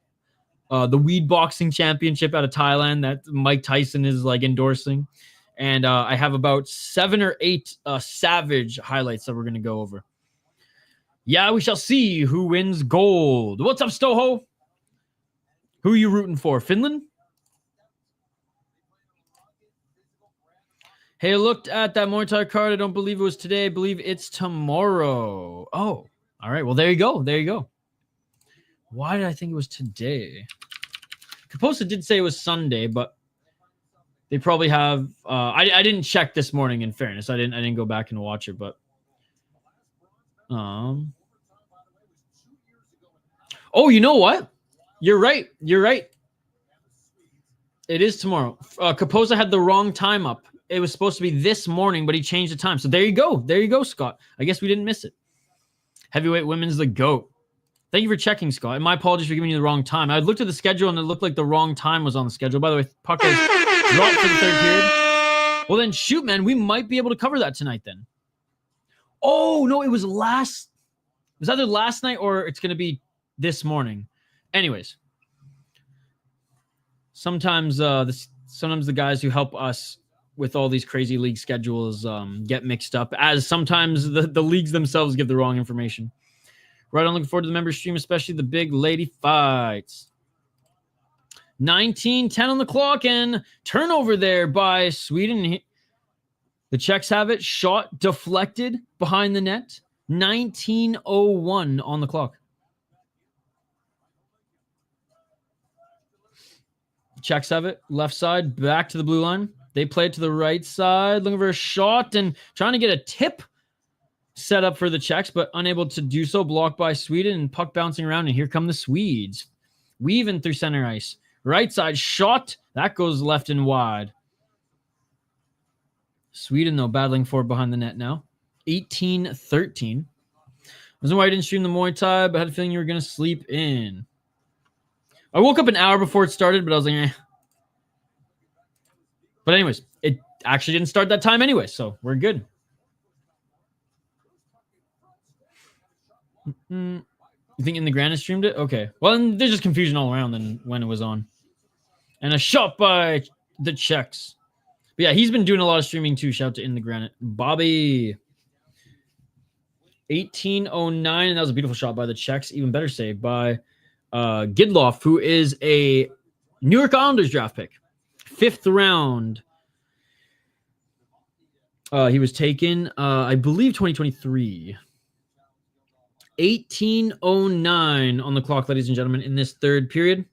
The weed boxing championship out of Thailand that Mike Tyson is like endorsing. And I have about 7 or 8 Savage highlights that we're going to go over. Yeah, we shall see who wins gold. What's up, Stoho? Who are you rooting for? Finland? Hey, I looked at that Muay Thai card. I don't believe it was today. I believe it's tomorrow. Oh, all right. Well, there you go. Why did I think it was today? Kaposa did say it was Sunday, but they probably have. I didn't check this morning. In fairness, I didn't go back and watch it, but. Oh, you know what? You're right. It is tomorrow. Kaposa had the wrong time up. It was supposed to be this morning, but he changed the time. So there you go, Scott. I guess we didn't miss it. Heavyweight women's the GOAT. Thank you for checking, Scott. And my apologies for giving you the wrong time. I looked at the schedule and it looked like the wrong time was on the schedule. By the way, puck has dropped for the third period. Well, then shoot, man. We might be able to cover that tonight then. Oh, no, it was either last night or it's going to be this morning. Anyways, sometimes the guys who help us with all these crazy league schedules get mixed up, as sometimes the leagues themselves give the wrong information. Right, I'm looking forward to the member stream, especially the big lady fights. 19-10 on the clock, and turnover there by Sweden. The Czechs have it. Shot deflected behind the net. 19:01 on the clock. Czechs have it. Left side, back to the blue line. They play it to the right side, looking for a shot and trying to get a tip set up for the Czechs, but unable to do so. Blocked by Sweden, and puck bouncing around, and here come the Swedes. Weaving through center ice. Right side shot. That goes left and wide. Sweden, though, battling for it behind the net now. 18-13. I don't know why I didn't stream the Muay Thai, but I had a feeling you were going to sleep in. I woke up an hour before it started, but I was like, eh. But anyways, it actually didn't start that time anyway, so we're good. You think In the Granite streamed it? Okay. Well, then there's just confusion all around then when it was on. And a shot by the Czechs. But yeah, he's been doing a lot of streaming too. Shout out to In the Granite. Bobby. 18:09, and that was a beautiful shot by the Czechs. Even better save by Gidloff, who is a New York Islanders draft pick. 5th round. He was taken, I believe, 2023. 18:09 on the clock, ladies and gentlemen, in this third period.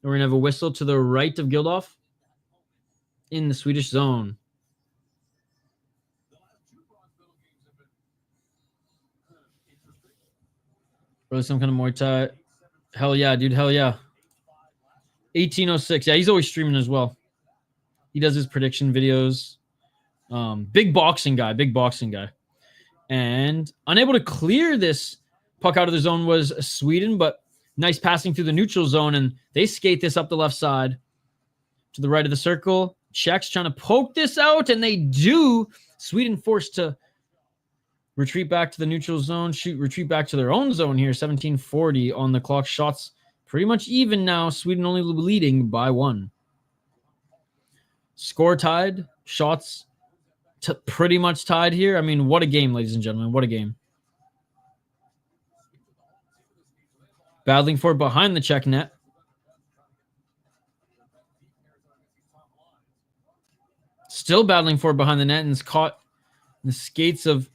We're going to have a whistle to the right of Gildolf in the Swedish zone. Really some kind of Muay Thai. Hell yeah, dude. Hell yeah. 18:06. Yeah, he's always streaming as well. He does his prediction videos. Big boxing guy. Big boxing guy. And unable to clear this puck out of the zone was Sweden, but nice passing through the neutral zone, and they skate this up the left side to the right of the circle. Czechs trying to poke this out, and they do. Sweden forced to retreat back to the neutral zone, retreat back to their own zone here. 17:40 on the clock. Shots pretty much even now. Sweden only leading by 1. Score tied. Shots pretty much tied here. I mean, what a game, ladies and gentlemen. What a game. Battling for it behind the Czech net. Still battling for it behind the net, and is caught in the skates of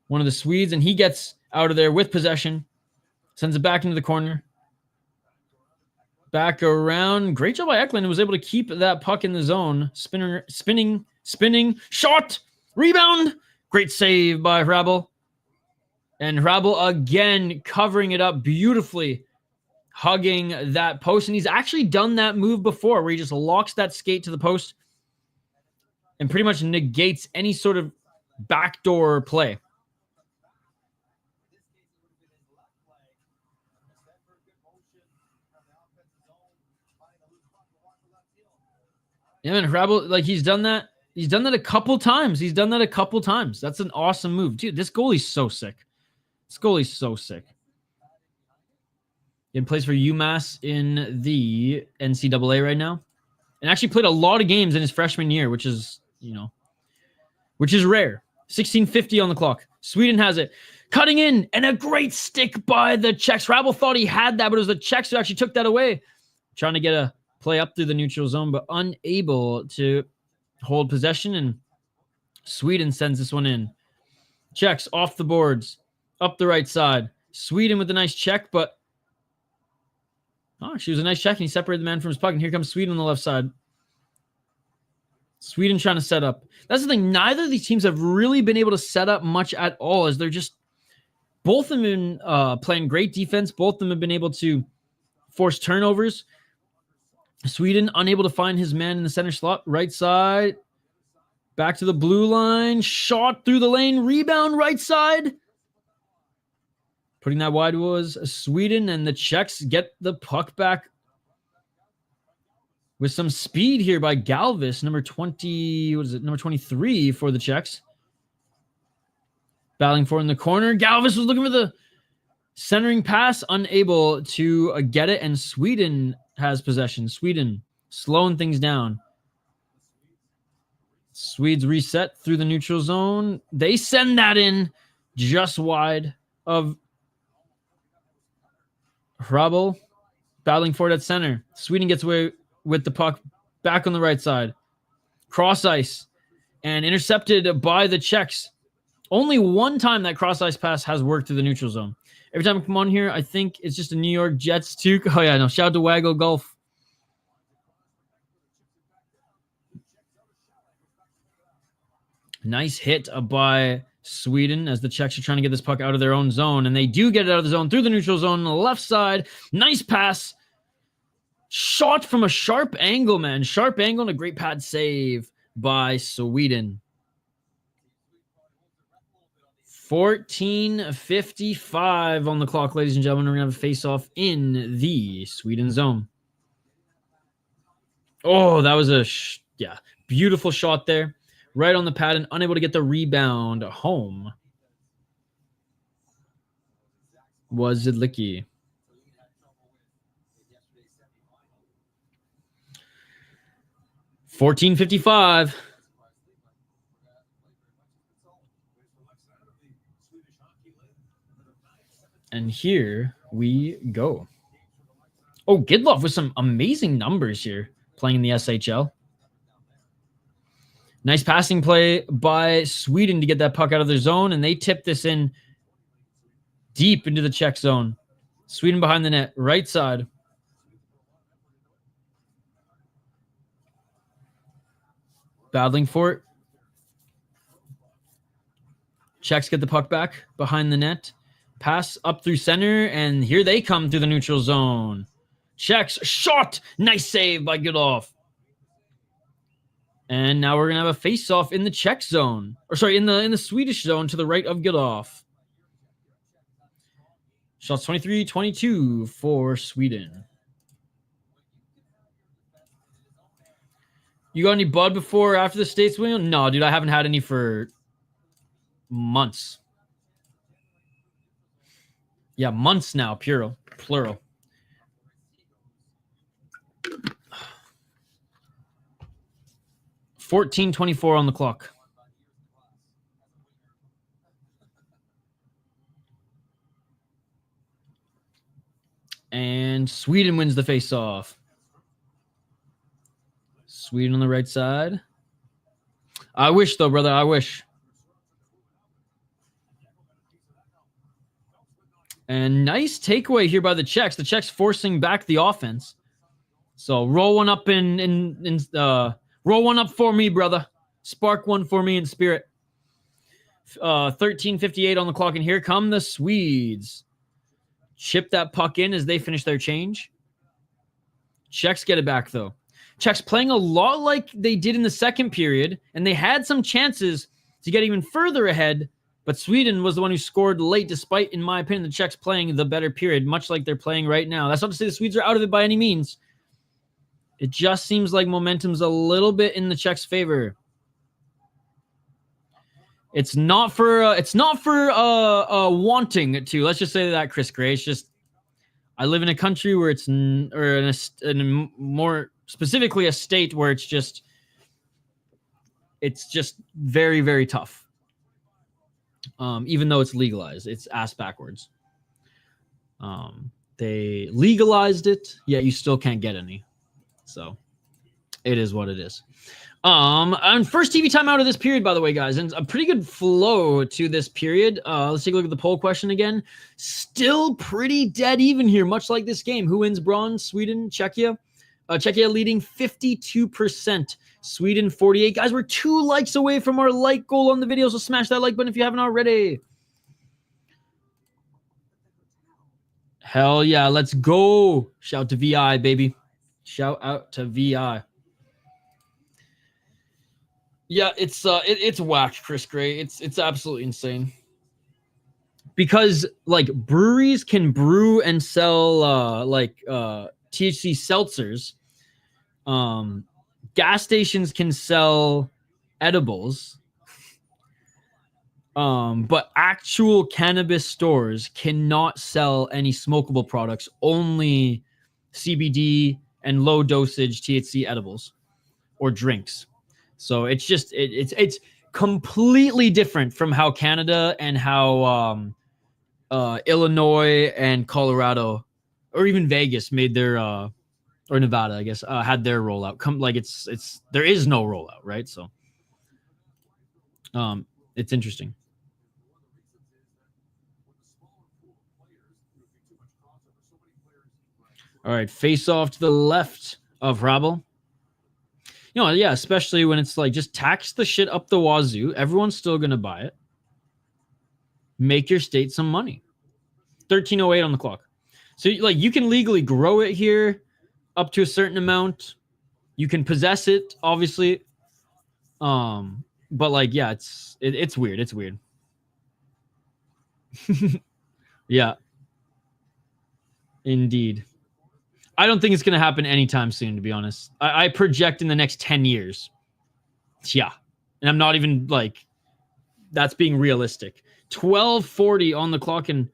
one of the Swedes, and he gets out of there with possession. Sends it back into the corner. Back around. Great job by Eklund, who was able to keep that puck in the zone. Spinning. Shot! Rebound! Great save by Hrabal. And Hrabal again covering it up beautifully, hugging that post. And he's actually done that move before where he just locks that skate to the post and pretty much negates any sort of backdoor play. Yeah, man, Hrabal, like he's done that. He's done that a couple times. That's an awesome move. Dude, this goalie's so sick. He plays for UMass in the NCAA right now. And actually played a lot of games in his freshman year, which is rare. 16:50 on the clock. Sweden has it. Cutting in, and a great stick by the Czechs. Hrabal thought he had that, but it was the Czechs who actually took that away. Trying to get a play up through the neutral zone, but unable to hold possession, and Sweden sends this one in. Czechs off the boards, up the right side. Sweden with a nice check, but she was a nice check, and he separated the man from his puck, and here comes Sweden on the left side. Sweden trying to set up. That's the thing. Neither of these teams have really been able to set up much at all, as they're just both of them been playing great defense. Both of them have been able to force turnovers. Sweden unable to find his man in the center slot. Right side. Back to the blue line. Shot through the lane. Rebound right side. Putting that wide was Sweden, and the Czechs get the puck back with some speed here by Galvis, number 20, number 23 for the Czechs. Battling for in the corner. Galvis was looking for the centering pass, unable to get it, and Sweden has possession. Sweden slowing things down. Swedes reset through the neutral zone. They send that in just wide of Hrabal. Battling for it at center. Sweden gets away with the puck back on the right side. Cross ice and intercepted by the Czechs. Only one time that cross ice pass has worked through the neutral zone. Every time I come on here, I think it's just a New York Jets too. Oh yeah, no. Shout out to Waggle Golf. Nice hit by Sweden as the Czechs are trying to get this puck out of their own zone, and they do get it out of the zone through the neutral zone on the left side. Nice pass. Shot from a sharp angle, man. Sharp angle and a great pad save by Sweden. 14:55 on the clock, ladies and gentlemen. We're going to have a face-off in the Sweden zone. Oh, that was a beautiful shot there. Right on the pad and unable to get the rebound home was Zidlicki. $14.55. And here we go. Oh, Gidlov with some amazing numbers here playing in the SHL. Nice passing play by Sweden to get that puck out of their zone, and they tip this in Deep into the Czech zone. Sweden behind the net. Right side. Battling for it. Czechs get the puck back behind the net. Pass up through center, and here they come through the neutral zone. Czechs shot. Nice save by Gudolf. And now we're gonna have a face-off in the Czech zone, or sorry, in the Swedish zone to the right of Gudolf. Shots 23-22 for Sweden. You got any bud before or after the States win? No, dude, I haven't had any for months. Yeah, months now, plural. 14:24 on the clock. And Sweden wins the face-off. Sweden on the right side. I wish, though, brother. I wish. And nice takeaway here by the Czechs. The Czechs forcing back the offense. So roll one up roll one up for me, brother. Spark one for me in spirit. 13:58 on the clock, and here come the Swedes. Chip that puck in as they finish their change. Czechs get it back, though. Czechs playing a lot like they did in the second period, and they had some chances to get even further ahead, but Sweden was the one who scored late, despite, in my opinion, the Czechs playing the better period, much like they're playing right now. That's not to say the Swedes are out of it by any means. It just seems like momentum's a little bit in the Czechs' favor. It's not for wanting to. Let's just say that, Chris Gray. It's just I live in a country where it's in more specifically a state where it's just very, very tough. Even though it's legalized, it's ass backwards. They legalized it, yet you still can't get any. So it is what it is. And first TV timeout of this period, by the way, guys, and a pretty good flow to this period. Let's take a look at the poll question again. Still pretty dead even here, much like this game. Who wins bronze? Sweden, Czechia. Czechia leading 52%. Sweden 48%. Guys, we're 2 likes away from our like goal on the video, so smash that like button if you haven't already. Hell yeah, let's go. Shout to VI, baby. Shout out to VI. Yeah, it's whack, Chris Gray. It's absolutely insane. Because like breweries can brew and sell THC seltzers. Gas stations can sell edibles. But actual cannabis stores cannot sell any smokable products, only CBD and low dosage THC edibles or drinks. So it's just it's completely different from how Canada and how Illinois and Colorado or even Vegas made their or Nevada, I guess, had their rollout. It's there is no rollout, right? So it's interesting. All right, face off to the left of Rabel. You know, yeah, especially when it's like just tax the shit up the wazoo. Everyone's still going to buy it. Make your state some money. 13:08 on the clock. So like you can legally grow it here up to a certain amount. You can possess it, obviously. But like, yeah, it's weird. It's weird. Yeah. Indeed. I don't think it's going to happen anytime soon, to be honest. I project in the next 10 years. Yeah. And I'm not even like, that's being realistic. 12:40 on the clock, and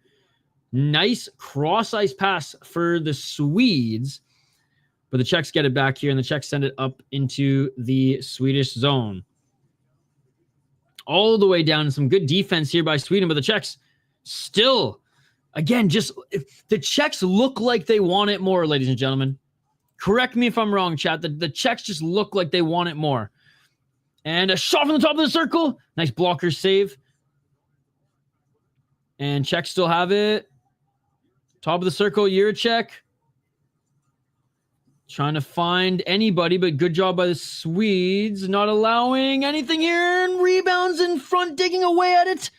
nice cross-ice pass for the Swedes. But the Czechs get it back here, and the Czechs send it up into the Swedish zone. All the way down, and some good defense here by Sweden, but the Czechs still... Again, just the Czechs look like they want it more, ladies and gentlemen. Correct me if I'm wrong, chat. The Czechs just look like they want it more. And a shot from the top of the circle. Nice blocker save. And Czechs still have it. Top of the circle, Jiricek. Trying to find anybody, but good job by the Swedes. Not allowing anything here. And rebounds in front, digging away at it.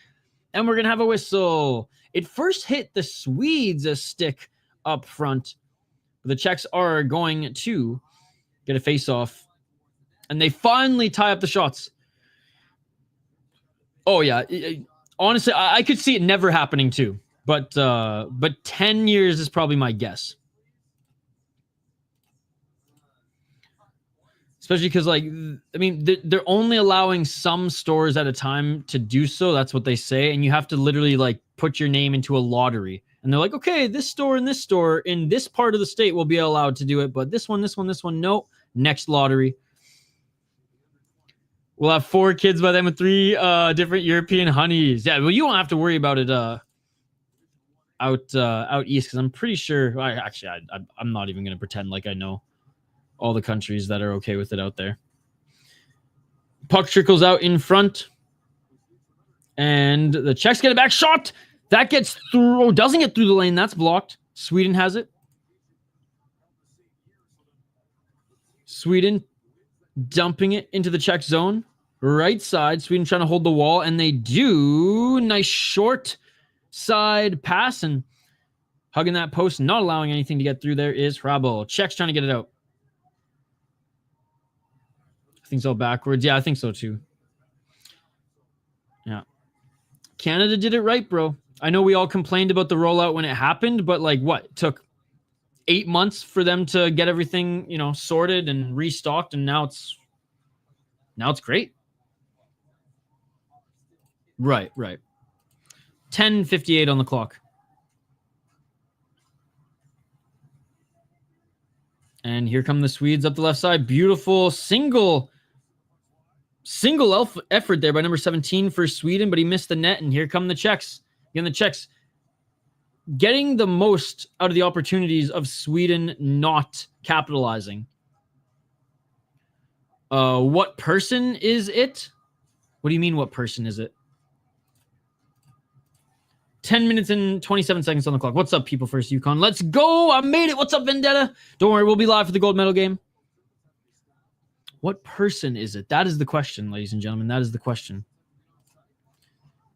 And we're going to have a whistle. It first hit the Swedes a stick up front. The Czechs are going to get a face-off. And they finally tie up the shots. Oh, yeah. Honestly, I could see it never happening too. But 10 years is probably my guess. Especially because, like, I mean, they're only allowing some stores at a time to do so. That's what they say. And you have to literally, like, put your name into a lottery. And they're like, okay, this store and this store in this part of the state will be allowed to do it. But this one, no. Next lottery. We'll have 4 kids by then with 3 different European honeys. Yeah, well, you don't have to worry about it out east, because I'm pretty sure... I'm not even going to pretend like I know all the countries that are okay with it out there. Puck trickles out in front. And the Czechs get a back shot. That gets through. Oh, doesn't get through the lane. That's blocked. Sweden has it. Sweden dumping it into the Czech zone. Right side. Sweden trying to hold the wall. And they do. Nice short side pass. And hugging that post. Not allowing anything to get through there is Hrabal. Czechs trying to get it out. Things all backwards. Yeah, I think so too. Yeah. Canada did it right, bro. I know we all complained about the rollout when it happened, but like what? It took 8 months for them to get everything, sorted and restocked, and now it's great. Right. 10:58 on the clock. And here come the Swedes up the left side. Beautiful single effort there by number 17 for Sweden, but he missed the net. And here come the Czechs. Again, the Czechs getting the most out of the opportunities of Sweden not capitalizing. What person is it? What do you mean, what person is it? 10 minutes and 27 seconds on the clock. What's up, people first Yukon? Let's go. I made it. What's up, Vendetta? Don't worry. We'll be live for the gold medal game. What person is it? That is the question, ladies and gentlemen. That is the question.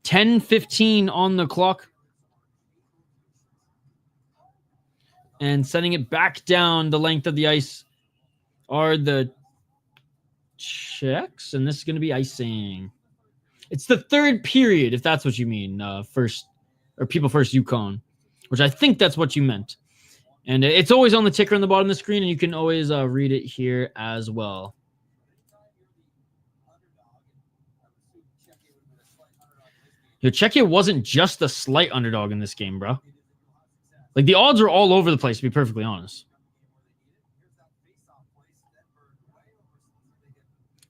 10:15 on the clock. And sending it back down the length of the ice are the Czechs. And this is going to be icing. It's the third period, if that's what you mean. People first Yukon, which I think that's what you meant. And it's always on the ticker on the bottom of the screen, and you can always read it here as well. Czechia wasn't just a slight underdog in this game, bro. Like, the odds are all over the place, to be perfectly honest.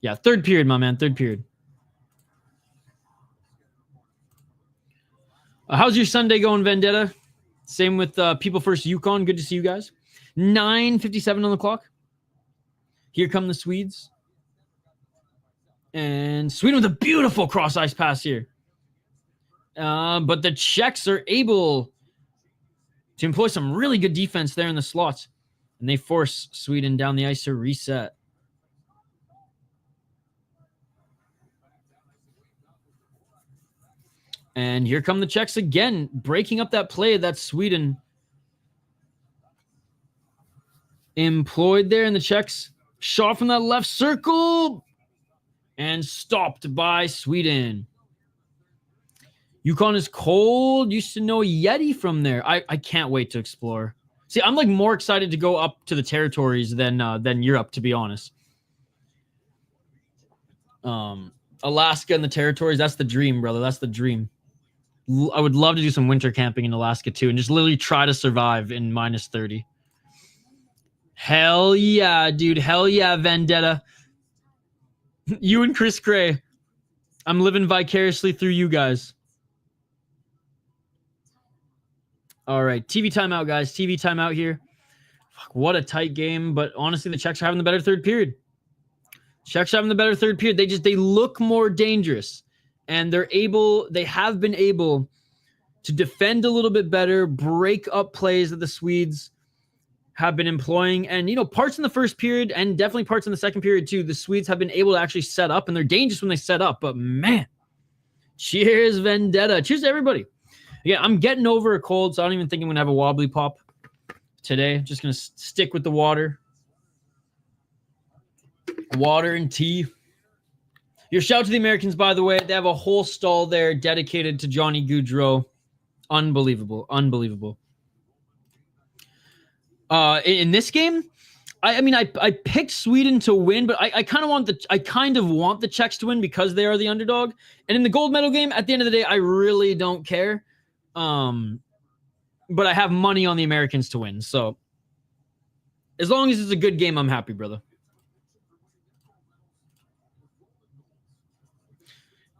Yeah, third period, my man. Third period. How's your Sunday going, Vendetta? Same with People First Yukon. Good to see you guys. 9:57 on the clock. Here come the Swedes. And Sweden with a beautiful cross-ice pass here. But the Czechs are able to employ some really good defense there in the slots. And they force Sweden down the ice to reset. And here come the Czechs again, breaking up that play that Sweden employed there. And the Czechs shot from that left circle and stopped by Sweden. Yukon is cold. Used to know Yeti from there. I can't wait to explore. See, I'm like more excited to go up to the territories than Europe, to be honest. Alaska and the territories, that's the dream, brother. That's the dream. I would love to do some winter camping in Alaska too and just literally try to survive in minus 30. Hell yeah, dude. Hell yeah, Vendetta. You and Chris Cray. I'm living vicariously through you guys. All right, TV timeout, guys. TV timeout here. Fuck, what a tight game, but honestly, the Czechs are having the better third period. Czechs are having the better third period. They look more dangerous. And they have been able to defend a little bit better, break up plays that the Swedes have been employing. And, parts in the first period and definitely parts in the second period too, the Swedes have been able to actually set up, and they're dangerous when they set up. But man, cheers, Vendetta. Cheers to everybody. Yeah, I'm getting over a cold, so I don't even think I'm going to have a wobbly pop today. Just going to stick with the water. Water and tea. Your shout to the Americans, by the way. They have a whole stall there dedicated to Johnny Gaudreau. Unbelievable. Unbelievable. In this game, I picked Sweden to win, but I kind of want the Czechs to win because they are the underdog. And in the gold medal game, at the end of the day, I really don't care. But I have money on the Americans to win. So as long as it's a good game, I'm happy, brother.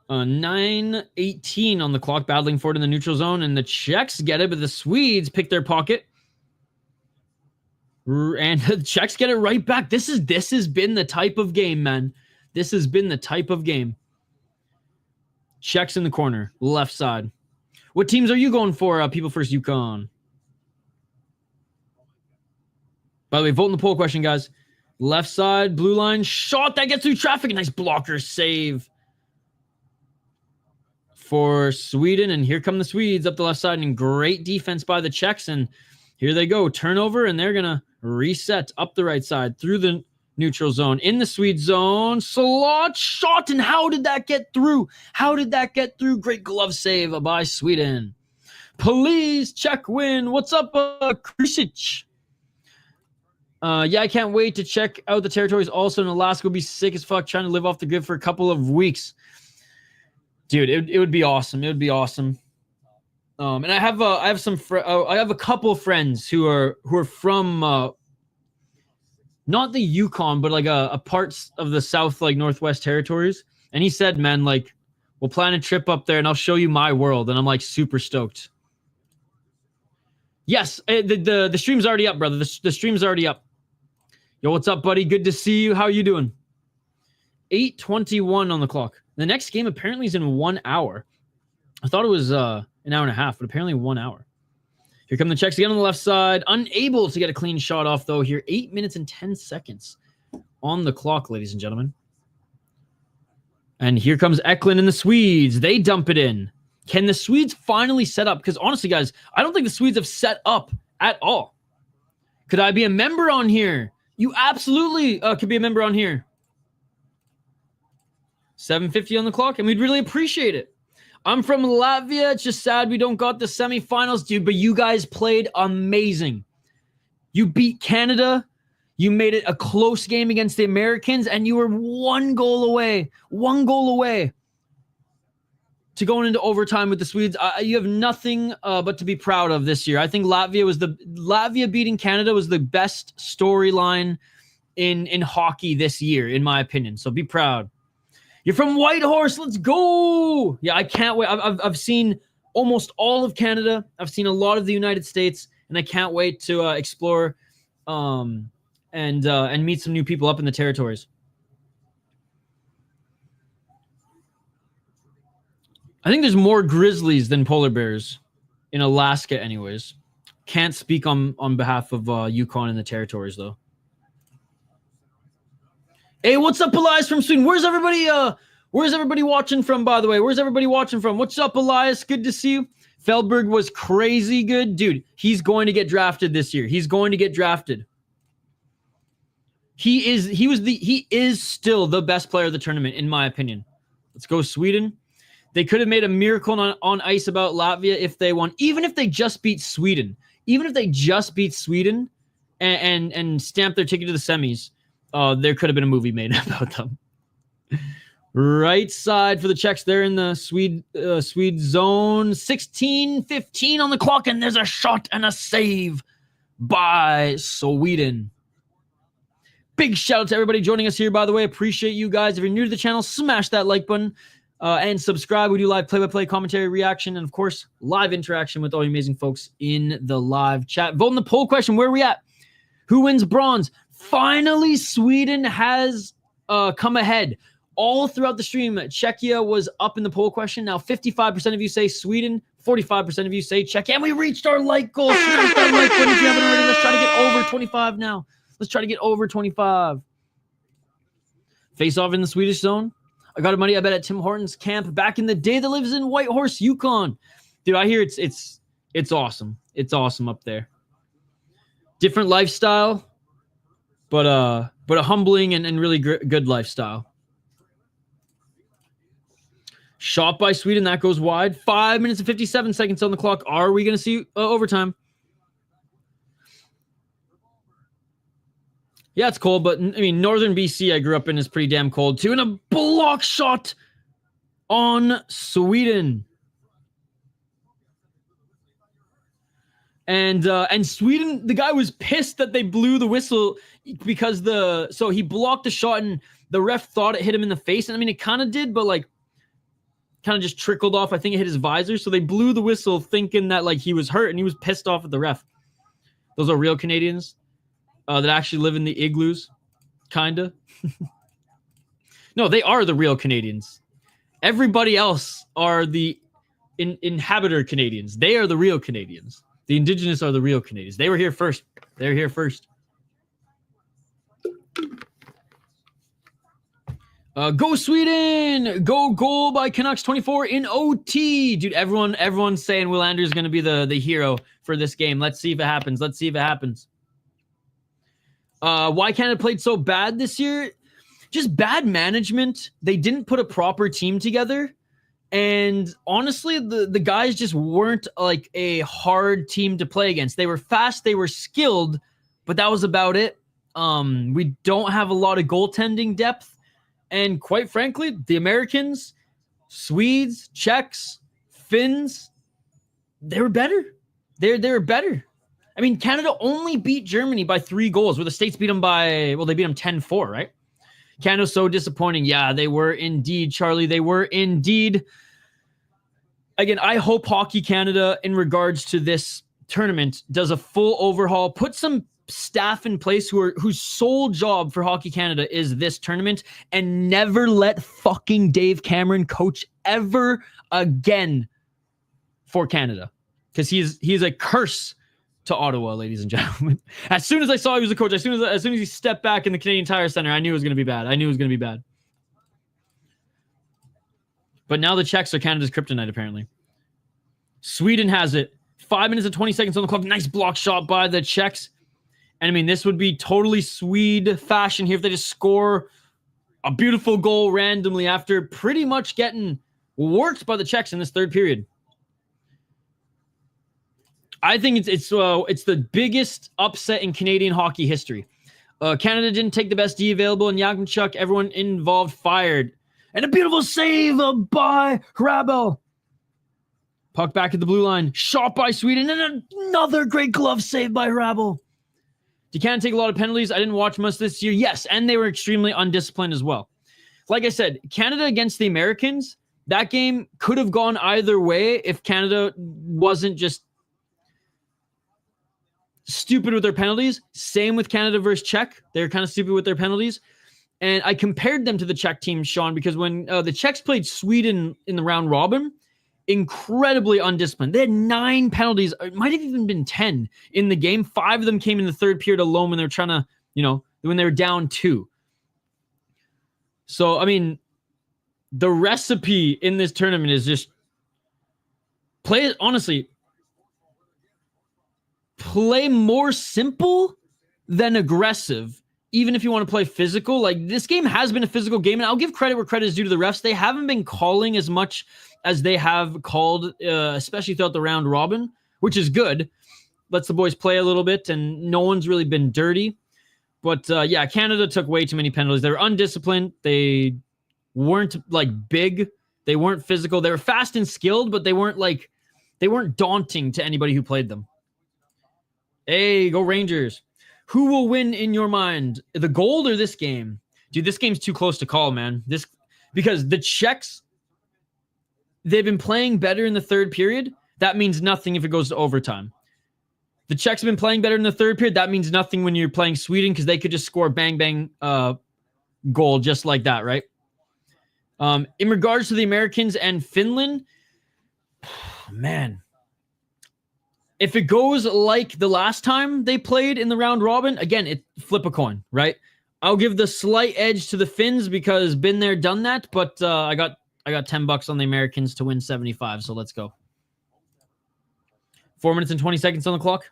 9:18 on the clock, battling for it in the neutral zone, and the Czechs get it, but the Swedes pick their pocket. And the Czechs get it right back. This has been the type of game, man. This has been the type of game. Czechs in the corner, left side. What teams are you going for? People First Yukon. By the way, vote in the poll question, guys. Left side, blue line, shot that gets through traffic. A nice blocker save for Sweden. And here come the Swedes up the left side, and great defense by the Czechs. And here they go, turnover, and they're going to reset up the right side through the neutral zone. In the Swede zone, Slot shot, and how did that get through? Great glove save by Sweden. Please, Czech win. What's up, Krisic? Yeah, I can't wait to check out the territories. Also in Alaska, would be sick as fuck trying to live off the grid for a couple of weeks. Dude, it would be awesome. It would be awesome. And I have a couple of friends who are from not the Yukon, but like a parts of the South, like Northwest Territories. And he said, man, like, we'll plan a trip up there and I'll show you my world. And I'm like super stoked. Yes, the stream's already up, brother. The stream's already up. Yo, what's up, buddy? Good to see you. How you doing? 8:21 on the clock. The next game apparently is in 1 hour. I thought it was an hour and a half, but apparently 1 hour. Here come the Czechs again on the left side. Unable to get a clean shot off, though, here. 8 minutes and 10 seconds on the clock, ladies and gentlemen. And here comes Eklund and the Swedes. They dump it in. Can the Swedes finally set up? Because honestly, guys, I don't think the Swedes have set up at all. Could I be a member on here? You absolutely could be a member on here. 7:50 on the clock, and we'd really appreciate it. I'm from Latvia. It's just sad we don't got the semifinals, dude, but you guys played amazing. You beat Canada. You made it a close game against the Americans, and you were one goal away to going into overtime with the Swedes. You have nothing but to be proud of this year. I think Latvia beating Canada was the best storyline in hockey this year, in my opinion. So be proud. You're from Whitehorse. Let's go. Yeah, I can't wait. I've seen almost all of Canada. I've seen a lot of the United States, and I can't wait to explore and meet some new people up in the territories. I think there's more grizzlies than polar bears in Alaska anyways. Can't speak on behalf of Yukon and the territories, though. Hey, what's up, Elias from Sweden? Where's everybody watching from, by the way? Where's everybody watching from? What's up, Elias? Good to see you. Feldberg was crazy good. Dude, he's going to get drafted this year. He's going to get drafted. He is still the best player of the tournament, in my opinion. Let's go, Sweden. They could have made a miracle on ice about Latvia if they won. Even if they just beat Sweden. And stamped their ticket to the semis. There could have been a movie made about them. Right side for the Czechs. They're in the Swede zone. 16:15 on the clock, and there's a shot and a save by Sweden. Big shout out to everybody joining us here, by the way. Appreciate you guys. If you're new to the channel, smash that like button and subscribe. We do live play-by-play commentary, reaction, and, of course, live interaction with all you amazing folks in the live chat. Vote in the poll question. Where are we at? Who wins bronze? Finally, Sweden has come ahead. all throughout the stream, Czechia was up in the poll question. Now 55% of you say Sweden, 45% of you say Czechia, and we reached our like goal. Smash that like button if you haven't already. Let's try to get over 25 now. Let's try to get over 25. Face off in the Swedish zone. I got a money I bet at Tim Hortons camp back in the day that lives in Whitehorse, Yukon. Dude, I hear it's awesome. It's awesome up there. Different lifestyle, but a humbling and really good lifestyle. Shot by Sweden, that goes wide. 5 minutes and 57 seconds on the clock. Are we going to see overtime? Yeah, it's cold, but I mean, northern BC I grew up in is pretty damn cold too. And a block shot on Sweden. And Sweden, the guy was pissed that they blew the whistle because so he blocked the shot and the ref thought it hit him in the face. And I mean, it kind of did, but like kind of just trickled off. I think it hit his visor. So they blew the whistle thinking that like he was hurt and he was pissed off at the ref. Those are real Canadians that actually live in the igloos. Kinda. No, they are the real Canadians. Everybody else are the inhabitor Canadians. They are the real Canadians. The indigenous are the real Canadians. They were here first. They're here first. Go Sweden! Go goal by Canucks 24 in OT. Dude, everyone's saying Will Anders is going to be the hero for this game. Let's see if it happens. Let's see if it happens. Why Canada played so bad this year? Just bad management. They didn't put a proper team together. And honestly, the guys just weren't like a hard team to play against. They were fast, they were skilled, but that was about it. We don't have a lot of goaltending depth. And quite frankly, the Americans, Swedes, Czechs, Finns, they were better. They were better. I mean, Canada only beat Germany by 3 goals, where the States beat them they beat them 10-4, right? Canada's so disappointing. Yeah, they were indeed, Charlie. They were indeed. Again, I hope Hockey Canada, in regards to this tournament, does a full overhaul, put some staff in place whose sole job for Hockey Canada is this tournament, and never let fucking Dave Cameron coach ever again for Canada, because he's a curse to Ottawa, ladies and gentlemen. As soon as I saw he was a coach, as soon as he stepped back in the Canadian Tire Center, I knew it was going to be bad. But now the Czechs are Canada's kryptonite, apparently. Sweden has it. 5 minutes and 20 seconds on the clock. Nice block shot by the Czechs. And I mean, this would be totally Swede fashion here if they just score a beautiful goal randomly after pretty much getting worked by the Czechs in this third period. I think it's the biggest upset in Canadian hockey history. Canada didn't take the best D available, and Yakimchuk, everyone involved, fired. And a beautiful save by Hrabel. Puck back at the blue line. Shot by Sweden, and another great glove save by Hrabel. You can't take a lot of penalties. I didn't watch much this year. Yes, and they were extremely undisciplined as well. Like I said, Canada against the Americans, that game could have gone either way if Canada wasn't just stupid with their penalties. Same with Canada versus Czech. They're kind of stupid with their penalties. And I compared them to the Czech team, Sean, because when the Czechs played Sweden in the round robin, incredibly undisciplined. They had 9 penalties. It might have even been 10 in the game. 5 of them came in the third period alone when they were trying to, when they were down 2. So, I mean, the recipe in this tournament is just play more simple than aggressive, even if you want to play physical. Like, this game has been a physical game, and I'll give credit where credit is due to the refs. They haven't been calling as much as they have called, especially throughout the round robin, which is good. Lets the boys play a little bit, and no one's really been dirty. But, Canada took way too many penalties. They were undisciplined. They weren't, big. They weren't physical. They were fast and skilled, but they weren't daunting to anybody who played them. Hey, go Rangers. Who will win in your mind? The gold or this game? Dude, this game's too close to call, man. Because the Czechs, they've been playing better in the third period. That means nothing if it goes to overtime. The Czechs have been playing better in the third period. That means nothing when you're playing Sweden, because they could just score bang, bang goal just like that, right? In regards to the Americans and Finland, man, if it goes like the last time they played in the round robin, again, it flip a coin, right? I'll give the slight edge to the Finns because been there, done that. But I got $10 on the Americans to win 75. So let's go. 4 minutes and 20 seconds on the clock.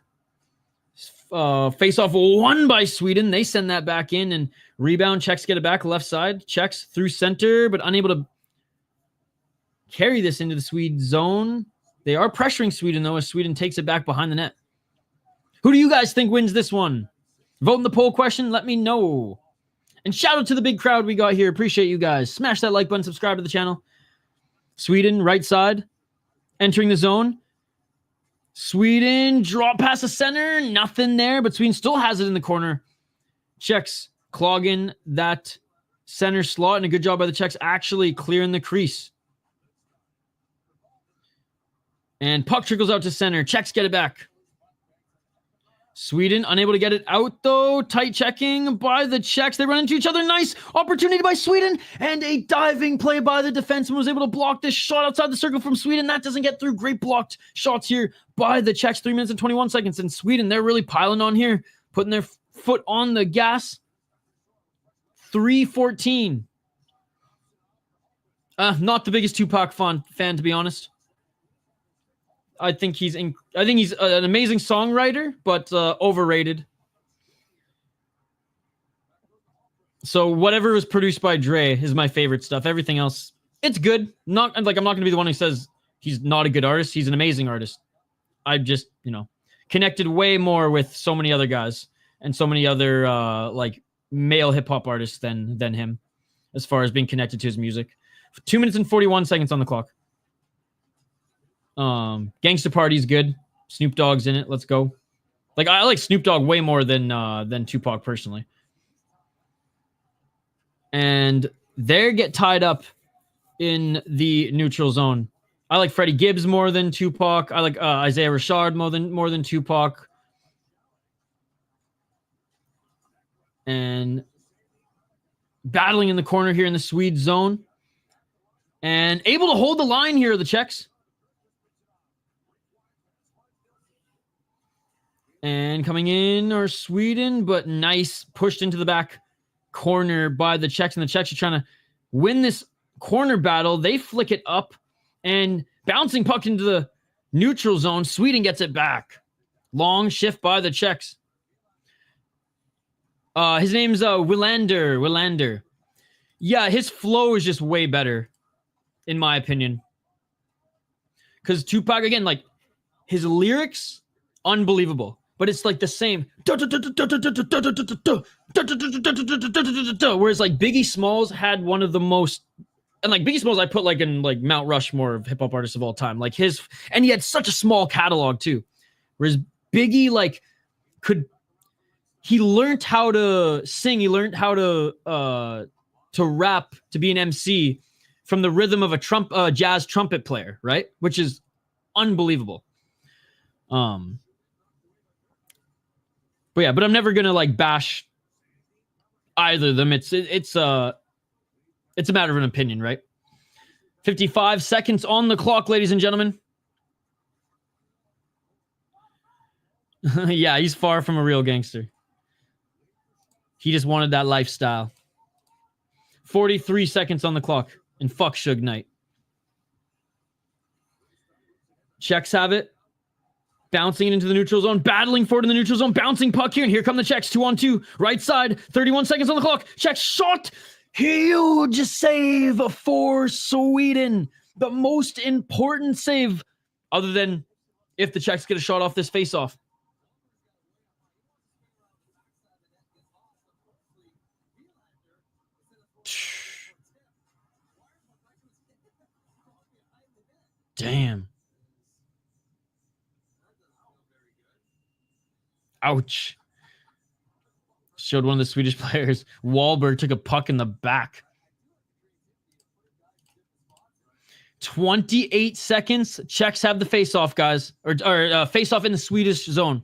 Face off won by Sweden. They send that back in and rebound. Czechs get it back left side. Czechs through center, but unable to carry this into the Swede zone. They are pressuring Sweden though, as Sweden takes it back behind the net. Who do you guys think wins this one? Vote in the poll question. Let me know. And shout out to the big crowd we got here. Appreciate you guys. Smash that like button. Subscribe to the channel. Sweden, right side. Entering the zone. Sweden, drop past the center. Nothing there, but Sweden still has it in the corner. Czechs clogging that center slot. And a good job by the Czechs actually clearing the crease. And puck trickles out to center. Czechs get it back. Sweden unable to get it out, though. Tight checking by the Czechs. They run into each other. Nice opportunity by Sweden. And a diving play by the defenseman was able to block this shot outside the circle from Sweden. That doesn't get through. Great blocked shots here by the Czechs. 3 minutes and 21 seconds. And Sweden, they're really piling on here. Putting their foot on the gas. 3:14. Not the biggest Tupac fan, to be honest. I think he's an amazing songwriter, but overrated. So whatever was produced by Dre is my favorite stuff. Everything else, it's good. I'm not going to be the one who says he's not a good artist. He's an amazing artist. I've just, connected way more with so many other guys and so many other male hip hop artists than him, as far as being connected to his music. 2 minutes and 41 seconds on the clock. Gangsta Party's good. Snoop Dogg's in it. Let's go. I like Snoop Dogg way more than Tupac personally. And they get tied up in the neutral zone. I like Freddie Gibbs more than Tupac. I like Isaiah Rashad more than Tupac. And battling in the corner here in the Swede zone. And able to hold the line here, the Czechs. And coming in are Sweden, but nice pushed into the back corner by the Czechs. And the Czechs are trying to win this corner battle. They flick it up and bouncing puck into the neutral zone. Sweden gets it back. Long shift by the Czechs. His name's Willander. Yeah, his flow is just way better, in my opinion. Because Tupac, again, his lyrics, unbelievable. But it's the same. Whereas Biggie Smalls had one of the most, and Biggie Smalls I put in Mount Rushmore of hip hop artists of all time. And he had such a small catalog too. Whereas Biggie he learned how to sing. He learned how to rap, to be an MC from the rhythm of a jazz trumpet player, right? Which is unbelievable. But I'm never gonna bash either of them. It's a matter of an opinion, right? 55 seconds on the clock, ladies and gentlemen. Yeah, he's far from a real gangster. He just wanted that lifestyle. 43 seconds on the clock, and fuck Suge Knight. Czechs have it. Bouncing it into the neutral zone, battling for it in the neutral zone, bouncing puck here, and here come the Czechs, 2-on-2, right side, 31 seconds on the clock. Czechs shot, huge save for Sweden. The most important save, other than if the Czechs get a shot off this face-off. Damn. Ouch. Showed one of the Swedish players. Wahlberg took a puck in the back. 28 seconds. Czechs have the face-off, guys. Or face-off in the Swedish zone.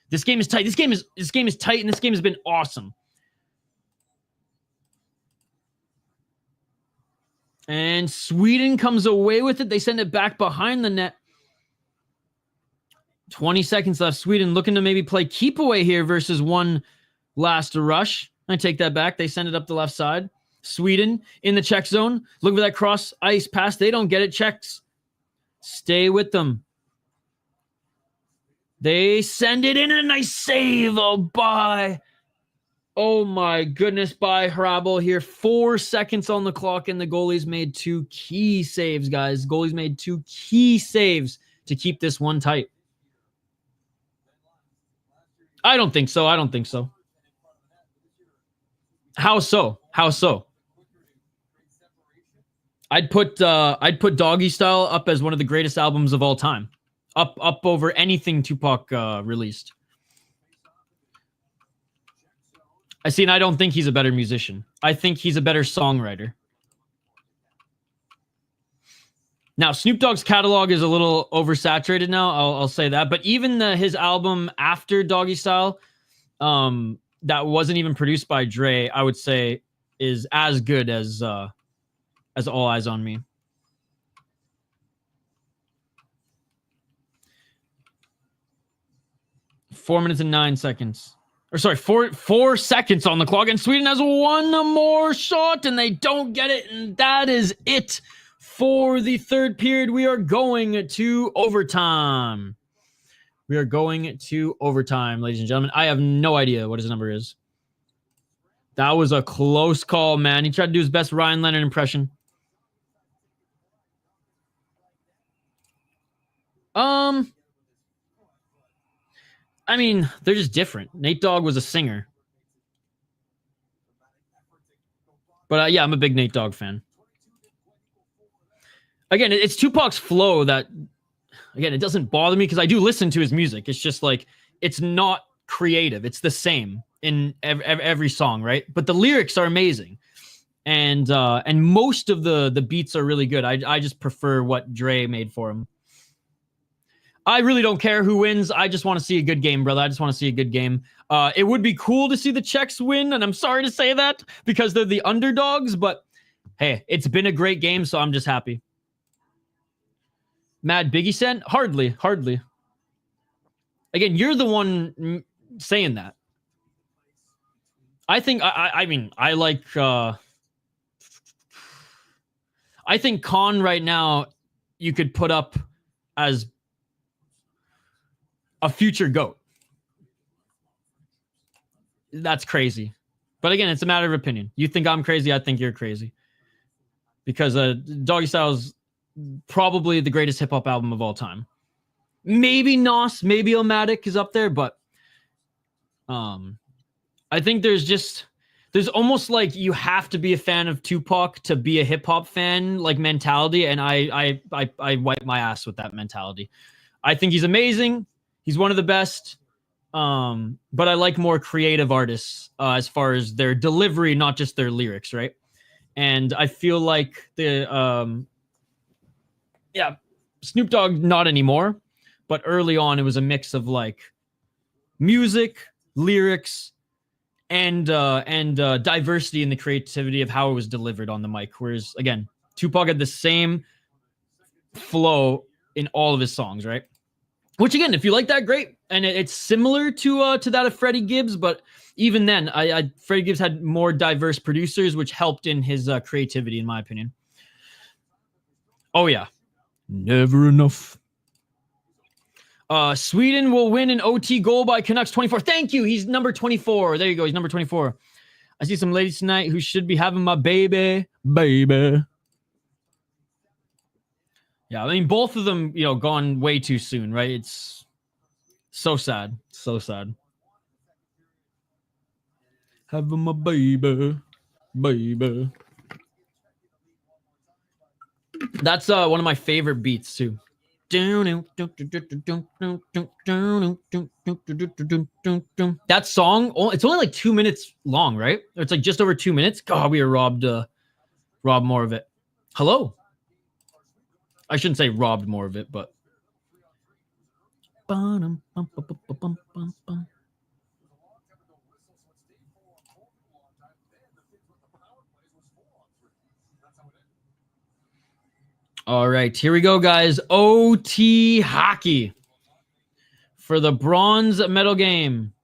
This game is tight. This game is tight, and this game has been awesome. And Sweden comes away with it. They send it back behind the net. 20 seconds left. Sweden looking to maybe play keep away here versus one last rush. I take that back. They send it up the left side. Sweden in the Czech zone. Look for that cross ice pass. They don't get it. Czechs stay with them. They send it in. A nice save. Oh my goodness, by Hrabal here. 4 seconds on the clock, and the goalies made 2 key saves, guys. Goalies made 2 key saves to keep this one tight. I don't think so. How so? I'd put Doggy Style up as one of the greatest albums of all time. Up over anything Tupac released. I don't think he's a better musician. I think he's a better songwriter. Now, Snoop Dogg's catalog is a little oversaturated now. I'll say that. But even his album after Doggy Style, that wasn't even produced by Dre, I would say is as good as All Eyes on Me. Four minutes and 9 seconds. Or sorry, 4 seconds on the clock, and Sweden has one more shot, and they don't get it, and that is it for the third period. We are going to overtime. Ladies and gentlemen. I have no idea what his number is. That was a close call, man. He tried to do his best Ryan Leonard impression. I mean, they're just different. Nate Dogg was a singer. But yeah, I'm a big Nate Dogg fan. Again, it's Tupac's flow that, again, it doesn't bother me because I do listen to his music. It's just like, it's not creative. It's the same in every song, right? But the lyrics are amazing. And most of the beats are really good. I just prefer what Dre made for him. I really don't care who wins. I just want to see a good game, brother. I just want to see a good game. It would be cool to see the Czechs win, and I'm sorry to say that because they're the underdogs, but hey, it's been a great game, so I'm just happy. Mad Biggie sent? Hardly. Again, you're the one saying that. I think, I mean, I like, I think Khan right now, you could put up as a future GOAT. That's crazy. But again, it's a matter of opinion. You think I'm crazy, I think you're crazy. Because Doggy Style's probably the greatest hip-hop album of all time. Maybe Nos, maybe Illmatic is up there, but I think there's almost like you have to be a fan of Tupac to be a hip-hop fan, like mentality, and I wipe my ass with that mentality. I think he's amazing. He's one of the best, but I like more creative artists as far as their delivery, not just their lyrics, right? And I feel like Snoop Dogg, not anymore, but early on it was a mix of like music, lyrics, and diversity in the creativity of how it was delivered on the mic. Whereas again, Tupac had the same flow in all of his songs, right? Which again, if you like that, great. And it's similar to that of Freddie Gibbs, but even then, Freddie Gibbs had more diverse producers, which helped in his creativity, in my opinion. Oh yeah, never enough. Sweden will win an OT goal by Canucks 24. Thank you. He's number 24. There you go. He's number 24. I see some ladies tonight who should be having my baby. Yeah, I mean, both of them, gone way too soon, right? It's so sad. So sad. Having my baby. That's one of my favorite beats, too. That song, it's only like 2 minutes long, right? It's like just over 2 minutes. God, we are robbed more of it. Hello. I shouldn't say robbed more of it, but All right, here we go, guys. OT hockey for the bronze medal game.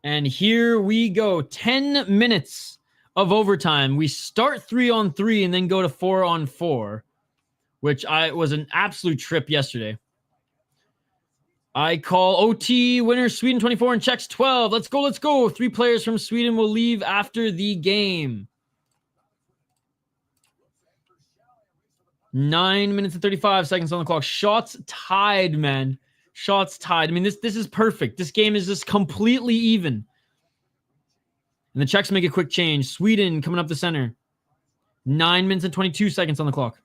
And here we go. 10 minutes of overtime. We start 3-on-3 and then go to 4-on-4, which was an absolute trip yesterday. I call OT winner Sweden 24 and Czechs 12. Let's go, let's go. 3 players from Sweden will leave after the game. 9 minutes and 35 seconds on the clock. Shots tied, man. Shots tied. I mean, this is perfect. This game is just completely even. And the Czechs make a quick change. Sweden coming up the center. 9 minutes and 22 seconds on the clock.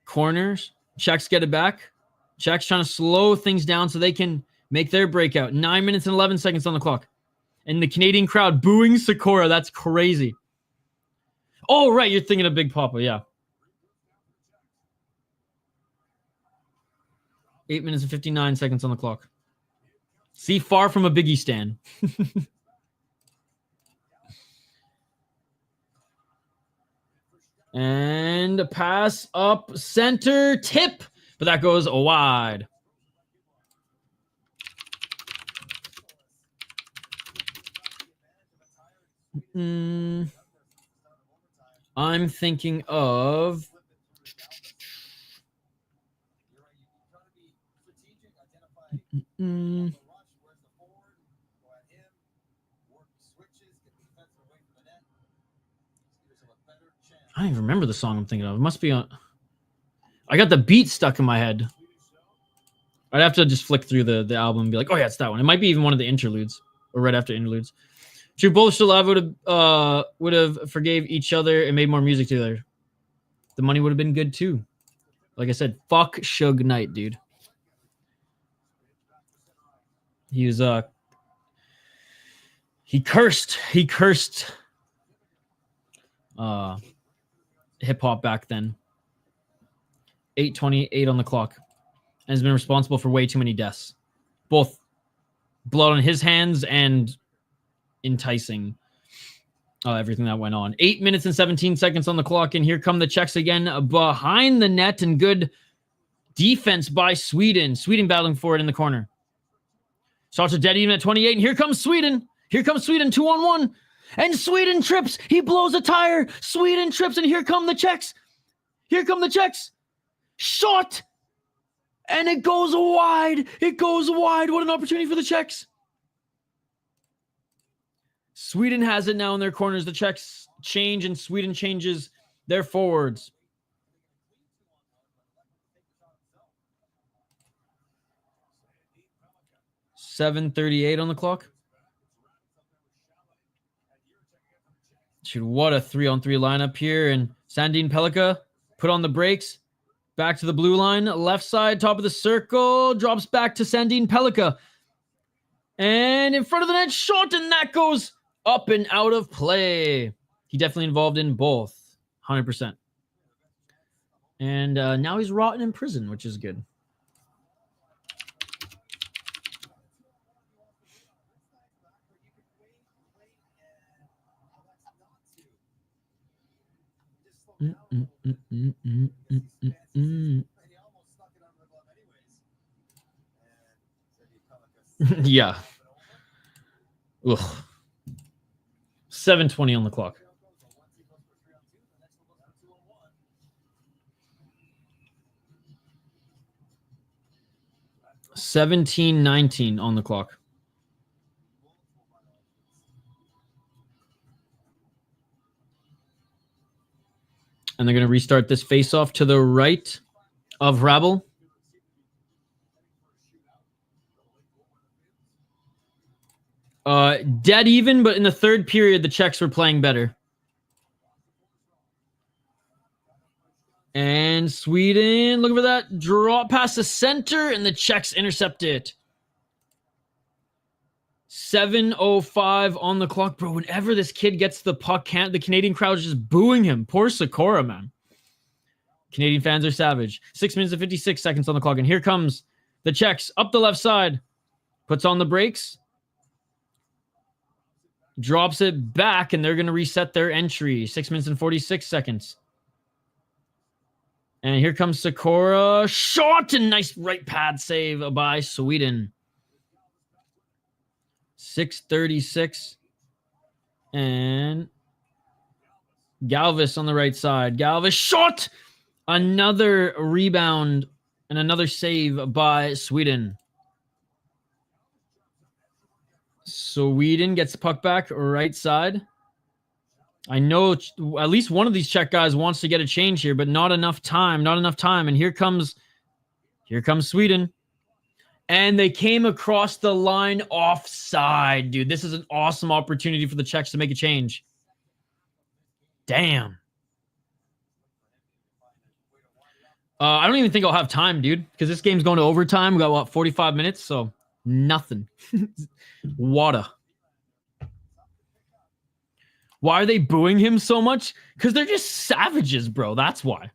Corners. Czechs get it back. Czechs trying to slow things down so they can make their breakout. 9 minutes and 11 seconds on the clock. And the Canadian crowd booing Sikora. That's crazy. Oh, right. You're thinking of Big Papa. Yeah. 8 minutes and 59 seconds on the clock. See, far from a Biggie stand. And a pass up center, tip, but that goes wide. I'm thinking of I don't even remember the song I'm thinking of. It must be on. I got the beat stuck in my head. I'd have to just flick through the album and be like, oh yeah, it's that one. It might be even one of the interludes or right after interludes. True, both Shalava would have forgave each other and made more music together. The money would have been good too. Like I said, fuck Suge Knight, dude. He was he cursed hip hop back then. 8:28 on the clock, and has been responsible for way too many deaths, both blood on his hands and enticing everything that went on. 8 minutes and 17 seconds on the clock, and here come the Czechs again behind the net, and good defense by Sweden. Sweden battling for it in the corner. Sota dead even at 28, and here comes Sweden. Here comes Sweden, 2-on-1. And Sweden trips. He blows a tire. Sweden trips, and here come the Czechs. Here come the Czechs. Shot. And it goes wide. It goes wide. What an opportunity for the Czechs. Sweden has it now in their corners. The Czechs change, and Sweden changes their forwards. .38 on the clock. Dude, what a 3-on-3 lineup here. And Sandin Pellikka put on the brakes. Back to the blue line. Left side, top of the circle. Drops back to Sandin Pellikka. And in front of the net, shot. And that goes up and out of play. He definitely involved in both. 100%. And now he's rotting in prison, which is good. Yeah. Ugh. 7:20 on the clock. $17:19 on the clock. And they're going to restart this face-off to the right of Rabel. Dead even, but in the third period, the Czechs were playing better. And Sweden, looking for that drop past the center, and the Czechs intercept it. 7:05 on the clock. Bro, whenever this kid gets the puck, the Canadian crowd is just booing him. Poor Sikora, man. Canadian fans are savage. 6 minutes and 56 seconds on the clock. And here comes the Czechs up the left side. Puts on the brakes. Drops it back, and they're going to reset their entry. 6 minutes and 46 seconds. And here comes Sakura. Shot and nice right pad save by Sweden. 6:36. And Galvis on the right side. Galvis shot. Another rebound and another save by Sweden. Sweden gets the puck back right side. I know at least one of these Czech guys wants to get a change here, but not enough time. Not enough time. And here comes Sweden. And they came across the line offside, dude. This is an awesome opportunity for the Czechs to make a change. Damn. I don't even think I'll have time, dude, because this game's going to overtime. We got, what, 45 minutes? So nothing. Water. Why are they booing him so much? Because they're just savages, bro. That's why.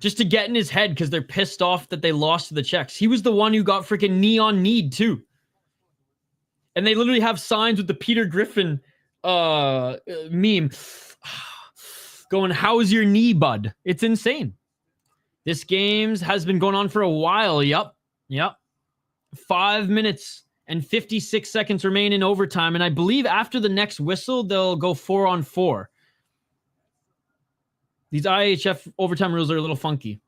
Just to get in his head because they're pissed off that they lost to the Czechs. He was the one who got freaking knee on need, too. And they literally have signs with the Peter Griffin meme. Going, how's your knee, bud? It's insane. This game has been going on for a while. Yep. 5 minutes and 56 seconds remain in overtime. And I believe after the next whistle, they'll go 4-on-4. These IIHF overtime rules are a little funky.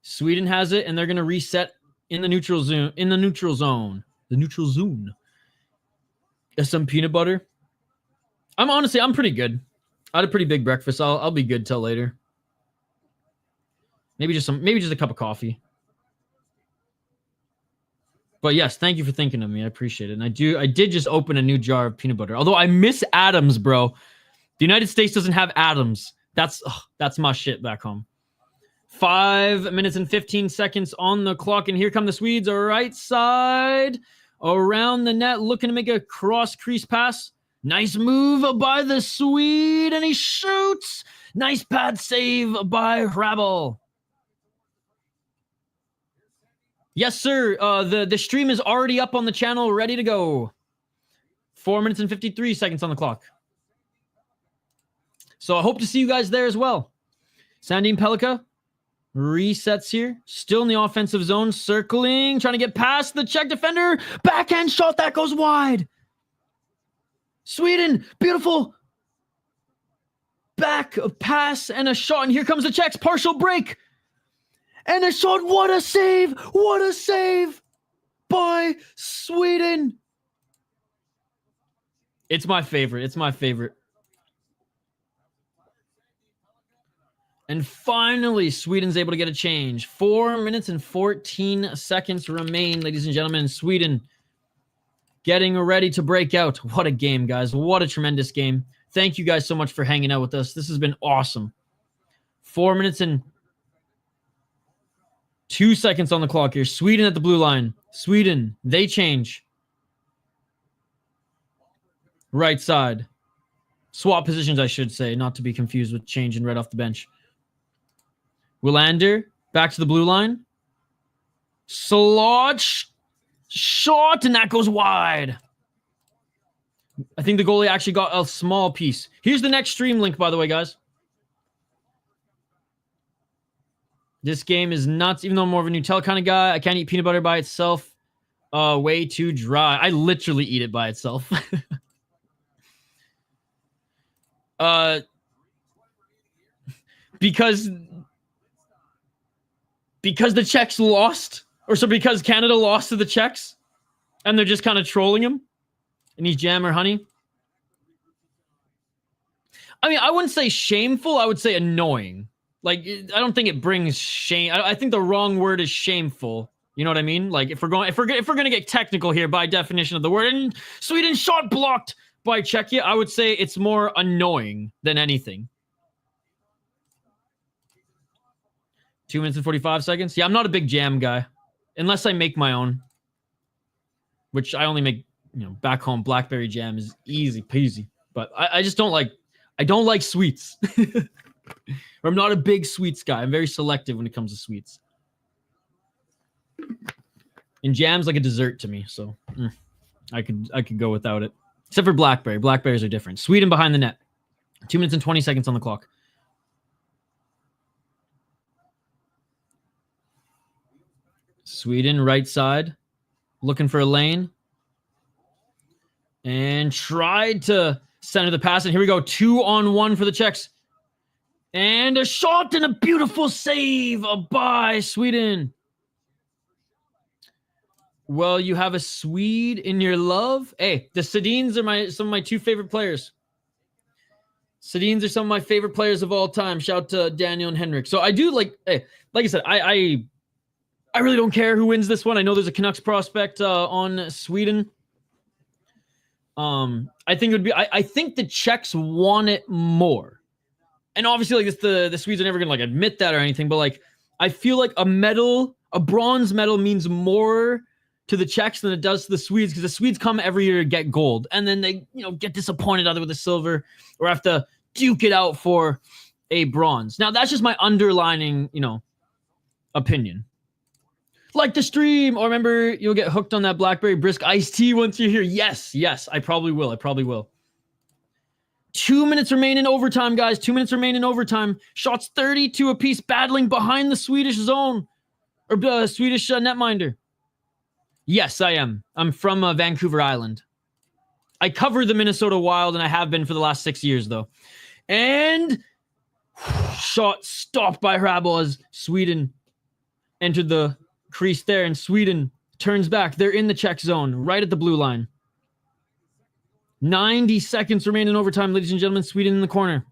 Sweden has it, and they're going to reset in the neutral zone. Get some peanut butter. I'm pretty good. I had a pretty big breakfast. I'll be good till later. Maybe just a cup of coffee. But yes, thank you for thinking of me. I appreciate it. And I did just open a new jar of peanut butter. Although I miss Adams, bro. The United States doesn't have Adams. That's my shit back home. 5 minutes and 15 seconds on the clock. And here come the Swedes. Right side. Around the net. Looking to make a cross crease pass. Nice move by the Swede. And he shoots. Nice pad save by Rabel. Yes, sir. The stream is already up on the channel, ready to go. 4 minutes and 53 seconds on the clock. So I hope to see you guys there as well. Sandin Pelika resets here. Still in the offensive zone, circling, trying to get past the Czech defender. Backhand shot, that goes wide. Sweden, beautiful. Back, a pass, and a shot. And here comes the Czechs, partial break. And a shot, what a save. What a save by Sweden. It's my favorite. And finally, Sweden's able to get a change. 4 minutes and 14 seconds remain, ladies and gentlemen. Sweden getting ready to break out. What a game, guys. What a tremendous game. Thank you guys so much for hanging out with us. This has been awesome. 4 minutes and 2 seconds on the clock here. Sweden at the blue line. Sweden, they change. Right side. Swap positions, I should say, not to be confused with changing right off the bench. Willander, back to the blue line. Slot, shot, and that goes wide. I think the goalie actually got a small piece. Here's the next stream link, by the way, guys. This game is nuts, even though I'm more of a Nutella kind of guy. I can't eat peanut butter by itself. Way too dry. I literally eat it by itself. Because the Czechs lost, because Canada lost to the Czechs, and they're just kind of trolling him, and he's jam or honey. I mean, I wouldn't say shameful. I would say annoying. Like, I don't think it brings shame. I think the wrong word is shameful. You know what I mean? Like, if we're gonna get technical here by definition of the word, and Sweden shot blocked by Czechia, I would say it's more annoying than anything. 2 minutes and 45 seconds. Yeah, I'm not a big jam guy, unless I make my own, which I only make, back home. Blackberry jam is easy peasy, but I just don't like. I don't like sweets. Or I'm not a big sweets guy. I'm very selective when it comes to sweets. And jam's like a dessert to me, so I could go without it. Except for Blackberry. Blackberries are different. Sweden behind the net. 2 minutes and 20 seconds on the clock. Sweden, right side. Looking for a lane. And tried to center the pass. And here we go. 2-on-1 for the Czechs. And a shot and a beautiful save by Sweden. Well, you have a Swede in your love. Hey, the Sedins are some of my two favorite players. Sedins are some of my favorite players of all time. Shout out to Daniel and Henrik. So I do like I said, I really don't care who wins this one. I know there's a Canucks prospect on Sweden. I think it would be. I think the Czechs want it more, and obviously, like the Swedes are never gonna like admit that or anything. But like, I feel like a bronze medal means more to the Czechs than it does to the Swedes, because the Swedes come every year to get gold, and then they get disappointed either with the silver or have to duke it out for a bronze. Now that's just my underlining opinion. Like the stream, or remember, you'll get hooked on that Blackberry Brisk iced tea once you're here. Yes, I probably will. 2 minutes remain in overtime, guys. 2 minutes remain in overtime. Shots 32 apiece, battling behind the Swedish zone, or Swedish netminder. Yes, I am. I'm from Vancouver Island. I cover the Minnesota Wild, and I have been for the last 6 years, though. And shot stopped by Hrabal as Sweden entered the crease there, and Sweden turns back. They're in the Czech zone, right at the blue line. 90 seconds remain in overtime, ladies and gentlemen. Sweden in the corner.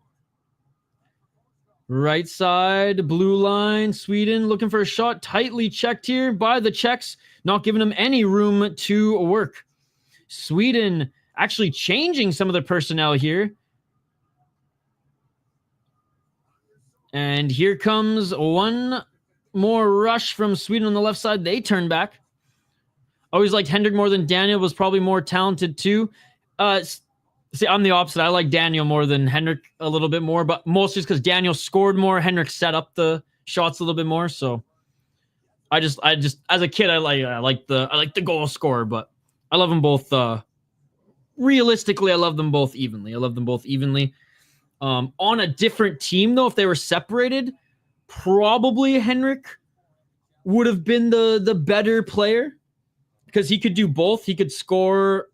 Right side, blue line. Sweden looking for a shot. Tightly checked here by the Czechs, not giving them any room to work. Sweden actually changing some of their personnel here. And here comes one more rush from Sweden on the left side. They turn back. Always liked Hendrik more than Daniel. Was probably more talented too. See, I'm the opposite. I like Daniel more than Hendrik a little bit more, but mostly just because Daniel scored more. Hendrik set up the shots a little bit more. So I just as a kid, I like the goal scorer, but I love them both. Realistically, I love them both evenly. On a different team, though, if they were separated, probably Henrik would have been the better player, because he could do both. He could score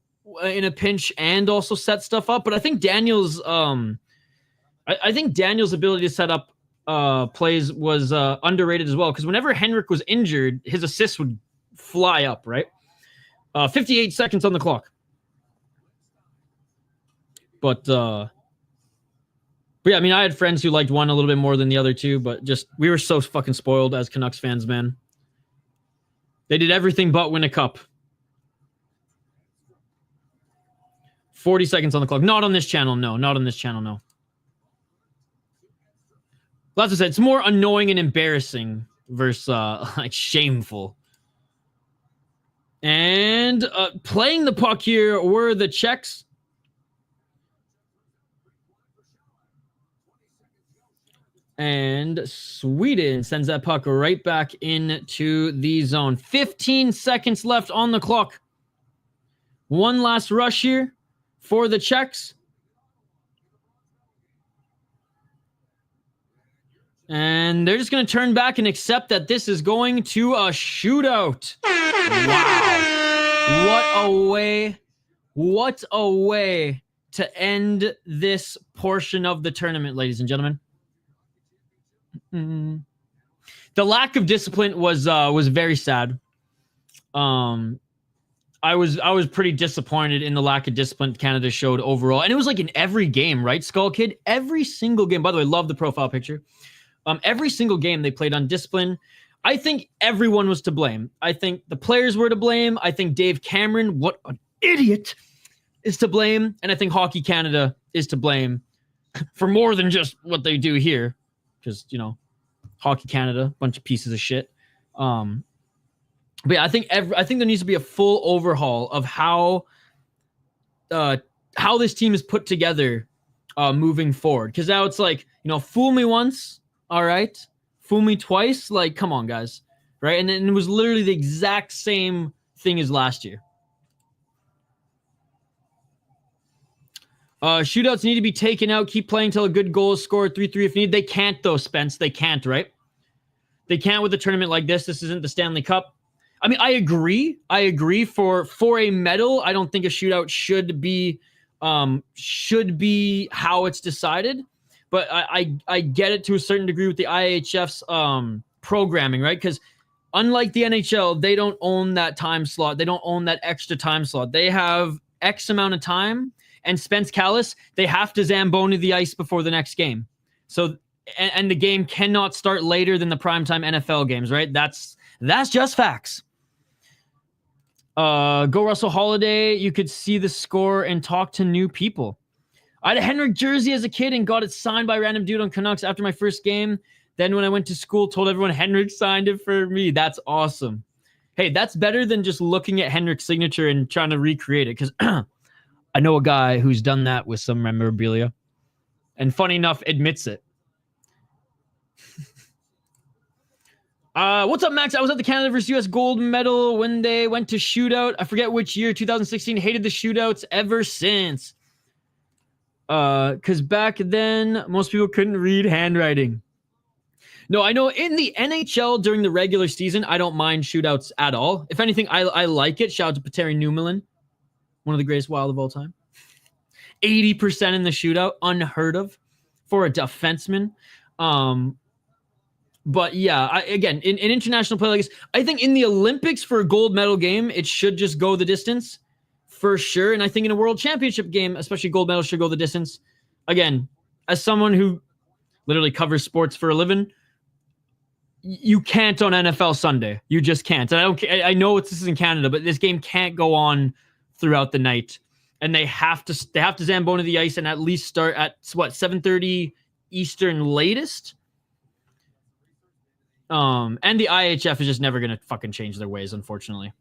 in a pinch and also set stuff up. But I think Daniel's I think Daniel's ability to set up plays was underrated as well, because whenever Henrik was injured, his assists would fly up, right? 58 seconds on the clock. But yeah, I mean, I had friends who liked one a little bit more than the other two, but just we were so fucking spoiled as Canucks fans, man. They did everything but win a cup. 40 seconds on the clock. Not on this channel, no. Not on this channel, no. As I said, it's more annoying and embarrassing versus like shameful. And playing the puck here were the Czechs. And Sweden sends that puck right back into the zone. 15 seconds left on the clock. One last rush here for the Czechs. And they're just going to turn back and accept that this is going to a shootout. Wow. What a way to end this portion of the tournament, ladies and gentlemen. The lack of discipline was very sad. I was pretty disappointed in the lack of discipline Canada showed overall, and it was like in every game, right, Skull Kid? Every single game. By the way, love the profile picture. Every single game they played on discipline. I think everyone was to blame. I think the players were to blame. I think Dave Cameron, what an idiot, is to blame, and I think Hockey Canada is to blame for more than just what they do here. Because, Hockey Canada, bunch of pieces of shit. But yeah, I think there needs to be a full overhaul of how this team is put together moving forward. Because now it's like, fool me once, all right, fool me twice. Like, come on, guys, right? And it was literally the exact same thing as last year. Shootouts need to be taken out. Keep playing till a good goal is scored. 3-3 if needed. They can't though, Spence. They can't, right? They can't with a tournament like this. This isn't the Stanley Cup. I mean, I agree. For a medal, I don't think a shootout should be how it's decided. But I get it to a certain degree with the IIHF's programming, right? Because unlike the NHL, they don't own that time slot. They don't own that extra time slot. They have X amount of time. And Spence Callis, they have to Zamboni the ice before the next game. So, and the game cannot start later than the primetime NFL games, right? That's just facts. Go Russell Holiday. You could see the score and talk to new people. I had a Henrik jersey as a kid and got it signed by a random dude on Canucks after my first game. Then when I went to school, told everyone Henrik signed it for me. That's awesome. Hey, that's better than just looking at Henrik's signature and trying to recreate it, because I know a guy who's done that with some memorabilia, and funny enough, admits it. What's up, Max? I was at the Canada versus US gold medal when they went to shootout. I forget which year, 2016. Hated the shootouts ever since. Because back then, most people couldn't read handwriting. No, I know in the NHL during the regular season, I don't mind shootouts at all. If anything, I like it. Shout out to Petteri Numelin, one of the greatest wild of all time. 80% in the shootout, unheard of for a defenseman. But yeah, again, in international play like this, I think in the Olympics for a gold medal game, it should just go the distance for sure. And I think in a world championship game, especially gold medal should go the distance. Again, as someone who literally covers sports for a living, you can't on NFL Sunday. You just can't. And I know this is in Canada, but this game can't go on throughout the night. And they have to Zamboni the ice and at least start at what, 7:30 Eastern latest. And the IIHF is just never gonna fucking change their ways, unfortunately.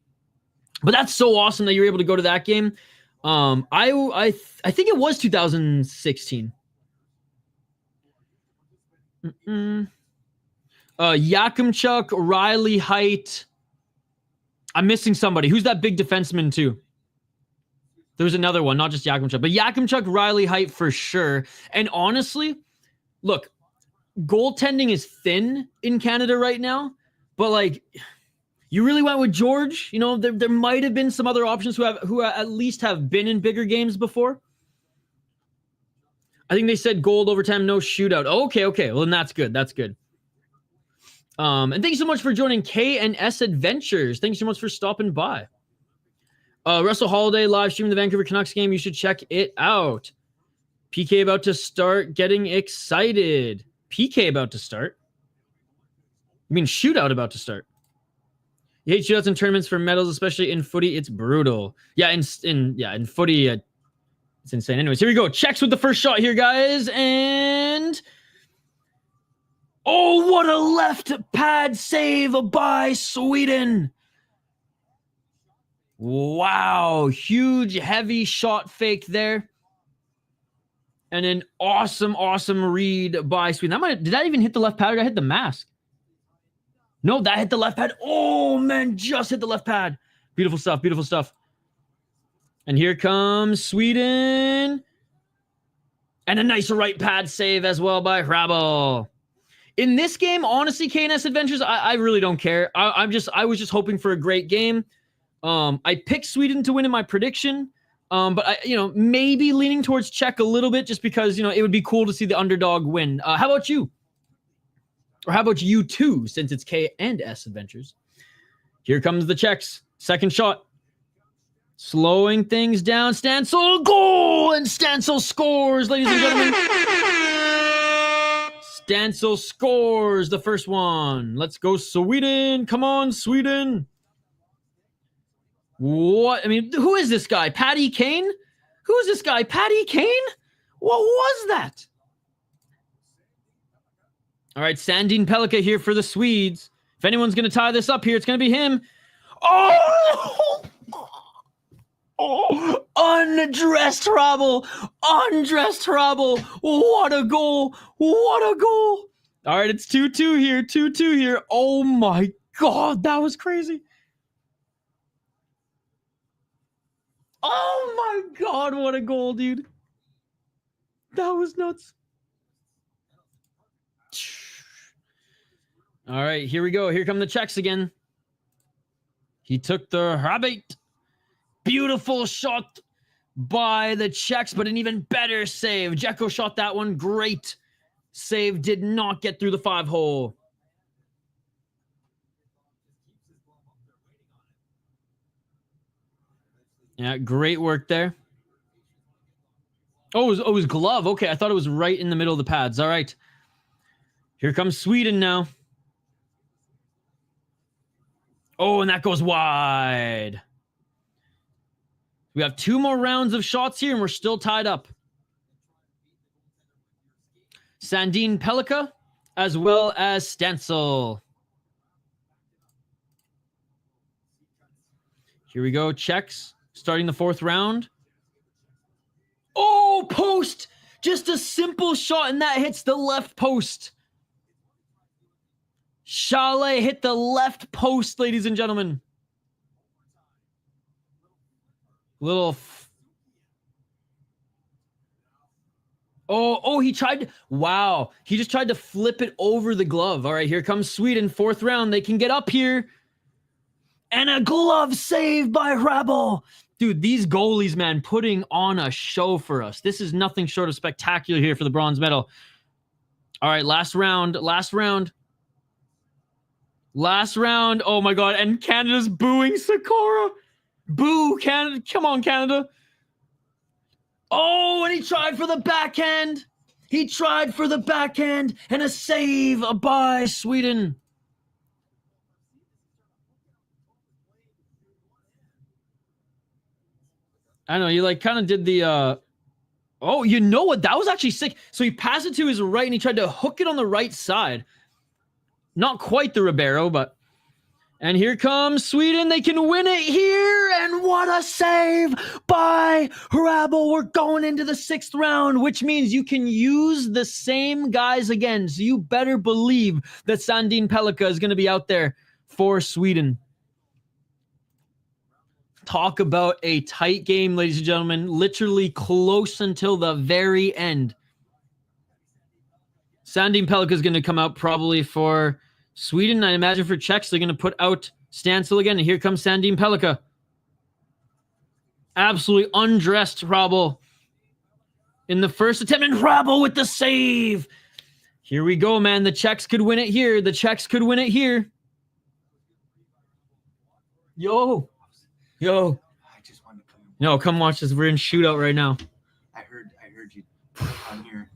But that's so awesome that you're able to go to that game. I think it was 2016. Yakimchuk, Riley Height. I'm missing somebody. Who's that big defenseman too? There's another one, not just Yakimchuk, but Yakimchuk, Riley Height for sure. And honestly, look, goaltending is thin in Canada right now, but like, you really went with George. You know, there might have been some other options who at least have been in bigger games before. I think they said gold overtime, no shootout. Okay. Well, then that's good. That's good. And thank you so much for joining K&S Adventures. Thanks so much for stopping by. Russell Holiday live streaming the Vancouver Canucks game. You should check it out. PK about to start. Getting excited. PK about to start? I mean, shootout about to start. You hate shootouts in tournaments for medals, especially in footy. It's brutal. Yeah, in footy, it's insane. Anyways, here we go. Checks with the first shot here, guys. And oh, what a left pad save by Sweden. Wow, huge, heavy shot fake there. And an awesome read by Sweden. Did that even hit the left pad or did I hit the mask? No, that hit the left pad. Oh, man, just hit the left pad. Beautiful stuff. And here comes Sweden. And a nice right pad save as well by Hrabal. In this game, honestly, K&S Adventures, I really don't care. I was just hoping for a great game. I picked Sweden to win in my prediction. But I, maybe leaning towards Czech a little bit just because, it would be cool to see the underdog win. How about you? Or how about you too, since it's K&S Adventures? Here comes the Czechs. Second shot. Slowing things down. Stansel, goal! And Stansel scores, ladies and gentlemen. Stansel scores the first one. Let's go, Sweden. Come on, Sweden. What? I mean, who is this guy? Patty Kane? Who is this guy? Patty Kane? What was that? All right, Sandin Pellikka here for the Swedes. If anyone's going to tie this up here, it's going to be him. Oh! Undressed Hrabal. What a goal. All right, it's 2-2 here. 2-2 here. Oh, my God. That was crazy. Oh, my God. What a goal, dude. That was nuts. All right, here we go. Here come the Czechs again. He took the rabbit. Beautiful shot by the Czechs, but an even better save. Dzeko shot that one. Great save. Did not get through the 5-hole. Yeah, great work there. Oh, it was glove. Okay, I thought it was right in the middle of the pads. All right. Here comes Sweden now. Oh, and that goes wide. We have 2 more rounds of shots here, and we're still tied up. Sandin Pelika, as well as Stancil. Here we go, Czechs, starting the 4th round. Oh, post! Just a simple shot, and that hits the left post. Chalet hit the left post, ladies and gentlemen. Oh, he tried. Wow. He just tried to flip it over the glove. All right, here comes Sweden. 4th round. They can get up here. And a glove save by Rabel. Dude, these goalies, man, putting on a show for us. This is nothing short of spectacular here for the bronze medal. All right, last round. Oh, my God. And Canada's booing Sakura. Boo, Canada. Come on, Canada. Oh, and he tried for the backhand. And a save by Sweden. I know, you like kind of did the... Oh, you know what? That was actually sick. So he passed it to his right, and he tried to hook it on the right side. Not quite the Ribeiro, but... And here comes Sweden. They can win it here. And what a save by Rabel. We're going into the 6th round, which means you can use the same guys again. So you better believe that Sandin Pelika is going to be out there for Sweden. Talk about a tight game, ladies and gentlemen. Literally close until the very end. Sandin Pelika is going to come out probably for Sweden. I imagine for Czechs, they're going to put out Stancil again. And here comes Sandin Pelika. Absolutely undressed Rabel in the first attempt. And Rabel with the save. Here we go, man. The Czechs could win it here. Yo. I just wanted to come in. No, come watch this. We're in shootout right now. I heard you on here.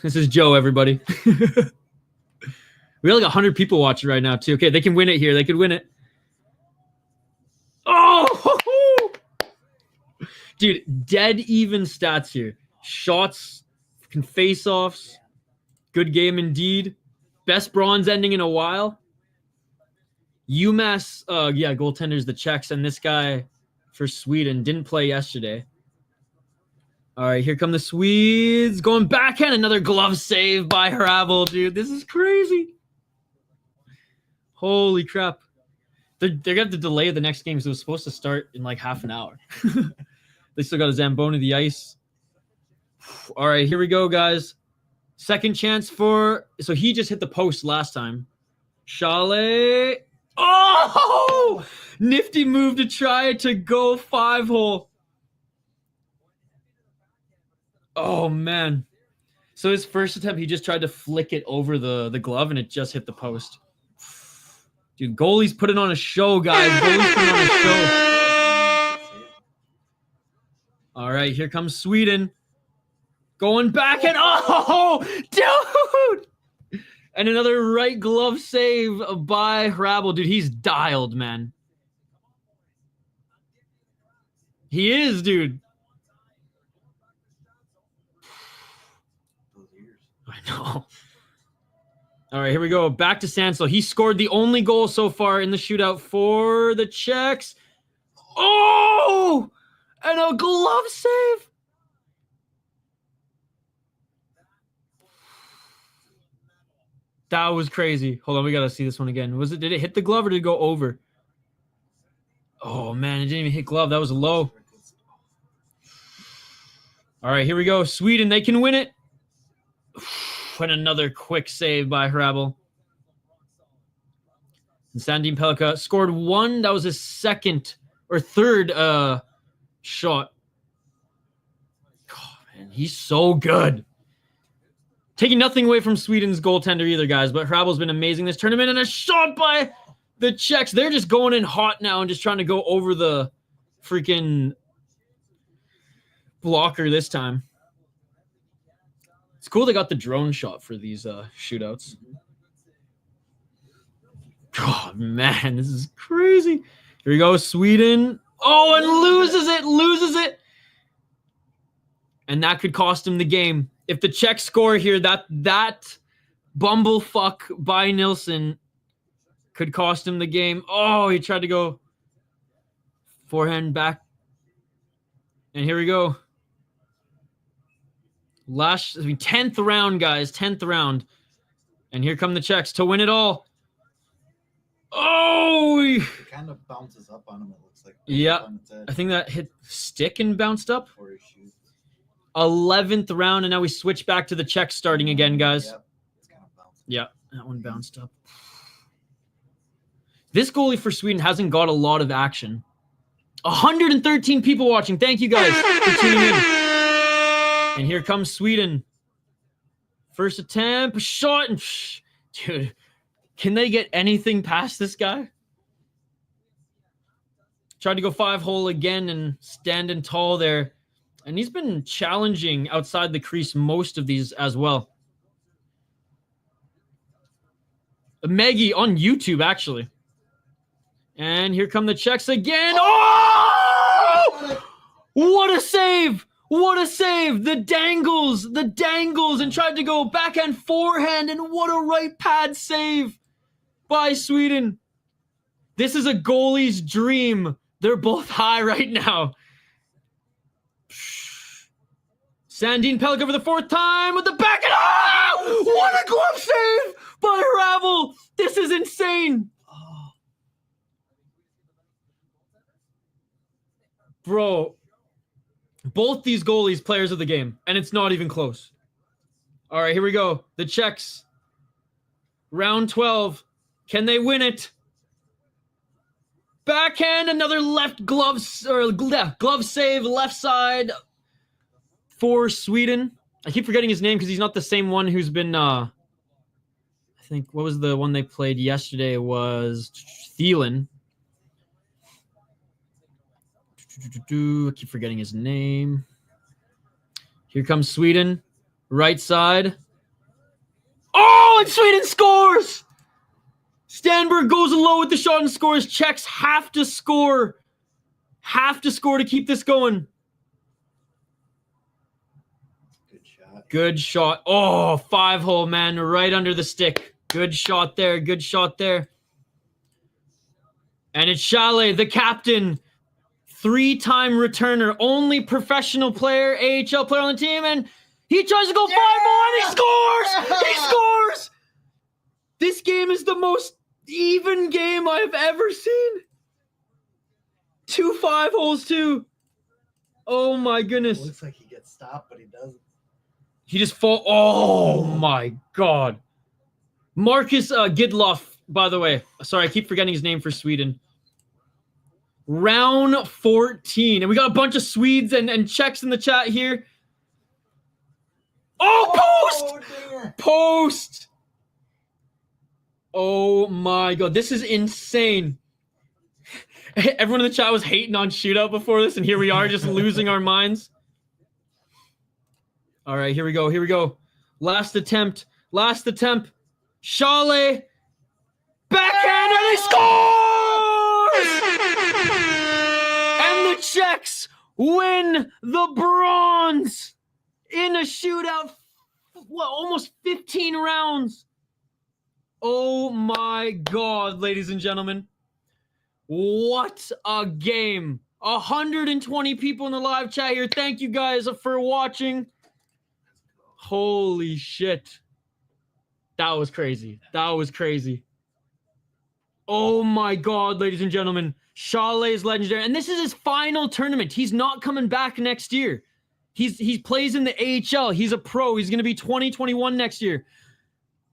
This is Joe, everybody. We have like 100 people watching right now, too. Okay, they can win it here. They could win it. Oh! Dude, dead even stats here. Shots, face-offs. Good game indeed. Best bronze ending in a while. UMass, goaltenders, the Czechs, and this guy for Sweden didn't play yesterday. All right, here come the Swedes. Going backhand, another glove save by Rabel, dude. This is crazy. Holy crap. They're going to have to delay the next game, so it was supposed to start in like half an hour. They still got a Zamboni the ice. All right, here we go, guys. Second chance for... So he just hit the post last time. Chalet. Oh! Nifty move to try to go 5-hole. Oh, man. So his first attempt, he just tried to flick it over the glove, and it just hit the post. Dude, goalies putting on a show, guys. Goalies putting on a show. All right, here comes Sweden. Going back and dude! And another right glove save by Rabel. Dude, he's dialed, man. He is, dude. I know. All right, here we go. Back to Stancil. He scored the only goal so far in the shootout for the Czechs. Oh! And a glove save. That was crazy. Hold on, we got to see this one again. Did it hit the glove or did it go over? Oh, man, it didn't even hit glove. That was low. All right, here we go. Sweden, they can win it. And another quick save by Hrabal. And Sandin Pelka scored one. That was his second or third shot. Oh, man, he's so good. Taking nothing away from Sweden's goaltender either, guys, but Hrabal's been amazing this tournament. And a shot by the Czechs. They're just going in hot now and just trying to go over the freaking blocker this time. It's cool they got the drone shot for these shootouts. Oh, man, this is crazy. Here we go, Sweden. Oh, and loses it. And that could cost him the game. If the Czechs score here, that bumblefuck by Nilsson could cost him the game. Oh, he tried to go forehand back. And here we go. 10th round, guys. 10th round. And here come the Czechs to win it all. Oh! It kind of bounces up on him, it looks like. Yeah. I think that hit stick and bounced up. Before he shoots. 11th round, and now we switch back to the Czechs starting again, guys. Yep. It's kind of bouncing. Yeah, that one bounced up. This goalie for Sweden hasn't got a lot of action. 113 people watching. Thank you guys for tuning in. And here comes Sweden. First attempt, shot, and dude, can they get anything past this guy? Tried to go 5-hole again and standing tall there. And he's been challenging outside the crease most of these as well. Maggie on YouTube, actually. And here come the Czechs again. Oh! What a save! What a save! The dangles, and tried to go backhand, forehand, and what a right pad save by Sweden. This is a goalie's dream. They're both high right now. Sandin Pelka for the fourth time with the backhand. Oh! What a glove save by Hrabal. This is insane. Oh. Bro. Both these goalies, players of the game, and it's not even close. All right, here we go. The Czechs. Round 12. Can they win it? Backhand, another left glove save, left side for Sweden. I keep forgetting his name because he's not the same one who's been, I think, what was the one they played yesterday? It was Thielen. I keep forgetting his name. Here comes Sweden. Right side. Oh, and Sweden scores! Stanberg goes low with the shot and scores. Czechs have to score. Have to score to keep this going. Good shot. Good shot. Oh, 5-hole, man. Right under the stick. Good shot there. Good shot there. And it's Chalet, the captain. 3-time returner, only professional player, AHL player on the team, and he tries to go 5-hole and he scores! He scores! This game is the most even game I've ever seen. 2 5-holes too. Oh my goodness. It looks like he gets stopped, but he doesn't. He just fall. Oh my God. Marcus Gidloff, by the way. Sorry, I keep forgetting his name for Sweden. Round 14. And we got a bunch of Swedes and Czechs in the chat here. Oh, post! Post! Oh my God. This is insane. Everyone in the chat was hating on shootout before this, and here we are just losing our minds. All right, here we go. Here we go. Last attempt. Last attempt. Chalet. Backhand, and he scores! And the Czechs win the bronze in a shootout. What, almost 15 rounds. Oh my God, ladies and gentlemen. What a game. 120 people in the live chat here. Thank you guys for watching. Holy shit. That was crazy. That was crazy. Oh my God, ladies and gentlemen. Chalet is legendary. And this is his final tournament. He's not coming back next year. He plays in the AHL. He's a pro. He's going to be 2021 next year.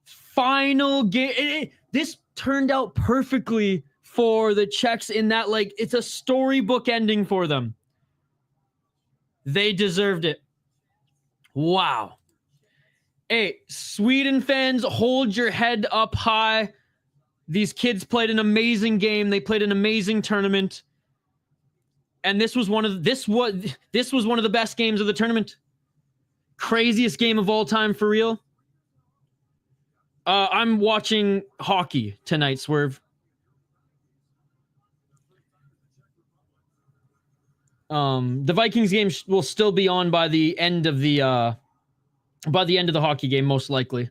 Final game. This turned out perfectly for the Czechs in that, like, it's a storybook ending for them. They deserved it. Wow. Hey, Sweden fans, hold your head up high. These kids played an amazing game. They played an amazing tournament. And this was one of the best games of the tournament. Craziest game of all time for real. I'm watching hockey tonight, Swerve. The Vikings game will still be on by the end of the hockey game, most likely.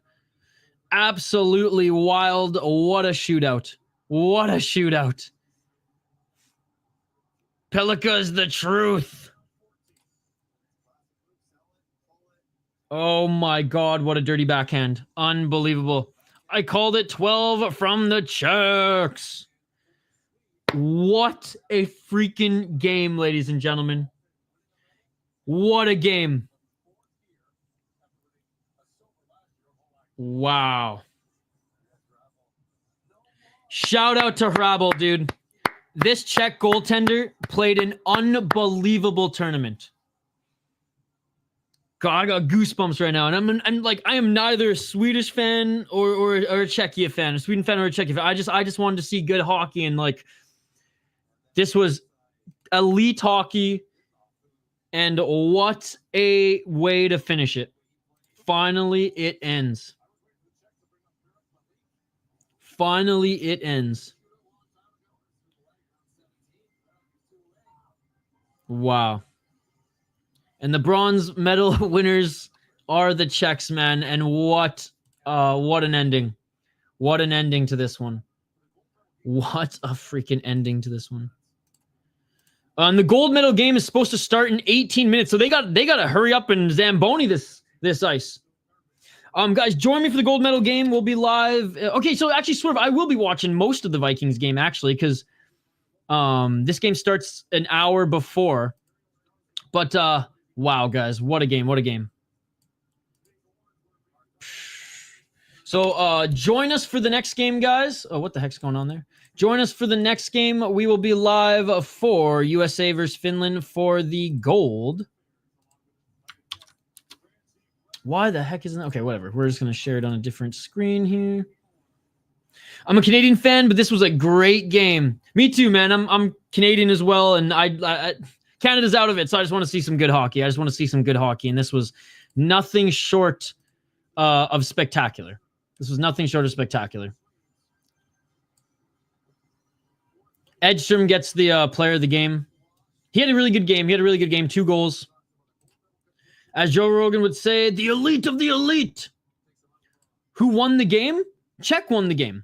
Absolutely wild. What a shootout. What a shootout. Pelika's the truth. Oh my God, what a dirty backhand. Unbelievable. I called it 12 from the Czechs. What a freaking game, ladies and gentlemen. What a game. Wow. Shout out to Hrabal, dude. This Czech goaltender played an unbelievable tournament. God, I got goosebumps right now. And I am neither a Swedish fan or a Czechia fan, a Sweden fan or a Czechia fan. I just wanted to see good hockey, and like, this was elite hockey, and what a way to finish it. Finally, it ends. Finally, it ends. Wow. And the bronze medal winners are the Czechs, man. And what an ending. What an ending to this one. What a freaking ending to this one. And the gold medal game is supposed to start in 18 minutes. So they got to hurry up and Zamboni this ice. Guys, join me for the gold medal game. We'll be live. Okay, so actually, Swerve, I will be watching most of the Vikings game, actually, because this game starts an hour before. But, wow, guys, what a game, what a game. So, join us for the next game, guys. Oh, what the heck's going on there? Join us for the next game. We will be live for USA versus Finland for the gold. Why the heck isn't that? Okay, whatever. We're just going to share it on a different screen here. I'm a Canadian fan, but this was a great game. Me too, man. I'm Canadian as well, and I Canada's out of it, so I just want to see some good hockey. I just want to see some good hockey, and this was nothing short of spectacular. This was nothing short of spectacular. Edstrom gets the player of the game. He had a really good game. 2 goals. As Joe Rogan would say, the elite of the elite. Who won the game? Czech won the game.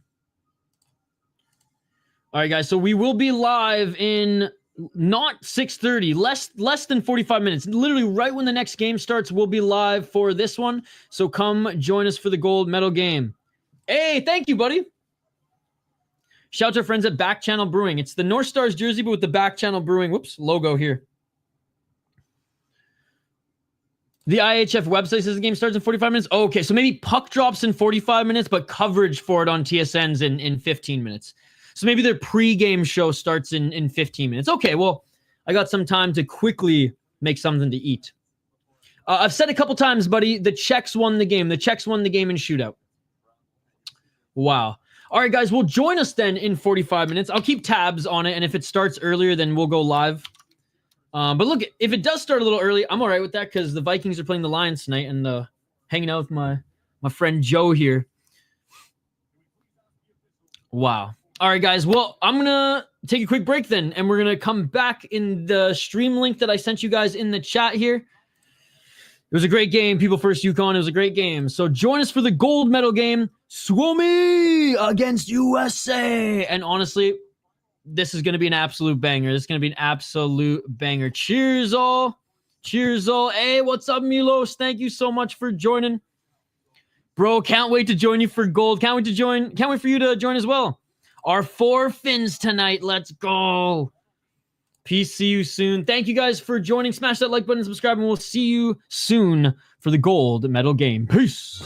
All right, guys. So we will be live in not 6:30, less than 45 minutes. Literally right when the next game starts, we'll be live for this one. So come join us for the gold medal game. Hey, thank you, buddy. Shout out to our friends at Back Channel Brewing. It's the North Stars jersey, but with the Back Channel Brewing, logo here. The IIHF website says the game starts in 45 minutes. Oh, okay, so maybe puck drops in 45 minutes, but coverage for it on TSN's in 15 minutes. So maybe their pre-game show starts in 15 minutes. Okay, well, I got some time to quickly make something to eat. I've said a couple times, buddy, the Czechs won the game. The Czechs won the game in shootout. Wow. All right, guys, well, join us then in 45 minutes. I'll keep tabs on it, and if it starts earlier, then we'll go live. But look, if it does start a little early, I'm all right with that because the Vikings are playing the Lions tonight and hanging out with my friend Joe here. Wow. All right, guys. Well, I'm going to take a quick break then, and we're going to come back in the stream link that I sent you guys in the chat here. It was a great game. People First Yukon. It was a great game. So join us for the gold medal game. Suomi against USA. And honestly, this is going to be an absolute banger. This is going to be an absolute banger. Cheers, all. Cheers, all. Hey, what's up, Milos? Thank you so much for joining. Bro, can't wait to join you for gold. Can't wait for you to join as well. Our 4 Finns tonight. Let's go. Peace. See you soon. Thank you guys for joining. Smash that like button, subscribe, and we'll see you soon for the gold medal game. Peace.